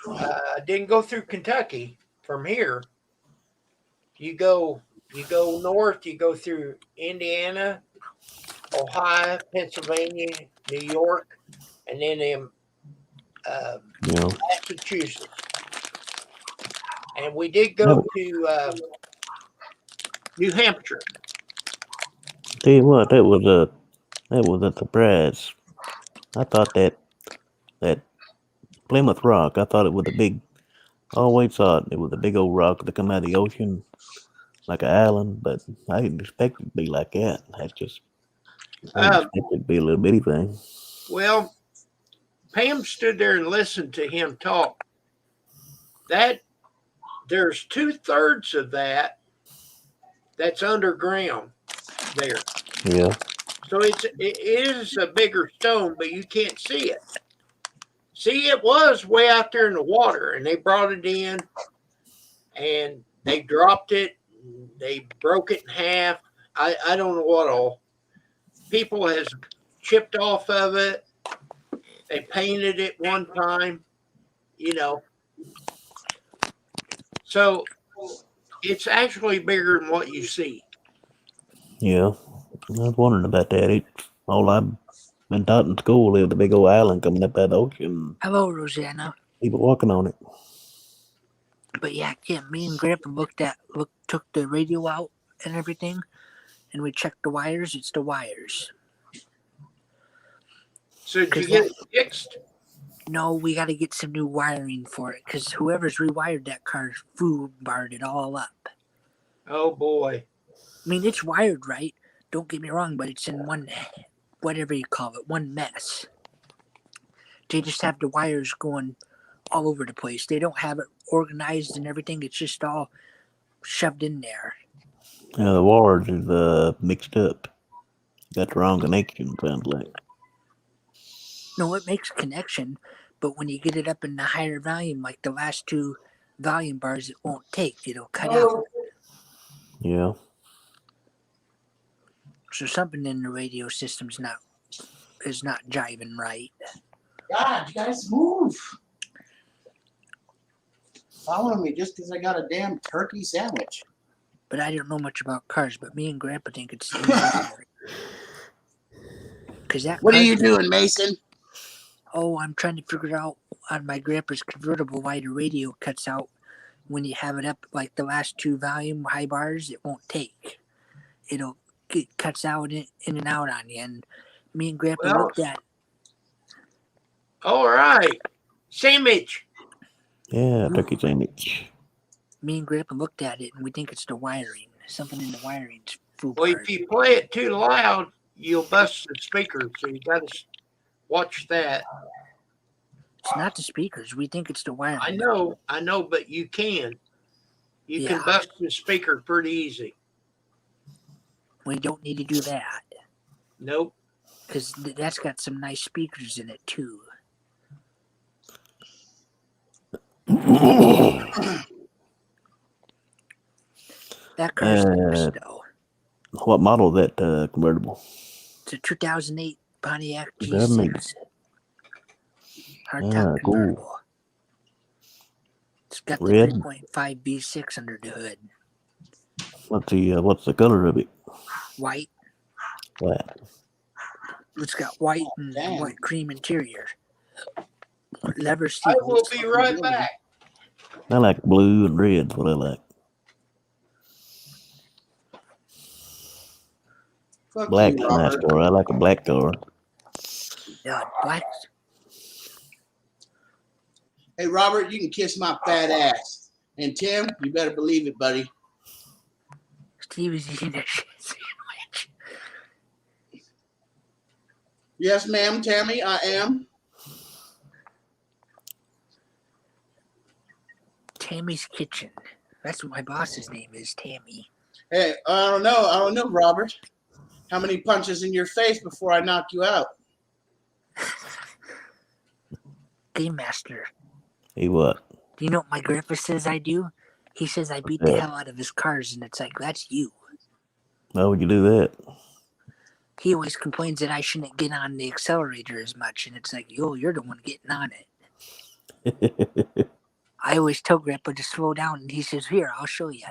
S1: I didn't go through Kentucky from here. You go north, you go through Indiana, Ohio, Pennsylvania, New York, and then
S5: Yeah.
S1: Massachusetts. And we did go to New Hampshire.
S5: Tell you what, that was a surprise. I thought that Plymouth Rock, I thought it was I always thought it was a big old rock that come out of the ocean like an island, but I didn't expect it to be like that. I expected it to be a little bitty thing.
S1: Well, Pam stood there and listened to him talk. There's 2/3 of that's underground there.
S5: Yeah.
S1: So it is a bigger stone, but you can't see it. See, it was way out there in the water, and they brought it in, and they dropped it. They broke it in half. I don't know what all. People has chipped off of it. They painted it one time, So it's actually bigger than what you see.
S5: Yeah. I was wondering about that. All I've been taught in school is the big old island coming up out of the ocean.
S7: Hello, Rosanna.
S5: People walking on it.
S7: But yeah, me and Grandpa took the radio out and everything, and we checked the wires. It's the wires.
S1: So did you get it fixed?
S7: No, we got to get some new wiring for it because whoever's rewired that car food barred it all up.
S1: Oh boy.
S7: I mean, it's wired right. Don't get me wrong, but it's in one, whatever you call it, one mess. They just have the wires going all over the place. They don't have it organized and everything. It's just all shoved in there.
S5: Yeah, the wires is mixed up. Got the wrong connection, sounds like.
S7: No, it makes connection, but when you get it up in the higher volume, like the last 2 volume bars, it won't take. It'll cut out.
S5: Yeah.
S7: So something in the radio system's is not jiving right.
S2: God, you guys move. Following me just because I got a damn turkey sandwich.
S7: But I don't know much about cars, but me and Grandpa think it's because that.
S2: What are you doing, Mason?
S7: Oh, I'm trying to figure out on my Grandpa's convertible why the radio cuts out when you have it up like the last 2 volume high bars. It won't take. It cuts out in and out on you, and me and Grandpa looked at.
S1: All right, sandwich.
S5: Yeah, turkey sandwich.
S7: Me and Grandpa looked at it, and we think it's the wiring. Something in the wiring's food.
S1: Well, if you play it too loud, you'll bust the speakers. So you got to watch that.
S7: It's not the speakers. We think it's the wiring.
S1: I know, but you can. You can bust the speaker pretty easy.
S7: We don't need to do that.
S1: Nope.
S7: Because that's got some nice speakers in it, too. That car's nice, though.
S5: What model is that convertible?
S7: It's a 2008 Pontiac
S5: 2008.
S7: G6 hardtop
S5: Cool.
S7: convertible. It's got the
S5: Red.
S7: 3.5 V6 under the hood.
S5: What's the color of it?
S7: White.
S5: Black.
S7: It's got white and
S2: damn.
S7: white cream interior. Leather
S1: I will
S7: seats.
S1: be right back.
S5: I like blue and red. That's what I like.
S2: Fuck
S5: Black's
S2: you,
S5: a nice
S2: Robert.
S5: car. I like a black car.
S7: Yeah, black.
S2: Hey, Robert, you can kiss my fat ass. And Tim, you better believe it, buddy.
S7: Steve is eating a shit sandwich.
S2: Yes, ma'am, Tammy, I am.
S7: Tammy's Kitchen. That's what my boss's name is, Tammy.
S2: Hey, I don't know, Robert. How many punches in your face before I knock you out?
S7: Game Master.
S5: Hey, what?
S7: Do you know what my grandpa says I do? He says I beat
S5: Yeah.
S7: the hell out of his cars, and it's like, that's you.
S5: Why would you do that?
S7: He always complains that I shouldn't get on the accelerator as much, and it's like, yo, you're the one getting on it. I always tell Grandpa to slow down, and he says, here, I'll show you.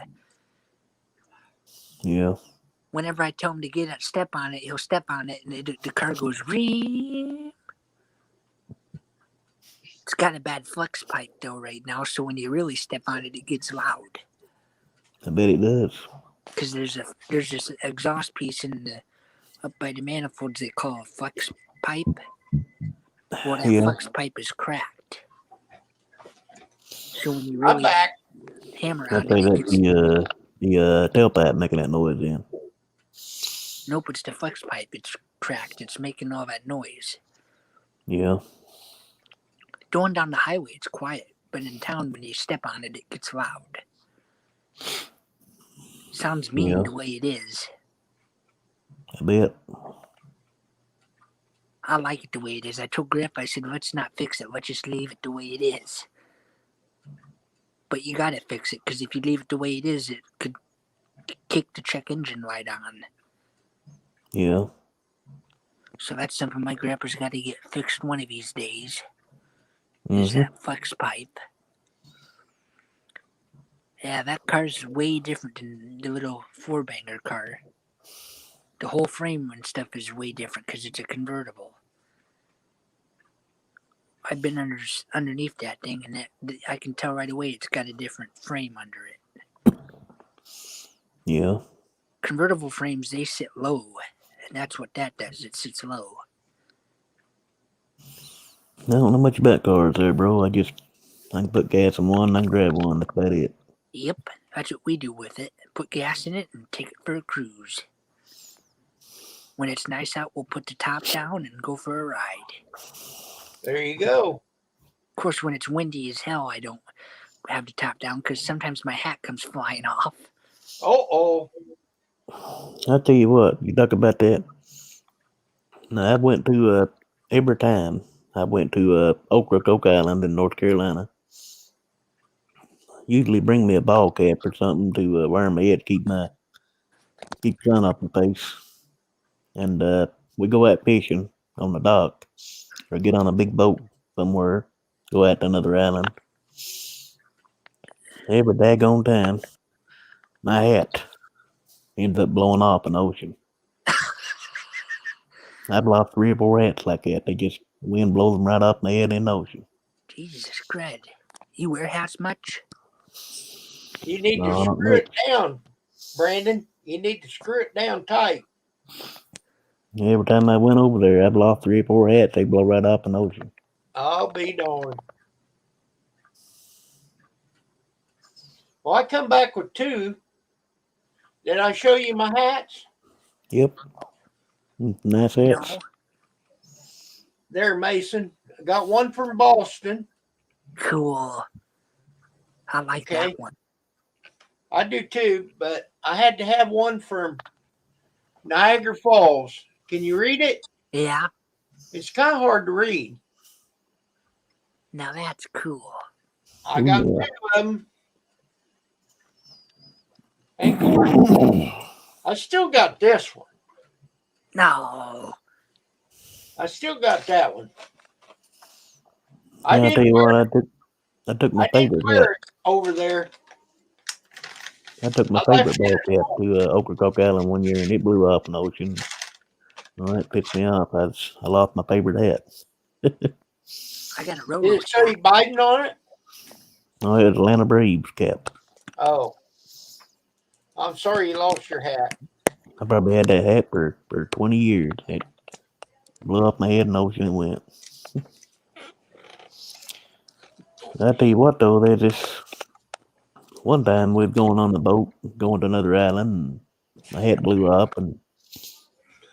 S5: Yeah.
S7: Whenever I tell him to get a step on it, he'll step on it, and the car goes, ream. It's got a bad flex pipe, though, right now, so when you really step on it, it gets loud.
S5: I bet it does.
S7: Because there's this exhaust piece up by the manifolds they call a flex pipe. Well, that
S5: Yeah.
S7: flex pipe is cracked. So when you
S1: I'm
S7: really
S1: back.
S7: hammer
S5: I
S7: on
S5: say
S7: it, it
S5: that's
S7: gets,
S5: the tailpipe making that noise then.
S7: nope, it's the flex pipe. It's cracked. It's making all that noise.
S5: Yeah.
S7: Going down the highway, it's quiet. But in town, when you step on it, it gets loud. Sounds mean
S5: Yeah.
S7: the way it is.
S5: I bet.
S7: I like it the way it is. I told Grandpa, I said, let's not fix it. Let's just leave it the way it is. But you gotta fix it, because if you leave it the way it is, it could kick the check engine light on.
S5: Yeah.
S7: So that's something my grandpa's got to get fixed one of these days. Is
S5: Mm-hmm.
S7: that flex pipe. Yeah, that car's way different than the little four-banger car. The whole frame and stuff is way different because it's a convertible. I've been underneath that thing, and I can tell right away it's got a different frame under it.
S5: Yeah.
S7: Convertible frames, they sit low, and that's what that does. It sits low.
S5: I don't know much about cars there, bro. I can put gas in one, I can grab one. That's about it.
S7: Yep, that's what we do with it. Put gas in it and take it for a cruise. When it's nice out, we'll put the top down and go for a ride.
S1: There you go.
S7: Of course, when it's windy as hell, I don't have the top down because sometimes my hat comes flying off.
S1: Oh.
S5: I'll tell you what, you talk about that. Now, I went to, every time I went to Oak Island in North Carolina, usually bring me a ball cap or something to wear on my head to keep sun off my face. And we go out fishing on the dock or get on a big boat somewhere, go out to another island. Every daggone time, my hat ends up blowing off in the ocean. I've lost 3 or 4 hats like that. The wind blows them right off my head in the ocean.
S7: Jesus Christ. You wear hats much?
S1: You need
S5: No,
S1: to
S5: not
S1: screw it
S5: much.
S1: down, Brandon. You need to screw it down tight.
S5: Every time I went over there, I've lost 3 or 4 hats. They blow right off in the ocean.
S1: I'll be darned. Well, I come back with 2. Did I show you my hats?
S5: Yep. Nice hats.
S7: No.
S1: There, Mason. I got one from Boston.
S7: Cool. I like
S1: Okay.
S7: that one.
S1: I do too, but I had to have one from Niagara Falls. Can you read it?
S7: Yeah.
S1: It's kind of hard to read.
S7: Now that's cool.
S1: I got
S5: Ooh,
S1: 2 of them. And of course, I still got this one.
S7: No.
S1: I still got that one.
S5: Yeah, I'll tell you what, I took my
S1: I didn't
S5: favorite
S1: wear
S5: hat.
S1: it over there.
S5: I took my
S1: I left
S5: favorite bass hat to Ocracoke Island one year, and it blew up in the ocean. Well, that pissed me off. I lost my favorite hat.
S7: I got a
S1: Did
S7: Rolo
S1: it say
S7: hat.
S1: Biden on it?
S5: Oh, it was Atlanta Braves cap.
S1: Oh. I'm sorry you lost your hat.
S5: I probably had that hat for 20 years. It blew off my head in the ocean and went. I tell you what, though, there's this one time we was going on the boat, going to another island, and my hat blew up, and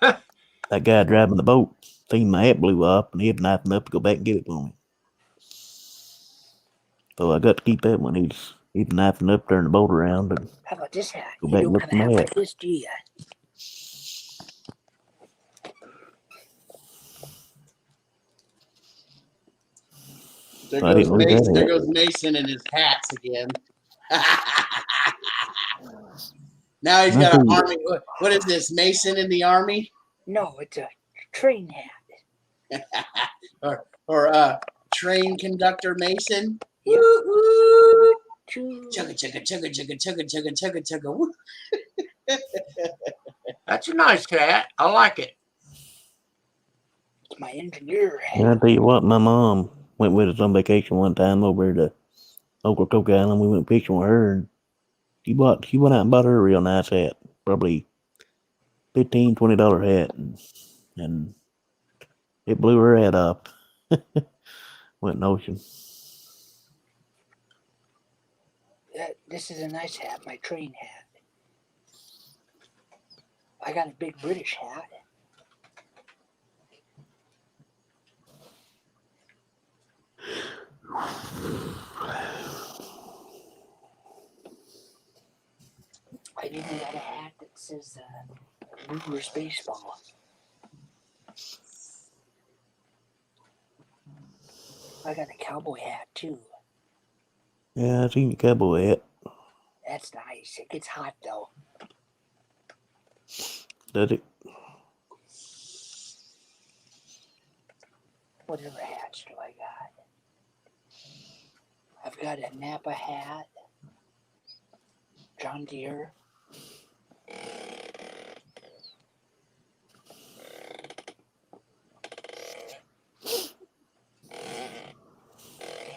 S5: that guy driving the boat seen my hat blew up, and he had knifed enough to go back and get it for me. So I got to keep that one. He's knifing up, turn the boat around, and
S7: How about this hat?
S5: go
S7: You
S5: back and
S7: don't
S5: look
S7: have
S5: for
S7: a
S5: my
S7: hat
S5: hat.
S7: like this, do you?
S2: There
S5: I
S2: goes
S5: didn't lose
S2: Mason.
S5: that
S2: There
S5: hat.
S2: goes Mason and his hats again. Now he's got an army. What is this? Mason in the army,
S7: No, it's a train hat.
S2: or train conductor Mason?
S7: Yep.
S2: Woo, woo.
S7: Choo.
S2: Chugga chugga chugga chugga chugga chugga chugga chugga. Woo.
S1: That's a nice hat. I like it.
S7: It's my engineer hat.
S5: And I tell you what, my mom went with us on vacation one time over to Ocracoke Island. We went fishing with her, and she went out and bought her a real nice hat, probably $15, $20 hat, and it blew her head off. Went in the ocean.
S7: This is a nice hat, my train hat. I got a big British hat. I even got a hat that says Brewers Baseball. I got a cowboy hat too.
S5: Yeah, I seen the cowboy hat.
S7: That's nice. It gets hot though.
S5: Does it?
S7: Whatever hats do I got? I've got a Napa hat. John Deere.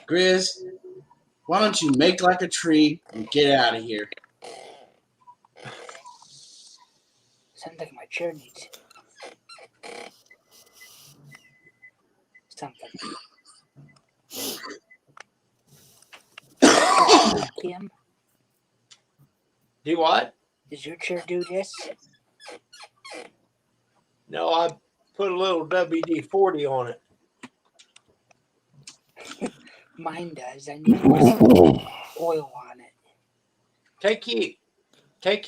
S2: Grizz, why don't you make like a tree and get out of here?
S7: Sounds like my chair needs something. Kim,
S1: Do what?
S7: does your chair do this?
S1: No, I put a little WD-40 on it.
S7: Mine does. I need to put some oil on it.
S1: Take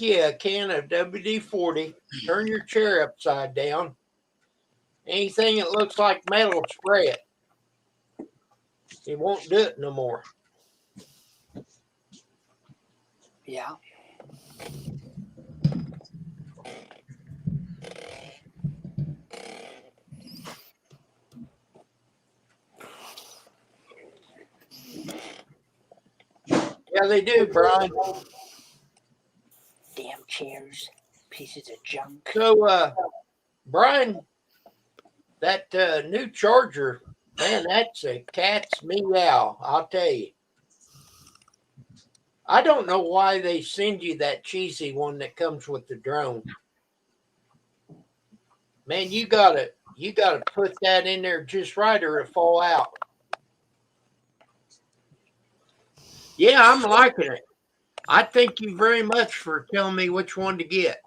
S1: you a can of WD-40, turn your chair upside down. Anything that looks like metal, spray it. It won't do it no more.
S7: Yeah.
S1: Yeah, they do, Brian.
S7: Damn chairs. Pieces of junk.
S1: So, Brian, that new charger, man, that's a cat's meow, I'll tell you. I don't know why they send you that cheesy one that comes with the drone. Man, you gotta put that in there just right or it'll fall out. Yeah, I'm liking it. I thank you very much for telling me which one to get.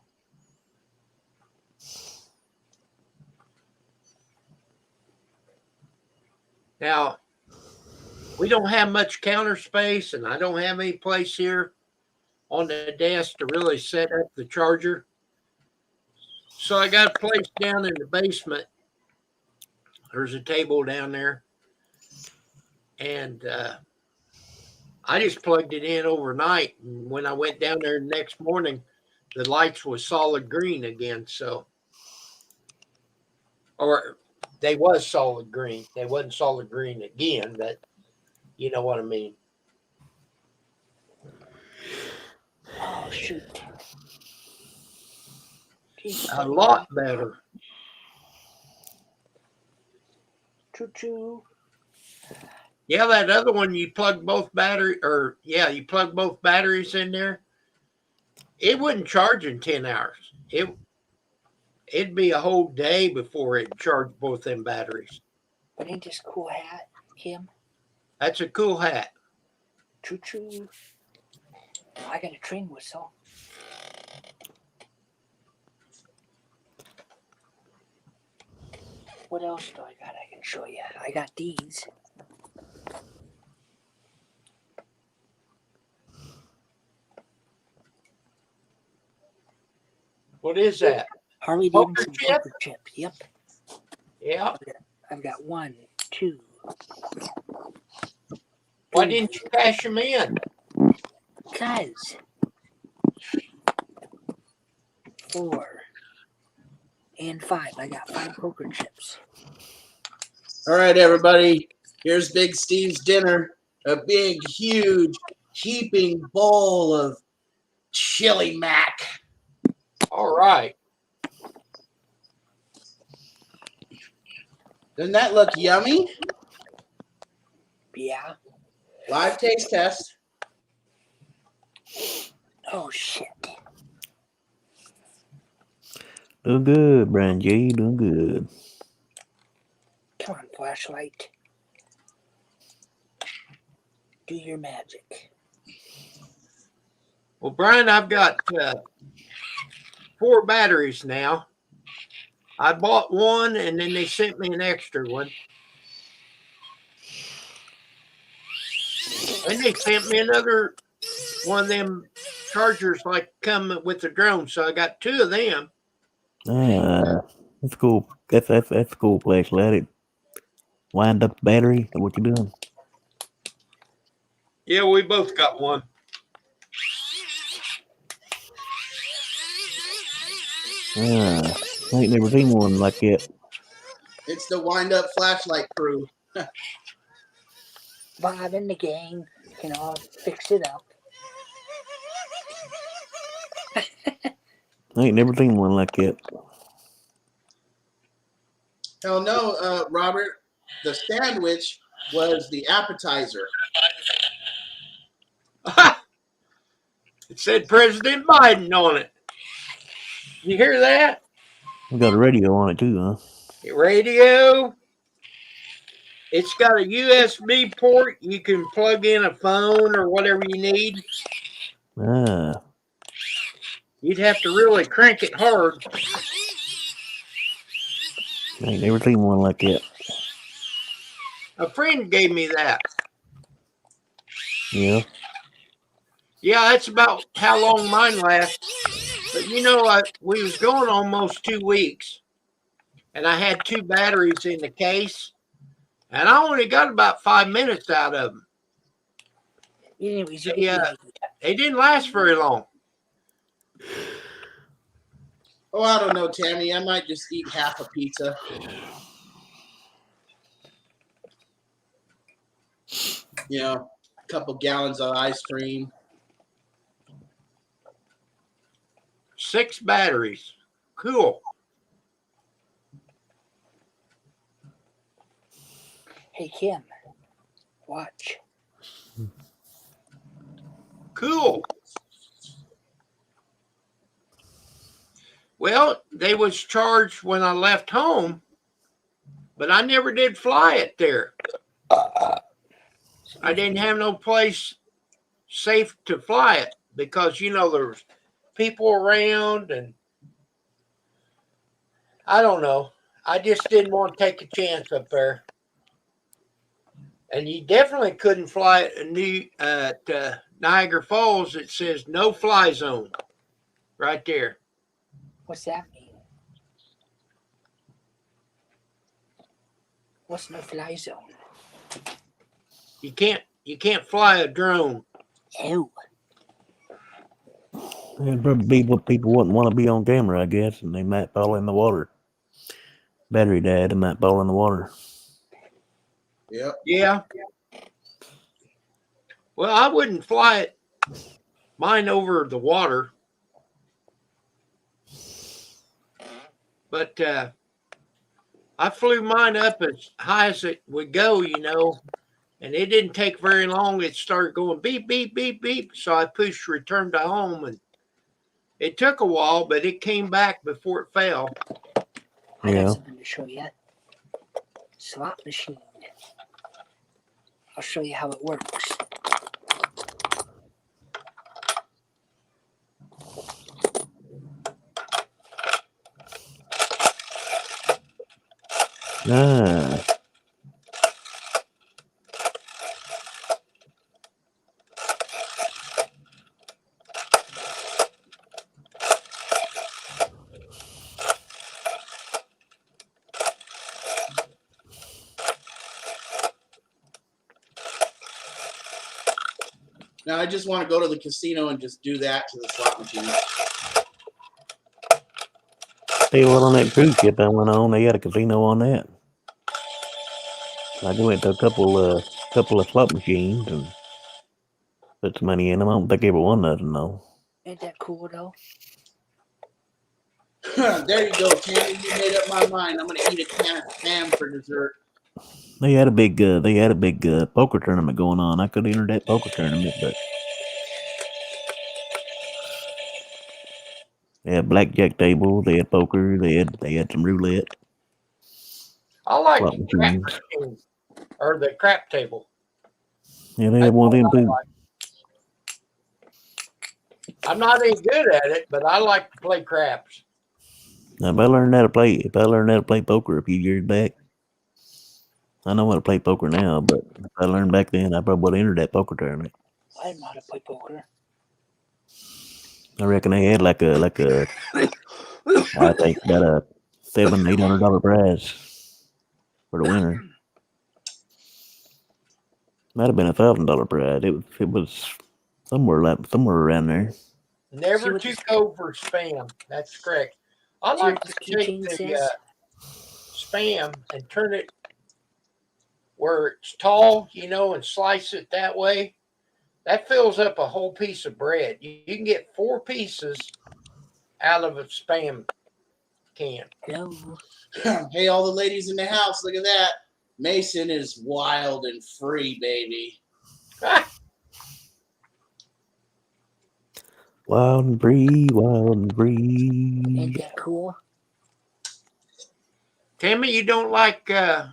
S1: Now, we don't have much counter space, and I don't have any place here on the desk to really set up the charger. So I got a place down in the basement. There's a table down there. And I just plugged it in overnight, and when I went down there the next morning, the lights was solid green again. So, or they was solid green. They wasn't solid green again, but you know what I mean.
S7: Oh shoot. Jeez,
S1: A lot better.
S7: Choo choo.
S1: Yeah, that other one you plug both you plug both batteries in there. It wouldn't charge in 10 hours. It'd be a whole day before it charged both them batteries.
S7: But ain't this a cool hat, Kim?
S1: That's a cool hat.
S7: Choo choo. I got a train whistle. What else do I got I can show you? I got these.
S1: What is that?
S7: Harley
S1: Poker
S7: Davidson
S1: chip?
S7: poker chip. Yep.
S1: Yeah.
S7: I've got 1, 2.
S1: Why didn't you cash them in?
S7: Cause 4 and 5. I got 5 poker chips.
S2: All right, everybody. Here's Big Steve's dinner. A big, huge, heaping bowl of chili mac.
S1: All right.
S2: Doesn't that look yummy?
S7: Yeah.
S2: Live taste test.
S7: Oh shit.
S5: Doing good, Brian J. Doing good.
S7: Come on, flashlight. Do your magic.
S1: Well, Brian, I've got 4 batteries now. I bought one, and then they sent me an extra one. And they sent me another one of them chargers like come with the drone. So I got 2 of them.
S5: That's cool. That's a cool place. Let it wind up the battery. Is that what you doing?
S1: Yeah, we both got one.
S5: I ain't never seen one like that.
S2: It's the wind up flashlight crew.
S7: Bob and the gang can all fix it up.
S5: I ain't never seen one like that.
S2: Hell no, Robert. The sandwich was the appetizer.
S1: It said President Biden on it. You hear that?
S5: We got a radio on it too, huh?
S1: Radio. It's got a USB port. You can plug in a phone or whatever you need. You'd have to really crank it hard.
S5: I ain't never seen one like that.
S1: A friend gave me that.
S5: Yeah.
S1: Yeah, that's about how long mine lasts. But you know, we was going almost 2 weeks, and I had 2 batteries in the case, and I only got about 5 minutes out of them.
S7: Anyways,
S1: They didn't last very long.
S2: Oh, I don't know, Tammy. I might just eat half a pizza. You know, a couple gallons of ice cream.
S1: 6 batteries. Cool.
S7: Hey Kim, watch.
S1: Cool. Well, they was charged when I left home, but I never did fly it there. I didn't have no place safe to fly it because, you know, there's people around and I don't know. I just didn't want to take a chance up there. And you definitely couldn't fly at Niagara Falls. It says no fly zone right there.
S7: What's that mean? What's no fly zone?
S1: You can't You can't fly a drone.
S7: Ew.
S5: There'd probably be people wouldn't want to be on camera, I guess, and they might fall in the water. Battery died and might fall in the water.
S2: Yep.
S1: Yeah. Well, I wouldn't fly mine over the water. But I flew mine up as high as it would go, and it didn't take very long. It started going beep, beep, beep, beep. So I pushed return to home, and it took a while, but it came back before it fell.
S7: I
S5: Yeah.
S7: got something to show you. Slot machine. I'll show you how it works.
S5: Ah.
S2: Now I just want to go to the casino and just do that to the slot machine.
S5: Tell you what, on that cruise ship I went on, they had a casino on that. I went to a couple of slot machines and put some money in them. I don't think every one of them though.
S7: Ain't that cool though?
S2: There you go, Tammy. You made up my mind. I'm gonna eat a can of spam for dessert.
S5: They had a big poker tournament going on. I could enter that poker tournament, but they had blackjack tables, they had poker, they had some roulette.
S1: I like
S5: Slot
S1: the crap
S5: machines.
S1: machine, or the crap table.
S5: Yeah, they had one of them too.
S1: I'm not any good at it, but I like to play craps.
S5: Now, if I learned how to play poker a few years back, I know how to play poker now. But if I learned back then, I probably would have entered that poker tournament.
S7: I didn't know how to play poker.
S5: I reckon they had like a I think about a $700-800 prize for the winner. Might have been $1,000 prize. It was somewhere around there.
S1: Never
S7: what
S1: too
S7: this-
S1: cold for spam. That's correct. I
S7: See what
S1: like
S7: this
S1: to take
S7: keychain
S1: the
S7: says?
S1: spam and turn it where it's tall, and slice it that way. That fills up a whole piece of bread. You can get 4 pieces out of a spam can.
S7: Hello.
S2: Hey, all the ladies in the house, look at that. Mason is wild and free, baby.
S5: Wild and free, wild and free.
S7: Ain't that cool?
S1: Tammy, you don't like spam?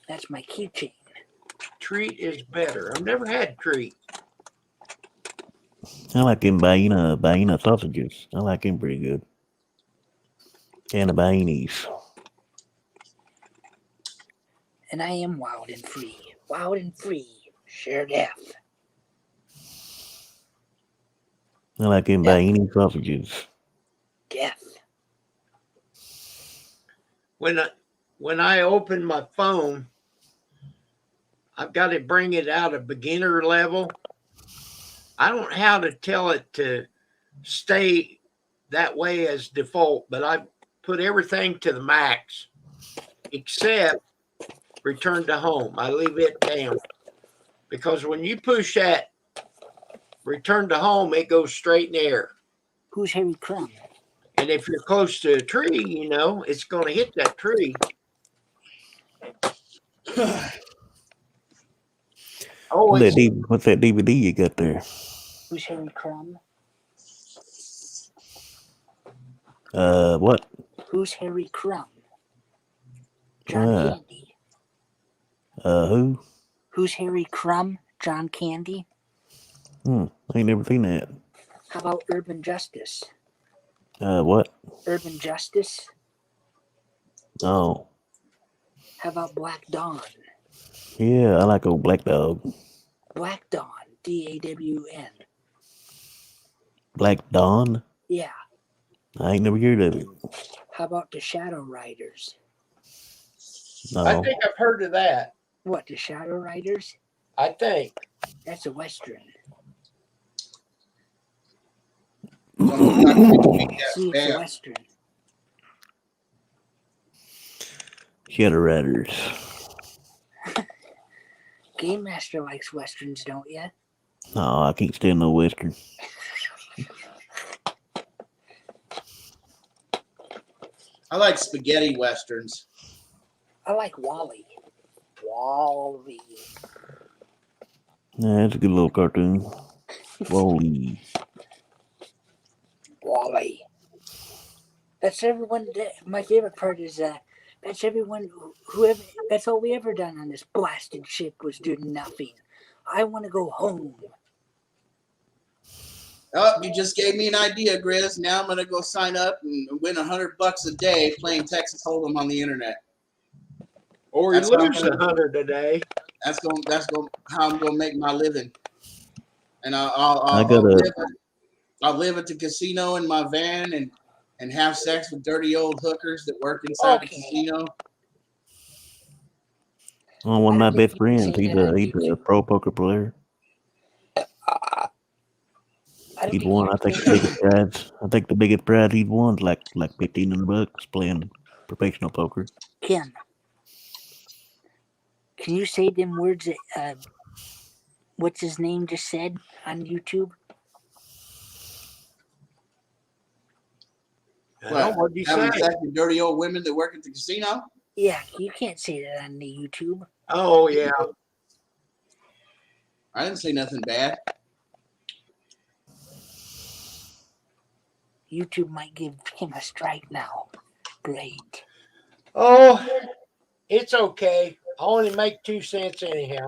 S7: That's my keychain.
S1: Treat is better. I've never had treat.
S5: I like them Baina sausages. I like them pretty good. And the Bainis.
S7: And I am wild and free. Wild and free. Share death.
S5: I like them
S7: Yeah.
S5: Baini sausages.
S7: Death.
S1: When I open my phone, I've got to bring it out of beginner level. I don't know how to tell it to stay that way as default, but I put everything to the max except return to home. I leave it down because when you push that return to home, it goes straight in the air.
S7: Who's Harry Crumb?
S1: And if you're close to a tree, it's going to hit that tree. Oh,
S5: What's that DVD you got there?
S7: Who's Harry Crumb?
S5: What?
S7: Who's Harry Crumb? John Candy.
S5: Who?
S7: Who's Harry Crumb? John Candy.
S5: I ain't never seen that.
S7: How about Urban Justice?
S5: What?
S7: Urban Justice.
S5: Oh,
S7: How about Black Dawn?
S5: yeah, I like old Black Dog.
S7: Black Dawn. DAWN.
S5: Black Dawn?
S7: Yeah.
S5: I ain't never heard of it.
S7: How about the Shadow Riders?
S1: I
S5: No.
S1: think I've heard of that.
S7: What, the Shadow Riders?
S1: I think.
S7: That's a Western.
S2: Someone's got to make
S7: See,
S2: that
S7: it's a
S2: spam.
S7: Western.
S5: Shadow Riders.
S7: Game Master likes Westerns, don't ya?
S5: No, I can't stand no Western.
S2: I like spaghetti westerns.
S7: I like Wally. Wally.
S5: Yeah, it's a good little cartoon. Wally.
S7: Wally. That's everyone. My favorite part is that's everyone. Whoever. That's all we ever done on this blasted ship was do nothing. I want to go home.
S2: Oh, you just gave me an idea, Grizz. Now I'm gonna go sign up and win $100 a day playing Texas Hold'em on the internet.
S1: Or
S2: That's
S1: you
S2: what I'm
S1: lose
S2: gonna do.
S1: 100 a day.
S2: That's how I'm gonna make my living. And
S5: I got a
S2: I'll live at the casino in my van and have sex with dirty old hookers that work inside the
S7: Okay.
S2: casino.
S5: one of my best friends.
S7: Say
S5: He's
S7: that on
S5: he's a
S7: YouTube.
S5: pro poker player.
S7: I don't
S5: He'd
S7: think
S5: won.
S7: you
S5: I think
S7: say
S5: the
S7: that.
S5: biggest prize. I think the biggest prize he'd won is like $1,500 playing professional poker.
S7: Kim, can you say them words that what's his name just said on YouTube?
S2: What?
S1: What'd you
S2: Having
S1: say?
S2: sex with dirty old women that work at the casino?
S7: Yeah, you can't say that on the YouTube.
S1: Oh, yeah.
S2: I didn't say nothing bad.
S7: YouTube might give him a strike now. Great.
S1: Oh, it's okay. I only make 2 cents anyhow.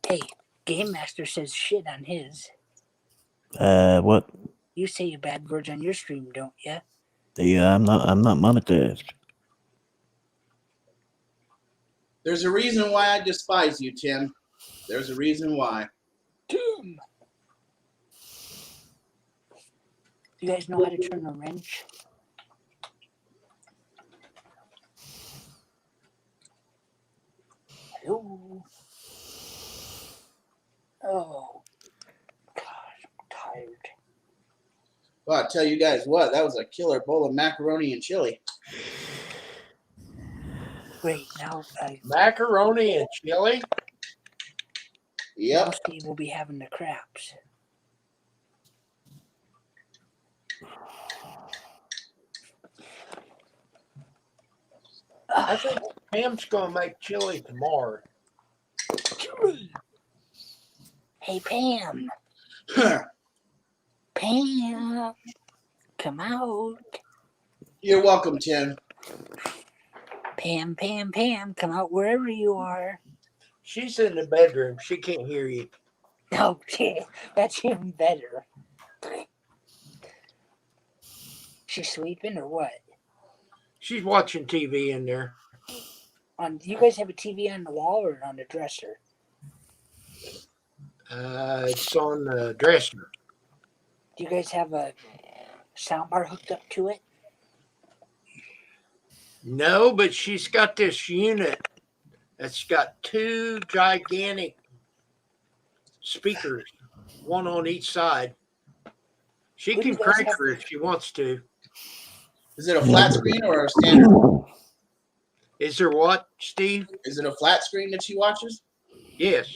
S7: Hey, Game Master says shit on his.
S5: What?
S7: You say bad words on your stream, don't ya?
S5: Yeah, I'm not monetized.
S2: There's a reason why I despise you, Tim. There's a reason why.
S7: Tim! You guys know how to turn a wrench? Hello? Oh, gosh, I'm tired.
S2: Well, I tell you guys what, that was a killer bowl of macaroni and chili.
S7: Great, now,
S1: Macaroni and chili?
S7: now
S2: Yep.
S7: Steve will be having the craps.
S1: I think Pam's going to make chili tomorrow.
S7: Chili! Hey, Pam! Pam! Come out!
S2: You're welcome, Tim.
S7: Pam, Pam, Pam, come out wherever you are.
S1: She's in the bedroom. She can't hear you.
S7: Okay, that's even better. She's sleeping or what?
S1: She's watching TV in there.
S7: You guys have a TV on the wall or on the dresser?
S1: It's on the dresser.
S7: Do you guys have a soundbar hooked up to it?
S1: No, but she's got this unit that's got 2 gigantic speakers, one on each side. She
S7: What do
S1: can
S7: you guys
S1: crank
S7: have?
S1: her if she wants to.
S2: Is it a flat screen or a standard?
S1: Is there what, Steve?
S2: Is it a flat screen that she watches?
S1: Yes.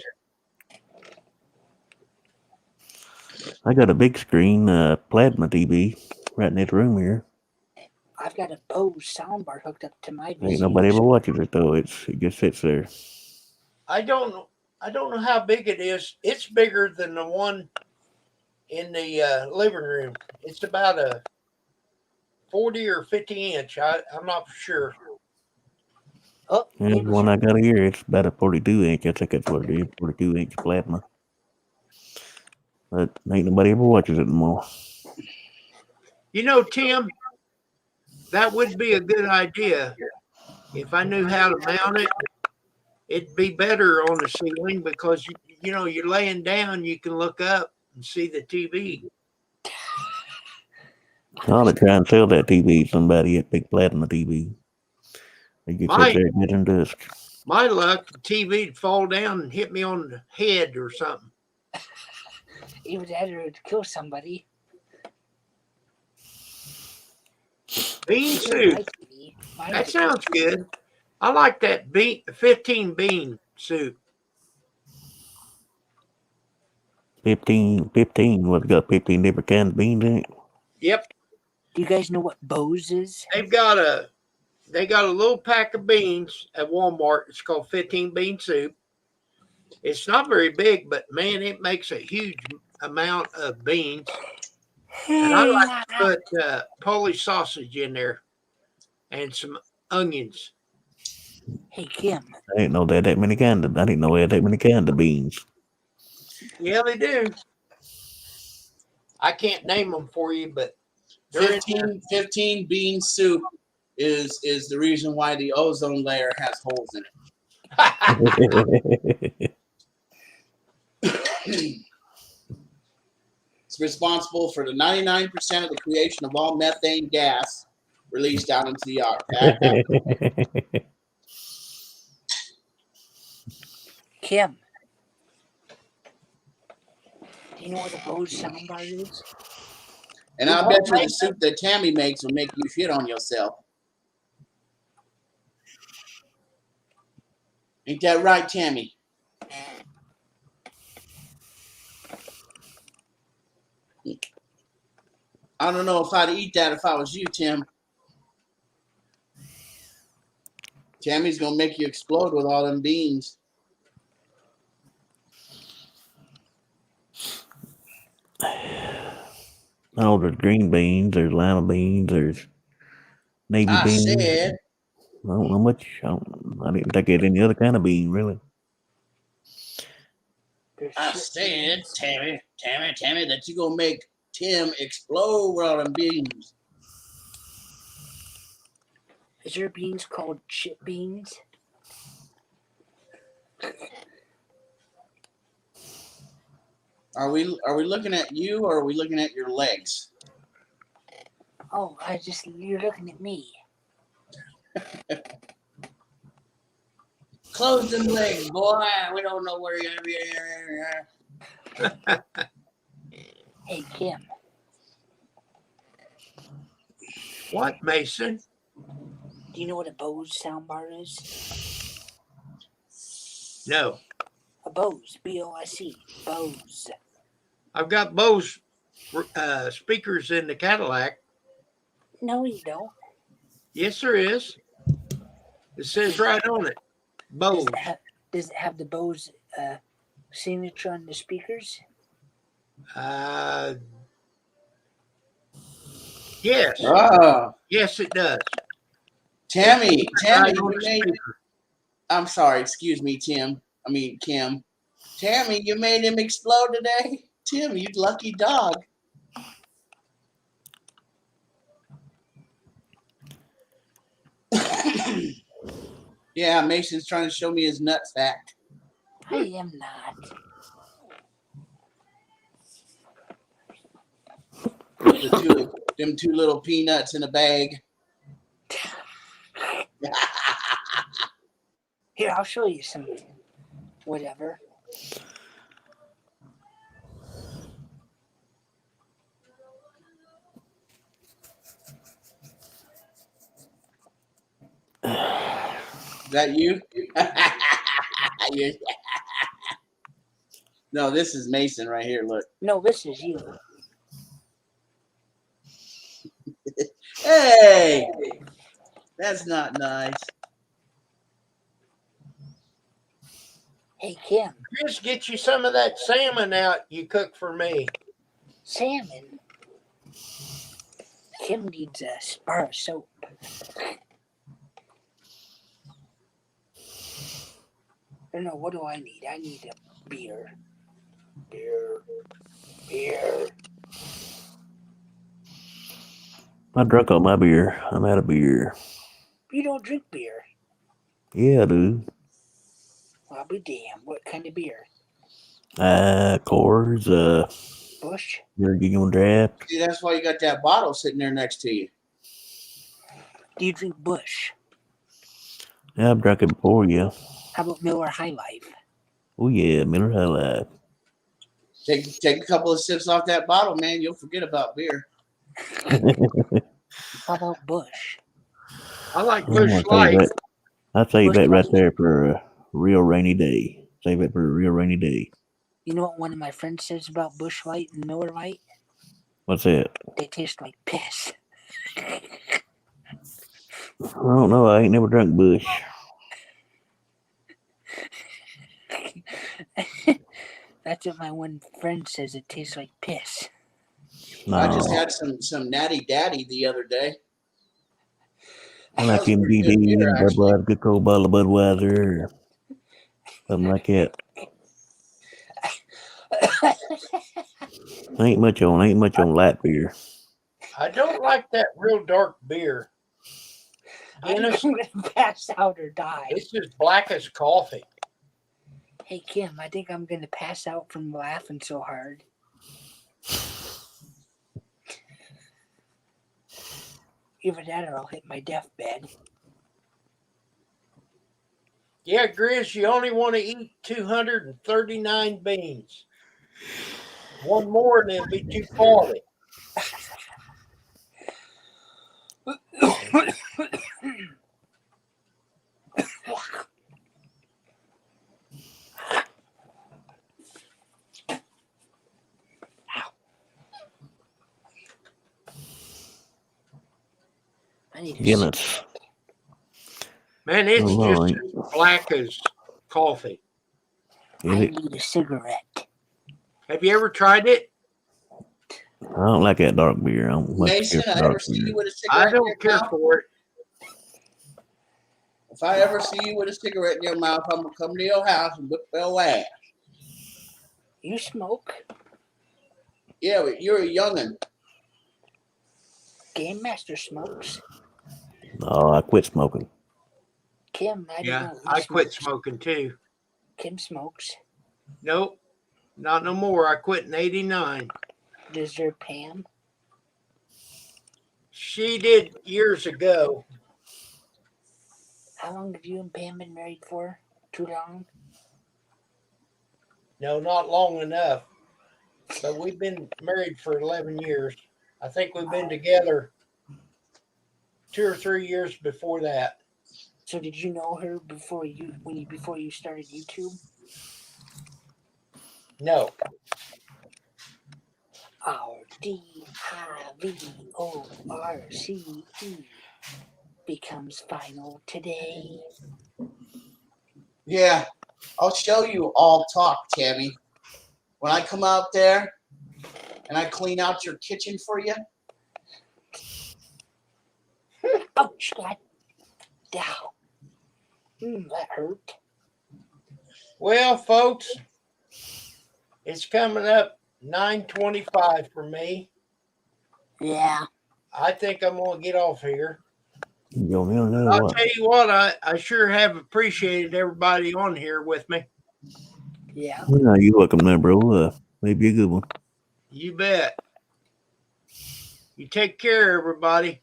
S5: I got a big screen plasma TV right in this room here.
S7: I've got a Bose soundbar hooked up to my
S5: Ain't nobody ever watches it though. It just sits there.
S1: I don't know how big it is. It's bigger than the one in the living room. It's about a 40 or 50 inch. I'm not for sure.
S7: Oh,
S5: And the one I got here, it's about a 42 inch. I think that's what it is, 42 inch plasma. But ain't nobody ever watches it anymore.
S1: You know, Tim, that would be a good idea. If I knew how to mount it, it'd be better on the ceiling because, you know, you're laying down, you can look up and see the TV.
S5: I ought to try and sell that TV to somebody at Big Platinum TV. It gets up
S1: My
S5: there getting dusk.
S1: my luck, the TV would fall down and hit me on the head or something.
S7: Either that or it'd kill somebody.
S1: Bean
S7: It
S1: soup.
S7: might be. Mine
S1: That
S7: did.
S1: sounds good. I like that 15 bean soup.
S5: 15. What's got 15 different kinds of beans in it?
S1: Yep.
S7: Do you guys know what Bose is?
S1: They got a little pack of beans at Walmart. It's called 15 bean soup. It's not very big, but man, it makes a huge amount of beans. And I like to put Polish sausage in there and some onions.
S7: Hey Kim,
S5: I didn't know they had that many kinds of. I didn't know they had that many kinds of beans.
S1: Yeah, they do. I can't name them for you, but they're in there.
S2: 15 bean soup is the reason why the ozone layer has holes in it. It's responsible for the 99% of the creation of all methane gas released out into the atmosphere.
S7: Kim. Do you know what a Bose soundbar is?
S2: And I bet you the soup that Tammy makes will make you shit on yourself. Ain't that right, Tammy? I don't know if I'd eat that if I was you, Tim. Tammy's gonna make you explode with all them beans.
S5: Oh, there's green beans, there's lima beans, there's navy
S2: I
S5: beans.
S2: said,
S5: I don't know much. I didn't think it had any other kind of bean, really.
S2: Tammy, that you gonna make Tim explode with all them beans.
S7: Is there beans called chip beans?
S2: Are we looking at you or are we looking at your legs?
S7: Oh, you're looking at me.
S2: Close them legs, boy. We don't know where you're gonna be.
S7: Hey Kim,
S1: What, Mason?
S7: do you know what a Bose soundbar is?
S1: No.
S7: A Bose, B-O-S-E, Bose.
S1: I've got Bose speakers in the Cadillac.
S7: No, you don't.
S1: Yes, there is. It says right on it, Bose.
S7: Does it have the Bose signature on the speakers?
S1: Yes.
S2: Oh,
S1: Yes, it does.
S2: Tammy,
S1: Right
S2: you
S1: on the
S2: made.
S1: speaker.
S2: I'm sorry. Excuse me, Kim. I mean Kim. Tammy, you made him explode today. Tim, you lucky dog. Yeah, Mason's trying to show me his nut fact.
S7: I am not.
S2: Them two little peanuts in a bag.
S7: Here, I'll show you some. Whatever.
S2: Is that you? No, this is Mason right here. Look.
S7: No, this is you.
S2: Hey, that's not nice.
S7: Hey Kim,
S1: Just get you some of that salmon out you cooked for me.
S7: salmon. Kim needs a bar of soap. No, what do I need? I need a beer. Beer.
S5: I drank all my beer. I'm out of beer.
S7: You don't drink beer.
S5: Yeah, I do.
S7: Well, I'll be damned. What kind of beer?
S5: Coors,
S7: Bush?
S5: You're getting draft.
S2: See, that's why you got that bottle sitting there next to you.
S7: Do you drink Bush?
S5: Yeah, I've drunk it before, yeah.
S7: How about Miller High Life?
S5: Oh yeah, Miller High Life.
S2: Take a couple of sips off that bottle, man. You'll forget about beer.
S7: How about Bush?
S1: I like
S5: I'm
S1: Bush
S5: gonna save
S1: Light.
S5: that. I'll save
S7: Bush
S5: that right
S7: Light.
S5: there for a real rainy day. Save it for a real rainy day.
S7: You know what one of my friends says about Bush Light and Miller Light?
S5: What's that?
S7: They taste like piss.
S5: I don't know. I ain't never drunk Bush.
S7: That's what my one friend says. It tastes like piss.
S5: No,
S2: I just had some Natty Daddy the other day.
S5: I
S2: That
S5: like
S2: was pretty good
S5: MGD,
S2: beer, actually.
S5: Budweiser, good cold bottle of Budweiser, or something like that. Ain't much on light beer.
S1: I don't like that real dark beer.
S7: I'm
S1: Guinness,
S7: going to pass out or die.
S1: it's as black as coffee.
S7: Hey, Kim, I think I'm going to pass out from laughing so hard. Either that or I'll hit my deathbed.
S1: Yeah, Grizz, you only want to eat 239 beans. One more and it'll be 240.
S7: I need a
S5: Guinness.
S1: Man, it's
S5: Oh,
S1: just
S5: right.
S1: as black as coffee.
S5: Is
S7: I
S5: it?
S7: need a cigarette.
S1: Have you ever tried it?
S5: I don't like that dark beer. I don't much
S2: Mason,
S5: care for
S2: I
S5: dark
S2: ever see
S5: beer.
S2: you with a
S1: I
S2: cigarette in your
S1: don't care
S2: mouth?
S1: for it.
S2: If I ever see you with a cigarette in your mouth, I'm gonna come to your house and whip your ass.
S7: You smoke?
S2: Yeah, but you're a youngin'.
S7: Game Master smokes.
S5: No, I quit smoking.
S7: Kim, I
S1: Yeah,
S7: don't know.
S1: I quit smoking too.
S7: Kim smokes.
S1: Nope, not no more. I quit in 89.
S7: Does your Pam?
S1: She did years ago.
S7: How long have you and Pam been married for? Too long?
S1: No, not long enough. But we've been married for 11 years. I think we've been together 2 or 3 years before that.
S7: So did you know her before you started YouTube?
S1: No.
S7: RDIVORCE becomes final today.
S2: Yeah, I'll show you all talk, Tammy. When I come out there and I clean out your kitchen for you.
S7: Ouch, God. Down. That hurt.
S1: Well, folks, it's coming up 9:25 for me.
S7: Yeah.
S1: I think I'm going to get off here.
S5: You don't know
S1: I'll
S5: what?
S1: tell you what, I sure have appreciated everybody on here with me.
S7: Yeah.
S5: No, you're welcome there, bro. Maybe a good one.
S1: You bet. You take care, everybody.